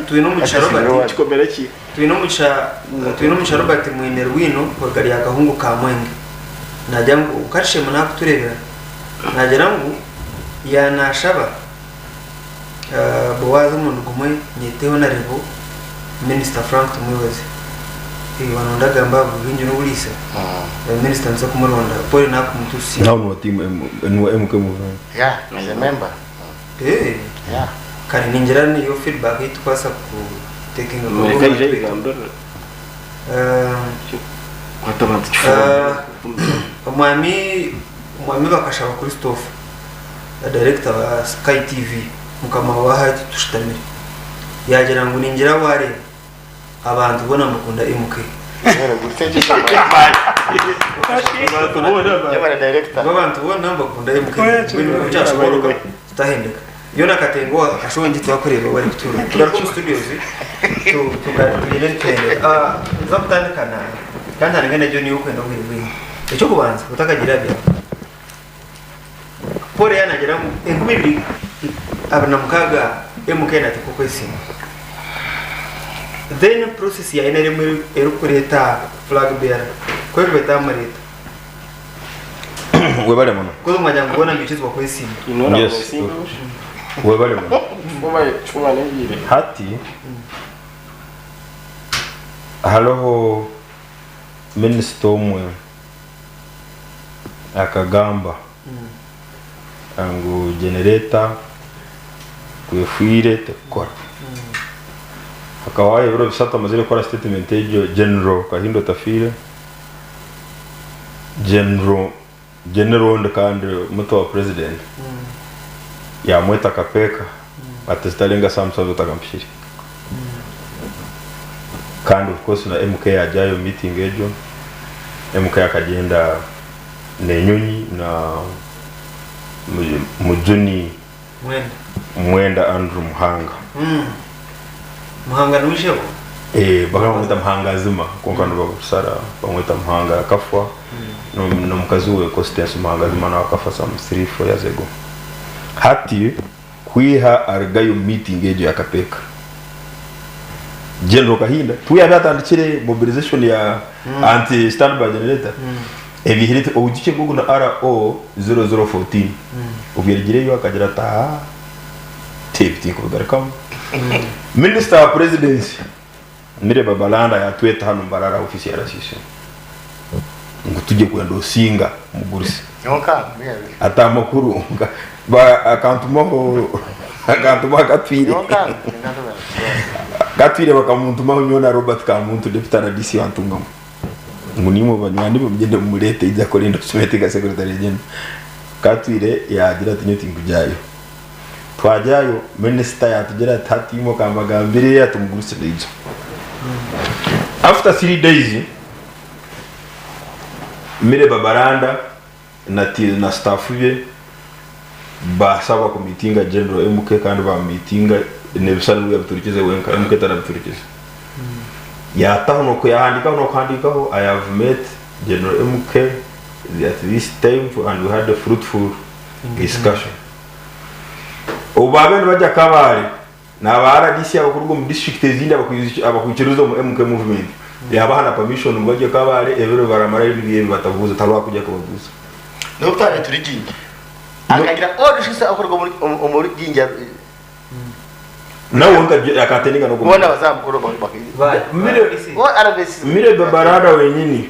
[SPEAKER 2] twino mu cyaro bati
[SPEAKER 3] kikomera ki
[SPEAKER 2] twino mu cyaro bati mwene rwino bagari agahungu ka mwenge najya ngo ukarishe muna kuturebera najya ngo yanashaba Boaz umuntu gumwe nyeteho na rebo Minister Frank tumuyobozi wanondaga mbavu binyo n'ubulisa Minister nza kumuronda pole na kumutusi
[SPEAKER 1] now no team MK movement
[SPEAKER 4] as a member
[SPEAKER 2] kari ninjira ni yo feedback itwasa ku taking mwami bakashaba Christophe director wa Sky TV mukama wahati tushitamire yagira ngo ninjira ware abantu bona mukunda MK abantu bona bakunda MK bintu byashobora tutahendeka yona katengo ashonje twakoreba bari kutura turi studios tugarire zaputandikana kandi arengana jo ni ukwenda kwibwira icyo kubanza utakagira bya pore yanagira mu engumibiri abana mukaga MK na tiko simu then process ya ina rimwe erukureta flag bearer ko beta mareta
[SPEAKER 1] webale mono
[SPEAKER 2] ko mwajya ngubona mbichizwa ko simu
[SPEAKER 1] yes webale mono hati haloho minister umwe akagamba angu generator kwefuire tekora akawaye bro bisata mazire kora statement ejo general kahindo tafire general ndakande muto wa president ya mweta kapeka atestalenga samsa utakamshiri kandi of course na MK ajayo meeting ejo MK akagenda nenyonyi na mujuni mwenda Andrew Muhanga
[SPEAKER 2] Muhanga nujeho
[SPEAKER 1] bakamwita Muhanga zima konkano bagusara bamwita Muhanga akafwa no mukazuwe Constance Muhanga zima na akafa some 3-4 years ago hati kwiha argayo meeting ejo yakapeka General Kahinda tuyabatandikire mobilization ya anti standby generator ebihirite ugice gugu na RO 0014 ubyeregereyo akagira ta tepti ko garakam Minister of Presidency mire babalanda yatweta hano mbarara ofisi ya rasisi ngo tujye kwenda singa mugurisi
[SPEAKER 4] nyoka
[SPEAKER 1] atamakuru ba akantuma katwire katwire bakamuntuma nyona Robert Kamuntu deputy RDC wantungamo munimo banywani bamugende murete ijya korinda sumetika secretary general katwire yagira tinyoti kujayo twajayo minister yatugera tatimo kambagambire yatumuguruse lejo after 3 days mire babaranda na staff ye basaba ku meetinga general MK kandi ba meetinga nebisanu yabiturikize wenka MK tarabiturikize yataho ko yahandika no kwandikaho I have met General MK at this time and we had a fruitful discussion ubabene bajya kabare na baradisi abakurwa mu district ezindi abakukiruzo mu MK movement yabahana permission ngo bajye kabare ebero baramara ibiye batavuza tarwa kujya kubavuza
[SPEAKER 4] no tare turiginge akagira odishise akorwa muri ginja
[SPEAKER 1] nawe akateninga no
[SPEAKER 4] kubona bazamukuru
[SPEAKER 1] mire babarada wenyini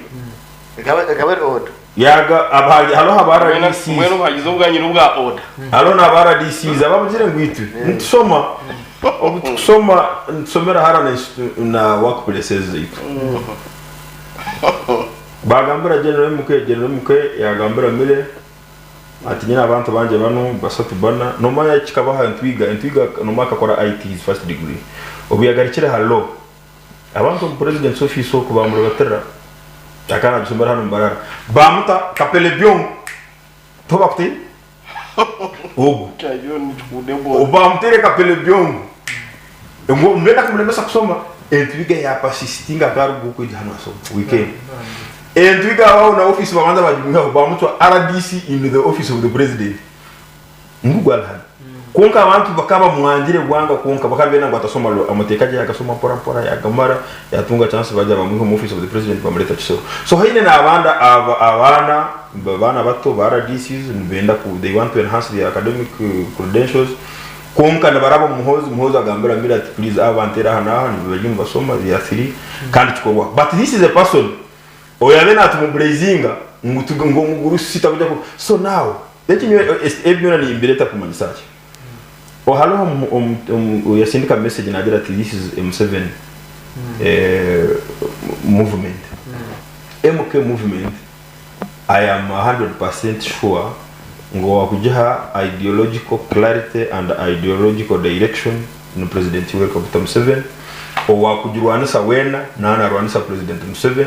[SPEAKER 4] kabari order
[SPEAKER 1] yaga abaje halo habara DC
[SPEAKER 3] mweno bagize ubwanyiro bwa order
[SPEAKER 1] halo na bara DC zabamugire ngwitu ntisoma obutusoma nsomera harana na workplaces itu bagambira general MK yagambira mire ati nyina abantu banje bano basatu bana no maya kikabaha ntwiga no maka kora IT his first degree obuyagarikire halo abantu mu president office ko bamura batera akana gusomera hano mbarara bamuta kapele bion toba kuti ogu
[SPEAKER 3] kayo ni chudebo
[SPEAKER 1] oba mtere kapele byongo ngo mbena kumlemesa kusoma entwiga ya pasistinga garugo ku jihano so weekend entwiga wao na office babanza bajumika ba mtu RDC in the office of the president ngugwala konka abantu bakaba mwanjire gwanga konka bakabena ngo atasoma amatekaje yakasoma pora ya gamara yatunga chance baje bamuha mu office of the president bamuleta chisho so haine na abana bato ba RDCs nibenda ku they want to enhance their academic credentials konka na barabo muhozi agambira mira ati please avantera hana nibajumba basoma ya 3 kandi chikorwa but this is a person oyabena ati mu blazinga ngutuga ngo muguru sita kujya so now let me ebyo ni imbireta kumanyisaje o halo yasindika message na that this is M7 movement MK movement I am 100% sure ngo wakujaha ideological clarity and ideological direction no president welcome to M7 o wakujirwanisa wena na anarwanisa president M7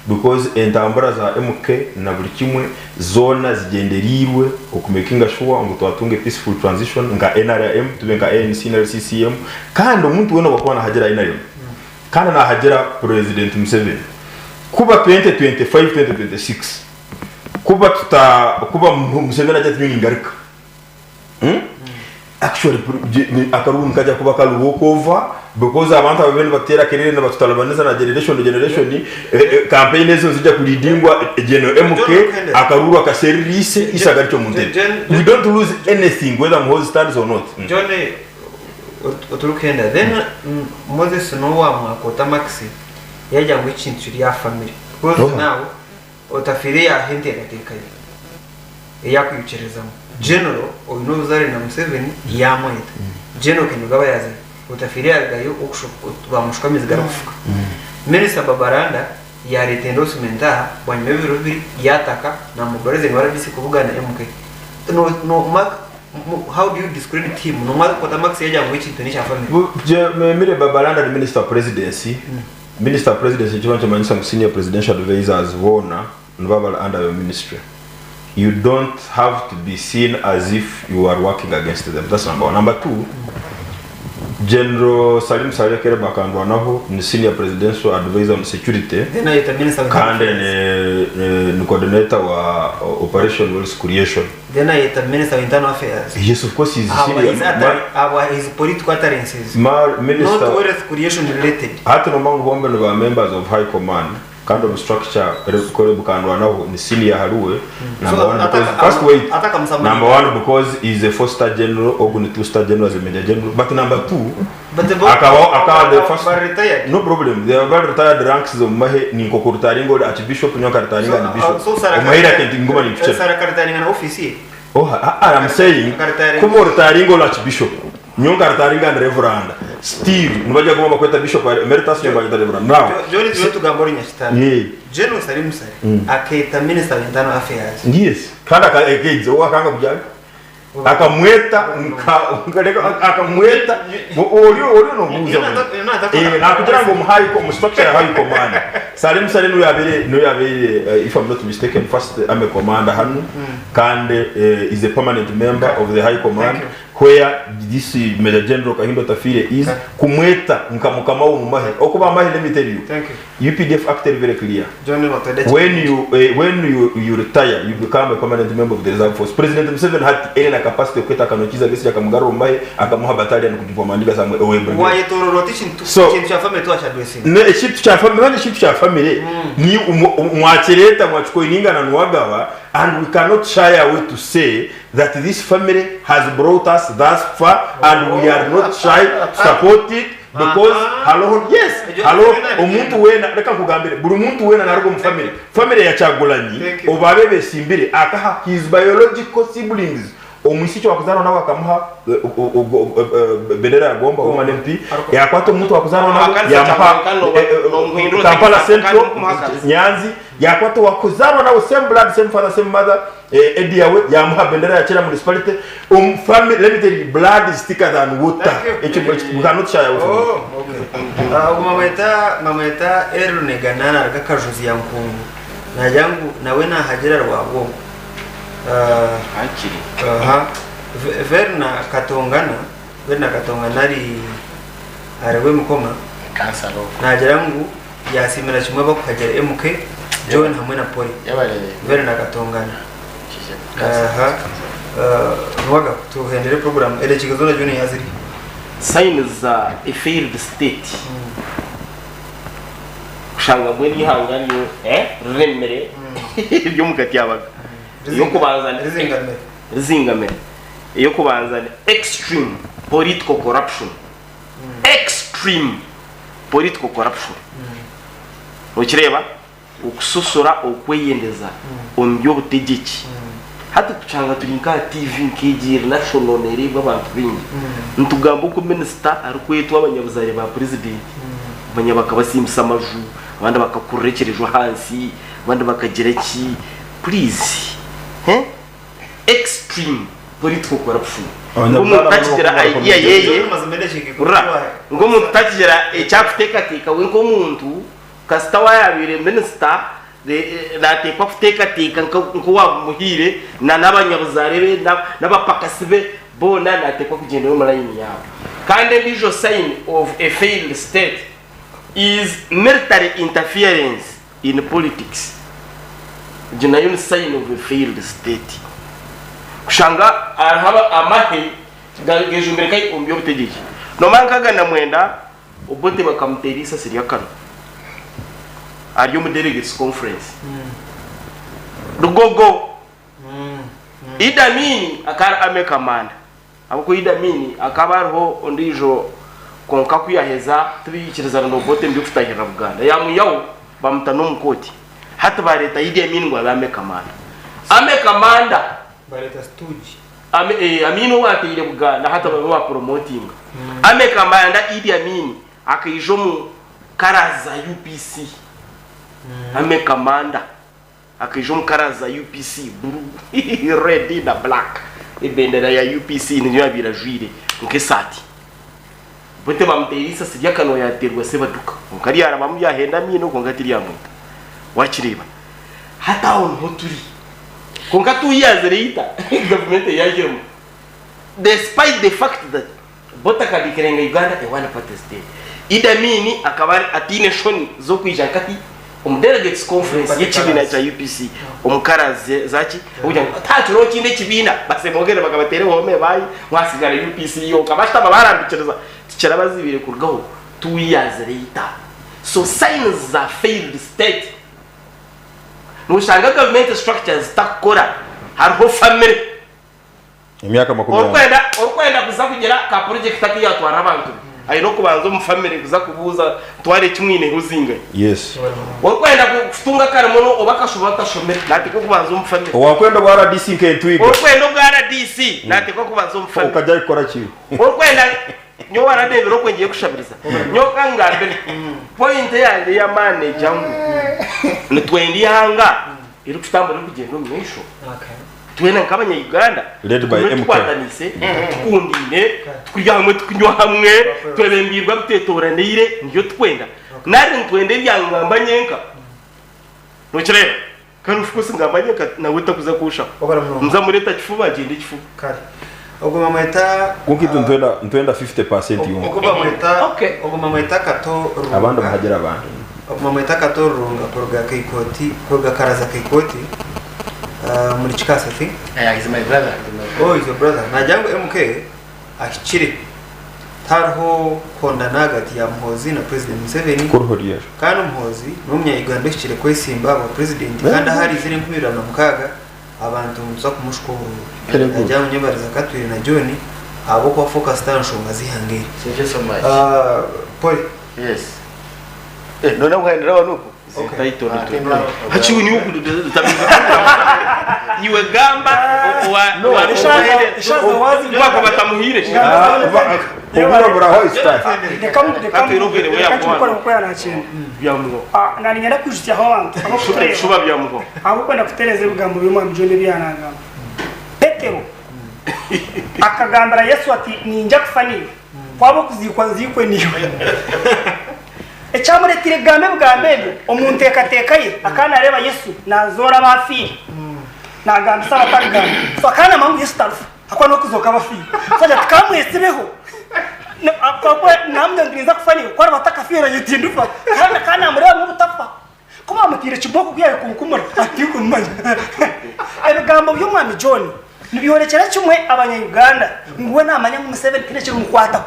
[SPEAKER 1] because entambara za MK na buri kimwe zona zigenderirwe okumekinga sure ngo twatunge peaceful transition nga NRM tubenga ANC na CCM kandi umuntu wena bakwana hagera NRM kandi na hagera president M7 kuba 2025 2026 kuba Museveni ajya twingarika actually akarungu kaja kuba kalu walk over because abantu ababene batera kerere na batutalabaneza na generation campaign ezo zijya kulidingwa geno MK akaruru akaserise isagaricho munte we don't lose anything whether Moses stands or not
[SPEAKER 2] John oturukenda then Moses no wa mwakota maxi yaja ngo ikintu ya family because now otafiria hente yakatekaye yakwicerezamo general oyinozare na Museveni yamwita general kinugaba yaze utafiria gayo bamushukamiza garufuka Minister Babaranda ya endorsement bwanyebiro bibiri yataka na muboreze ngwara bisi kuvugana MK no mark how do you discredit him no mark kota max yaja mu ikintu nisha family
[SPEAKER 1] Mire Babaranda the minister presidency Minister Presidency chiwancho manisa senior presidential advisors wona nbabala under your ministry. You don't have to be seen as if you are working against them. That's number one. Number two, General Salim Salekere bakandwa naho ni senior presidential advisor on security.
[SPEAKER 2] Then I minister
[SPEAKER 1] ni coordinator wa operation wealth creation.
[SPEAKER 2] Then I minister of internal affairs.
[SPEAKER 1] Yes, of course he's senior.
[SPEAKER 2] His political utterances.
[SPEAKER 1] Minister
[SPEAKER 2] not wealth creation related.
[SPEAKER 1] Hata no bombe no members of high command. Kind of structure kore bukandwa naho ni senior haruwe number one because first wait number one because he's a 4-star general or 2-star general as a major general but number two akawa the first
[SPEAKER 2] retired
[SPEAKER 1] no problem they are retired ranks of mahe ni kokurtaringo archbishop nyoka retiringa ni bishop mahira kentingoma ni kichwa
[SPEAKER 2] sara retiringa na office
[SPEAKER 1] I'm saying kumo retiringo archbishop nyoka retiringa na reverend Steve nubaje goma kweta bishop emeritus nyoba kweta reverend now
[SPEAKER 2] Johnny wetu gambori nyashitani General Salim Sare akaita minister of internal affairs
[SPEAKER 1] yes kada ka ekezo wakanga bujaga akamweta akamweta olio no muzo na kugira ngo muhayi ko mu structure ya high command Salim Sare no yabere if I'm not mistaken first army commander hanu kandi is a permanent member of the high command where this Major General Kahindo Tafire is kumweta nkamukama wo mumahe okuba mahe let me tell you
[SPEAKER 2] thank you
[SPEAKER 1] UPDF acted very clear
[SPEAKER 2] John
[SPEAKER 1] when you retire you become a permanent member of the reserve force President Museveni had any capacity kweta kanokiza gesi akamugaro mumahe akamuha battalion kujipa mandika samwe owebre
[SPEAKER 2] why to rotation to change your family to ashadwesi
[SPEAKER 1] ne shift cha family ne shift cha family ni mwachireta mwachiko ininga na nwagawa and we cannot shy away to say that this family has brought us thus far and we are not shy to support it because hello yes hello omuntu wena reka kugambire buri muntu wena narugo mu family ya Chagulanyi obabebe simbire akaha his biological siblings omwisicho wakuzana nawe akamuha bendera ya gomba wa MP yakwato mtu wakuzana nawe yamuha Kampala Central Nyanzi yakwato wakuzana nawe same blood same father same mother Ediawe yamuha bendera ya Chera municipality family let me tell you blood is thicker than water we cannot share with
[SPEAKER 2] mameta erune ganana raka kajuzi yankungu na yangu na wena hajira rwabo
[SPEAKER 3] hakiri
[SPEAKER 2] Verna Katongana ariwe mukoma
[SPEAKER 4] kansalo
[SPEAKER 2] nagera ngo yasimira kimwe bakagera MK John hamwe na Poli Verna Katongana waga tuhendere program elekizo na John yaziri
[SPEAKER 3] signs a failed state kushanga mwe nihanganiyo remere ryo mukati yabaga yo kubanza rizingamere iyo kubanza extreme political corruption ukireba ukususura okweyendeza ombyo butegeki hata tuchanga tulinka TV nk'igira national nereba abantu bingi ntugamba uko minister ari kwetwa abanyabuzare ba president abanyabaka basimsa amaju abandi bakakurekerejwe hansi abandi bakagira ki please extreme political corruption umuntu takigera idea yeye ngo umuntu takigera ecyakuteka tika we ngo umuntu kasita wayabire minister natekwa kuteka tika ngo wamuhire n'abanyabuzarebe n'abapakasibe bona natekwa kugenda mu line yabo kandi ndijo sign of a failed state is military interference in politics jinayo sign of a failed state kushanga haba amahe gageje mbere kai ombyo butegeki no mankaga na mwenda obote bakamuterisa siriya kano ariyo mu delegates conference rugogo idamini akara amekamanda abuko idamini akabariho ondijo konka kuyaheza tubikiriza no bote mbyo futahira Uganda yamuyawo bamutano mukoti hata bareta idamini ngo amekamanda
[SPEAKER 2] bareta studio
[SPEAKER 3] amino watire Uganda hata baba promoting amekamanda Idi Amin akayijo mu karaza UPC amekamanda akayijo mu karaza UPC blue red na black ibendera ya UPC niyo yabira juire nkesati bote bamterisa sijya kano yaterwa se baduka mukari arabamu yahenda mino kongatiri yamuta wakireba hata on hoturi konka 2 years later government yajemo despite the fact that bota kadikerenga Uganda ewana party state idamini akabari atine shoni zo kwijankati delegates conference y'ikibina cya UPC omukaraze zaki ubuja taturo kinde kibina base mogere bakabatere home bayi mwasigara UPC yo kabashta barambikiriza kirabazibire kurgaho 2 years later so signs are failed state nushanga government structures takora hariho family
[SPEAKER 1] imyaka 10
[SPEAKER 3] orkwenda kuza kugira ka project takiya twara abantu ayino kubanza mu family kuza kubuza tware kimwine ruzinga
[SPEAKER 1] yes
[SPEAKER 3] orkwenda kufunga karamono obakashuba tashomera natiko kubanza mu family
[SPEAKER 1] wakwenda bwa RDC nkentwiga
[SPEAKER 3] orkwenda bwa RDC natiko kubanza mu family
[SPEAKER 1] ukajya ikora ki
[SPEAKER 3] orkwenda nyo waradebe rokwengiye kushabiriza nyo kangambere point yande ya manager ngo nitwendi hanga iri kutamba no kugenda mu misho twena nkabanya Uganda
[SPEAKER 1] led by MK
[SPEAKER 3] twatanise tukundine twihamwe tukinywa hamwe twebembirwa butetoranire nyo twenda nari ntwende byangamba nyenka nokireba kandi ufuko ngamba nyenka nawe takuza kusha mza mureta kifuba agende kifuba
[SPEAKER 2] kare ubwo mameta
[SPEAKER 1] kunkitu ntwenda 50% yo
[SPEAKER 2] ubwo mameta ubwo mameta kato
[SPEAKER 1] abandi bahagera abandi
[SPEAKER 2] ubwo mameta kato runga porga kaikoti porga karaza kaikoti muri chikasati
[SPEAKER 4] he's my brother
[SPEAKER 2] oh he's your brother najango MK akikire tarho kondana hagati ya Muhozi na President Museveni
[SPEAKER 1] kuruhoriyeje
[SPEAKER 2] kandi Muhozi n'umunya Uganda kikire kwesimba wa president kandi hari ziri nkubirana mukaga abantu muza kumushukuru ajya munyebariza katwire na John abo kwa focus tanshonga zihangire
[SPEAKER 4] thank you so much
[SPEAKER 2] Paul
[SPEAKER 4] yes none mwaendera wanuko
[SPEAKER 3] title hachiwe ni huku iwe gamba wa
[SPEAKER 5] ishazo wazi
[SPEAKER 3] kwa batamuhire
[SPEAKER 1] ubura bura hoy start
[SPEAKER 5] nekamugere we yakora uko yanacenda
[SPEAKER 3] byamugo
[SPEAKER 5] nari nyara kujya aho abantu
[SPEAKER 3] shuba byamugo
[SPEAKER 5] abo kwenda kutereza ubugambo bimwe mu John byananga Petero akagambara Yesu ati ninja kufani kwabo kuzikwa nzikwe niwe ecyamuretire gambe bwambebe omuntu ekateka ye akana areba Yesu nazora bafiri nagamba saba tagamba so kana mangu Yesu tarufu akwa no kuzoka bafi saja tukamwesibeho akwa namwe ngiriza kufani kwa bataka fira yitindufa kana mureba mu butafa kuma mutire kiboko kuyaye kunkumura atikumanya ebigambo by'umwami John nibihorekera kimwe abanya-Uganda nguwe namanya mu 7 kile kiri mukwata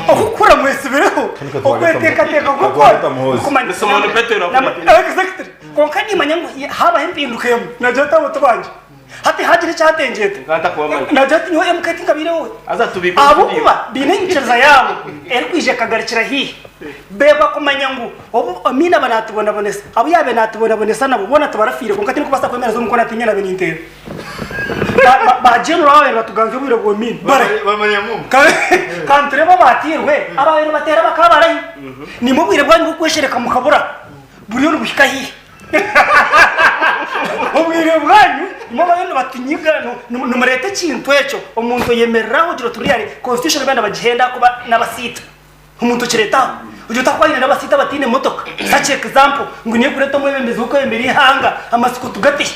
[SPEAKER 5] okukura mwesibereho okweteka gukora
[SPEAKER 3] kumanya somo Petero
[SPEAKER 5] exactly konkani manya haba hempindukemo najata botubanje hati hagire cyatengete
[SPEAKER 3] kanta kuwamanya
[SPEAKER 5] najati niwe mukati ngabirewe
[SPEAKER 3] aza tubiko
[SPEAKER 5] abo kuba binengereza yabo kwije kagarikira hi beba kumanya ngo obu amina banatubona bonesa abo yabe natubona bonesa nabo bona tubarafire konkati niko basa kwemera zo mukona tinyana benintero ba general wawe batuganze bwire ngo mini bare
[SPEAKER 4] bamanya mu
[SPEAKER 5] kantre babatirwe abawe batera bakabarayi ni mubwire bwanyu kweshereka mukabura buriyo rubushika hi ubwire bwanyu mubabene batunyiga numurete kintu eco umuntu yemereraho giro turiyari constitution banda bagihenda kuba nabasita umuntu kireta ujyo takwanye nabasita batine motoka such example ngo niye kureto mwebembeze uko yembere ihanga amasiko tugati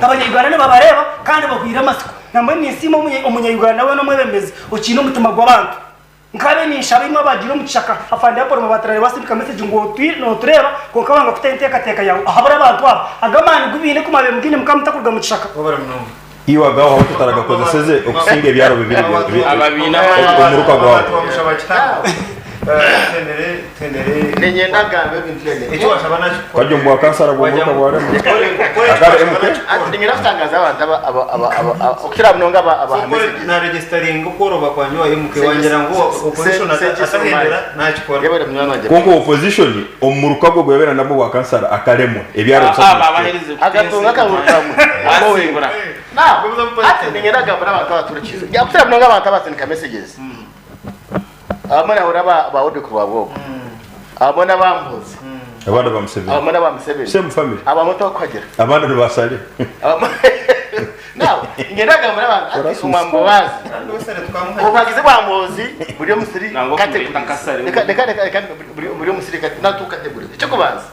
[SPEAKER 5] abanya-Uganda ne babareba kandi bagwira amasiko namwe nisimo umunya-Uganda we no mwebembeze ukino mutima gw'abantu nkabe nishabe imwe bagira umucaka afande yaporo mabatarare basibika message ngo no tureba ko kabanga kutenteka teka yawe ahabura abantu aba agamani gubine kumabe mugine mukamutakurga mucaka
[SPEAKER 1] iwa gaho aho tutaragakoze seze okusinga ebyaro bibiri
[SPEAKER 3] ababina
[SPEAKER 1] umuruka gwawe
[SPEAKER 4] nenyenda gambe bintene icyo washabana
[SPEAKER 1] kwajyo mbwa kansara gwo muruka gwawe agare MK
[SPEAKER 4] ati ngira kutangaza abantu okira mnonga abahameze
[SPEAKER 2] na registering ukoroba kwa nyoa MK wangira ngo opposition atahindura nakikora
[SPEAKER 4] yabere mwana wanje
[SPEAKER 1] konko opposition omuruka gwo gwebera nabo wa kansara akaremo ebyaro
[SPEAKER 3] abahereze
[SPEAKER 4] agatunga kaburutamu
[SPEAKER 3] asingura
[SPEAKER 4] ati ngira gambe abantu baturikiza yakutira mnonga abantu abasenika messages abamana uraba baode kurwa bwoko abamana bambuze
[SPEAKER 1] abana bamusebera
[SPEAKER 4] abamana bamusebera
[SPEAKER 1] same family
[SPEAKER 4] abamoto kwagira
[SPEAKER 1] abana ntibasale
[SPEAKER 4] nawe ngendaga muri abantu ati umambo wazi ubagize bambuzi buri musiri kate buri musiri kate natukategura cyo kubaza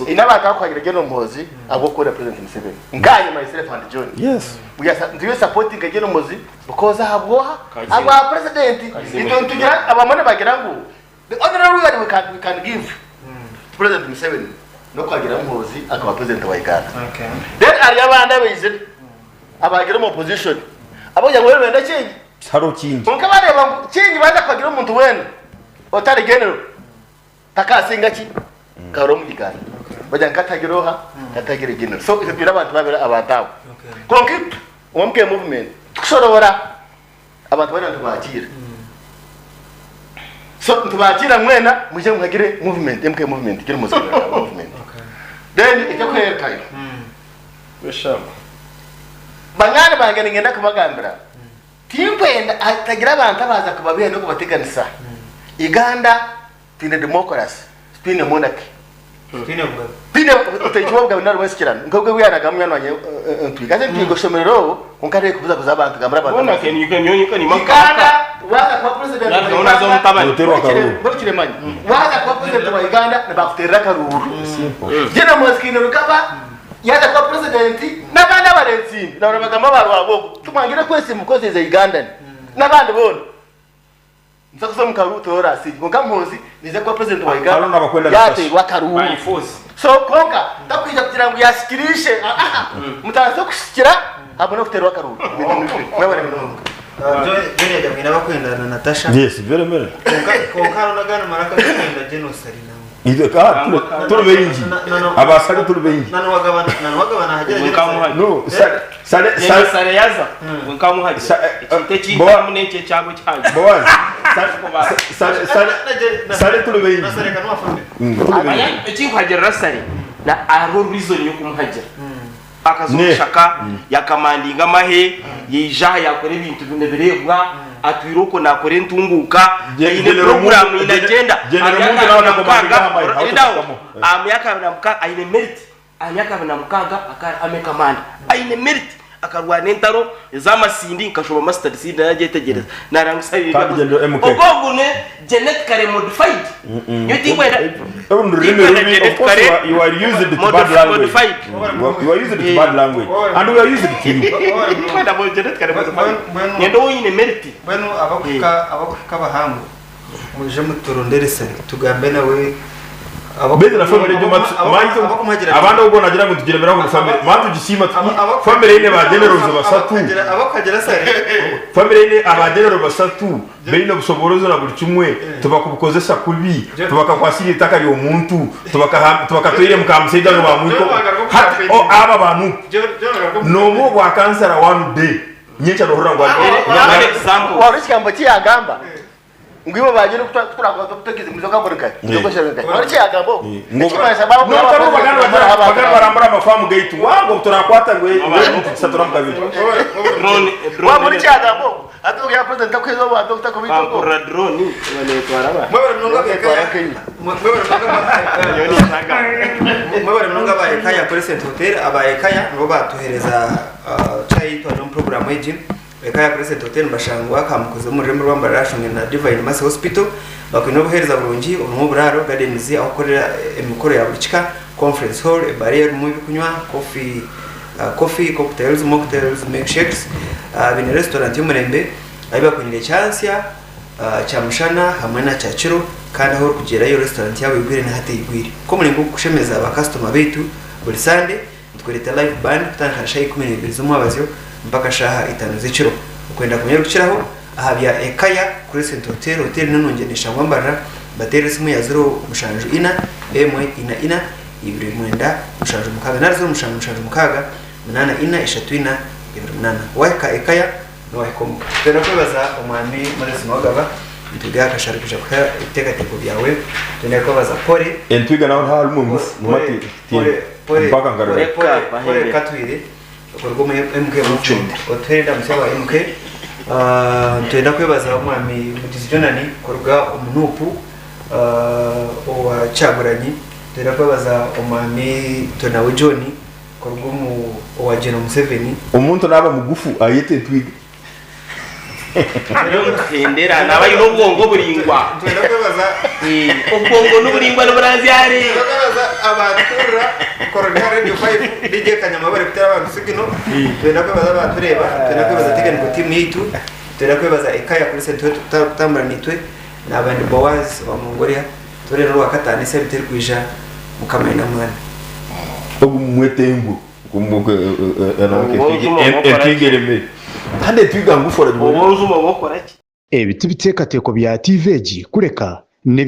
[SPEAKER 4] inabaka kwagira geno mpozi agokora president Museveni nganye myself and John
[SPEAKER 1] yes
[SPEAKER 4] we are do supporting geno mpozi because habwoha aba president itonto tugira abamone bagira ngo the honorary word we can give president Museveni no kwagira mpozi akaba president wa Uganda
[SPEAKER 2] okay
[SPEAKER 4] then ari abanda bize abagira mu opposition abonya ngo wenda kingi
[SPEAKER 1] haro kingi
[SPEAKER 4] unka bareba kingi banda kwagira umuntu wena otari general takasinga ki karo mu Uganda bajya nkatagiroha katagira general so ibyo abantu babera abatawo concrete umke movement tushorora abantu bari ntubakira so ntubakira mwena muje mwagire movement MK movement kiri muzika movement then icyo kwerekayo
[SPEAKER 3] beshama
[SPEAKER 4] bangane bangane ngenda kubagambira timpenda atagira abantu abaza kubabiye no kubateganisa Uganda tine democracy spine monarchy Pine utayibwa bwa nari wesikirana ngobwe buyanaga mwana wanye ntwigaze ntigoshomero unkare kubuza kuzabantu gambara abantu
[SPEAKER 3] bona ke nyonyi ni
[SPEAKER 4] makaka waza kwa president
[SPEAKER 3] unazo mtabani
[SPEAKER 4] bakire manyi waza kwa president wa Uganda na bafutera karuru jena mwaskino rukaba yaza kwa president nabanda barenzi na bagamba barwabo tumangira kwese mukoze za Uganda nabandi bona nzakuza mukaruto orasi ngo mpozi nize kwa president wa Uganda yate wakaruhu so konka takwija kugira ngo yasikirishe mutazo kushikira abone kuterwa karuhu wewe
[SPEAKER 2] Joni ya jamii nabakwenda na Natasha
[SPEAKER 1] yes very well
[SPEAKER 2] konka runagana maraka kwenda genocide nawo
[SPEAKER 1] izo ka turube inji abasale turube inji
[SPEAKER 2] nano wagabana hajira
[SPEAKER 1] no
[SPEAKER 3] sare yaza nkamu haje iteki munenche cyabo cyaje
[SPEAKER 1] Boaz sare turube inji
[SPEAKER 2] nasare kanwa fambe
[SPEAKER 3] aya iki hajira rasare na aro reason yo kumuhajira akazushaka yakamandinga mahe yija yakore ibintu bineberebwa atwiroko nakore ntunguka ine program inagenda amyaka na mkaga aine merit amyaka na mkaga amekamanda aine merit akarwana entaro z'amasindi nkashoba master seed naje tegereza narangusabira
[SPEAKER 1] kandi gendo MK
[SPEAKER 3] ogogune genetically modified you think when
[SPEAKER 1] you are using it bad language you are using it bad language and we are using it to you
[SPEAKER 3] kwenda mo genetically modified nyendo yine meriti
[SPEAKER 2] bano abakuka bahangu muje muturonderese tugambe nawe
[SPEAKER 1] beze na family yo mantu abandi ubwo nagira ngo tugire mera ngo family mantu gishima family ine ba generals basatu
[SPEAKER 2] abakagera sare
[SPEAKER 1] family ine aba generals basatu beino busoborozo na buri kimwe tubakubukozesa kubi tubakakwasira itakari omuntu tubakatoyire mukamusida ngo bamwiko hati aba bantu no mo wa cancer one day nyecha rohora ngo
[SPEAKER 3] example
[SPEAKER 4] wari cyambo cyagamba ngwibo bagire kuturakwa tutekize muri zokambora kai ndokoshereka wari cyagamba ngokimasa babu
[SPEAKER 1] bagana barambara amafamu gate wango turakwata ngwe satura mukabiri
[SPEAKER 3] drone
[SPEAKER 4] wa muri cyagamba atuge ya president akwezo wa dr komito
[SPEAKER 3] ko drone bane twaraba
[SPEAKER 2] mwebare mnonga baye kaya president hotel abaye kaya ngo batuhereza chai to no program y'egym Ekaya President Hotel bashangwa kamukoze mu rembo rwambarashonge na Divine Mass Hospital bakwino buhereza burungi mu buraro gardens aho korera emikoro ya burikika conference hall barrier mu bikunywa coffee cocktails mocktails milkshakes bine restaurant y'umurembe ayiba kunyire chansya chamushana hamwe na chachiro kandi aho kugera iyo restaurant yawe igwire na hate igwire ko muri ngo kushemeza aba customer betu buri Sunday twereta live band kutankana shayi 12 z'umwabazyo mpaka shaha 5 z'ikiro ukwenda kunyarukiraho ahabya ekaya kuri Saint Hotel nanongenesha ngwambara bateri simu ya 0 mushanju ina emwe ina ibiri mwenda mushanju mukaga na 0 mushanju mukaga munana ina ishatu ina ibiri munana waka ekaya no wakomo tena kwebaza umwami muri simogaba bituga kasharikisha kwa iteka tipo byawe tena kwebaza pore
[SPEAKER 1] entwiga naho halmu mumati mpaka ngarara
[SPEAKER 2] pore katwire korgo MK muchunda otenda musaba MK twenda kwebaza umwami mudizionani korga umunupu owa chaguranyi twenda kwebaza umwami tonawe John korga mu owa General Museveni
[SPEAKER 1] umuntu naba mugufu ayete twiga
[SPEAKER 3] ndera nabaye n'ubwongo buringwa
[SPEAKER 2] twenda kwebaza
[SPEAKER 3] ubwongo n'uburingwa n'uburanziyare
[SPEAKER 2] kwebaza abatura korga radio 5 DJ Kanyama bari kutera abantu sigino twenda kwebaza abatureba twenda kwebaza teganiko team yitu twenda kwebaza ekaya kuri Saint Tambara nitwe n'abandi Boaz wa Mongolia turero wakatane se biteri kwija mukamena mwana
[SPEAKER 1] ogumwetembu kumbuke ekigereme kandi twiga ngufora
[SPEAKER 3] ubu uzuma bokora ki
[SPEAKER 6] ebiti bitekateko bya TVG kureka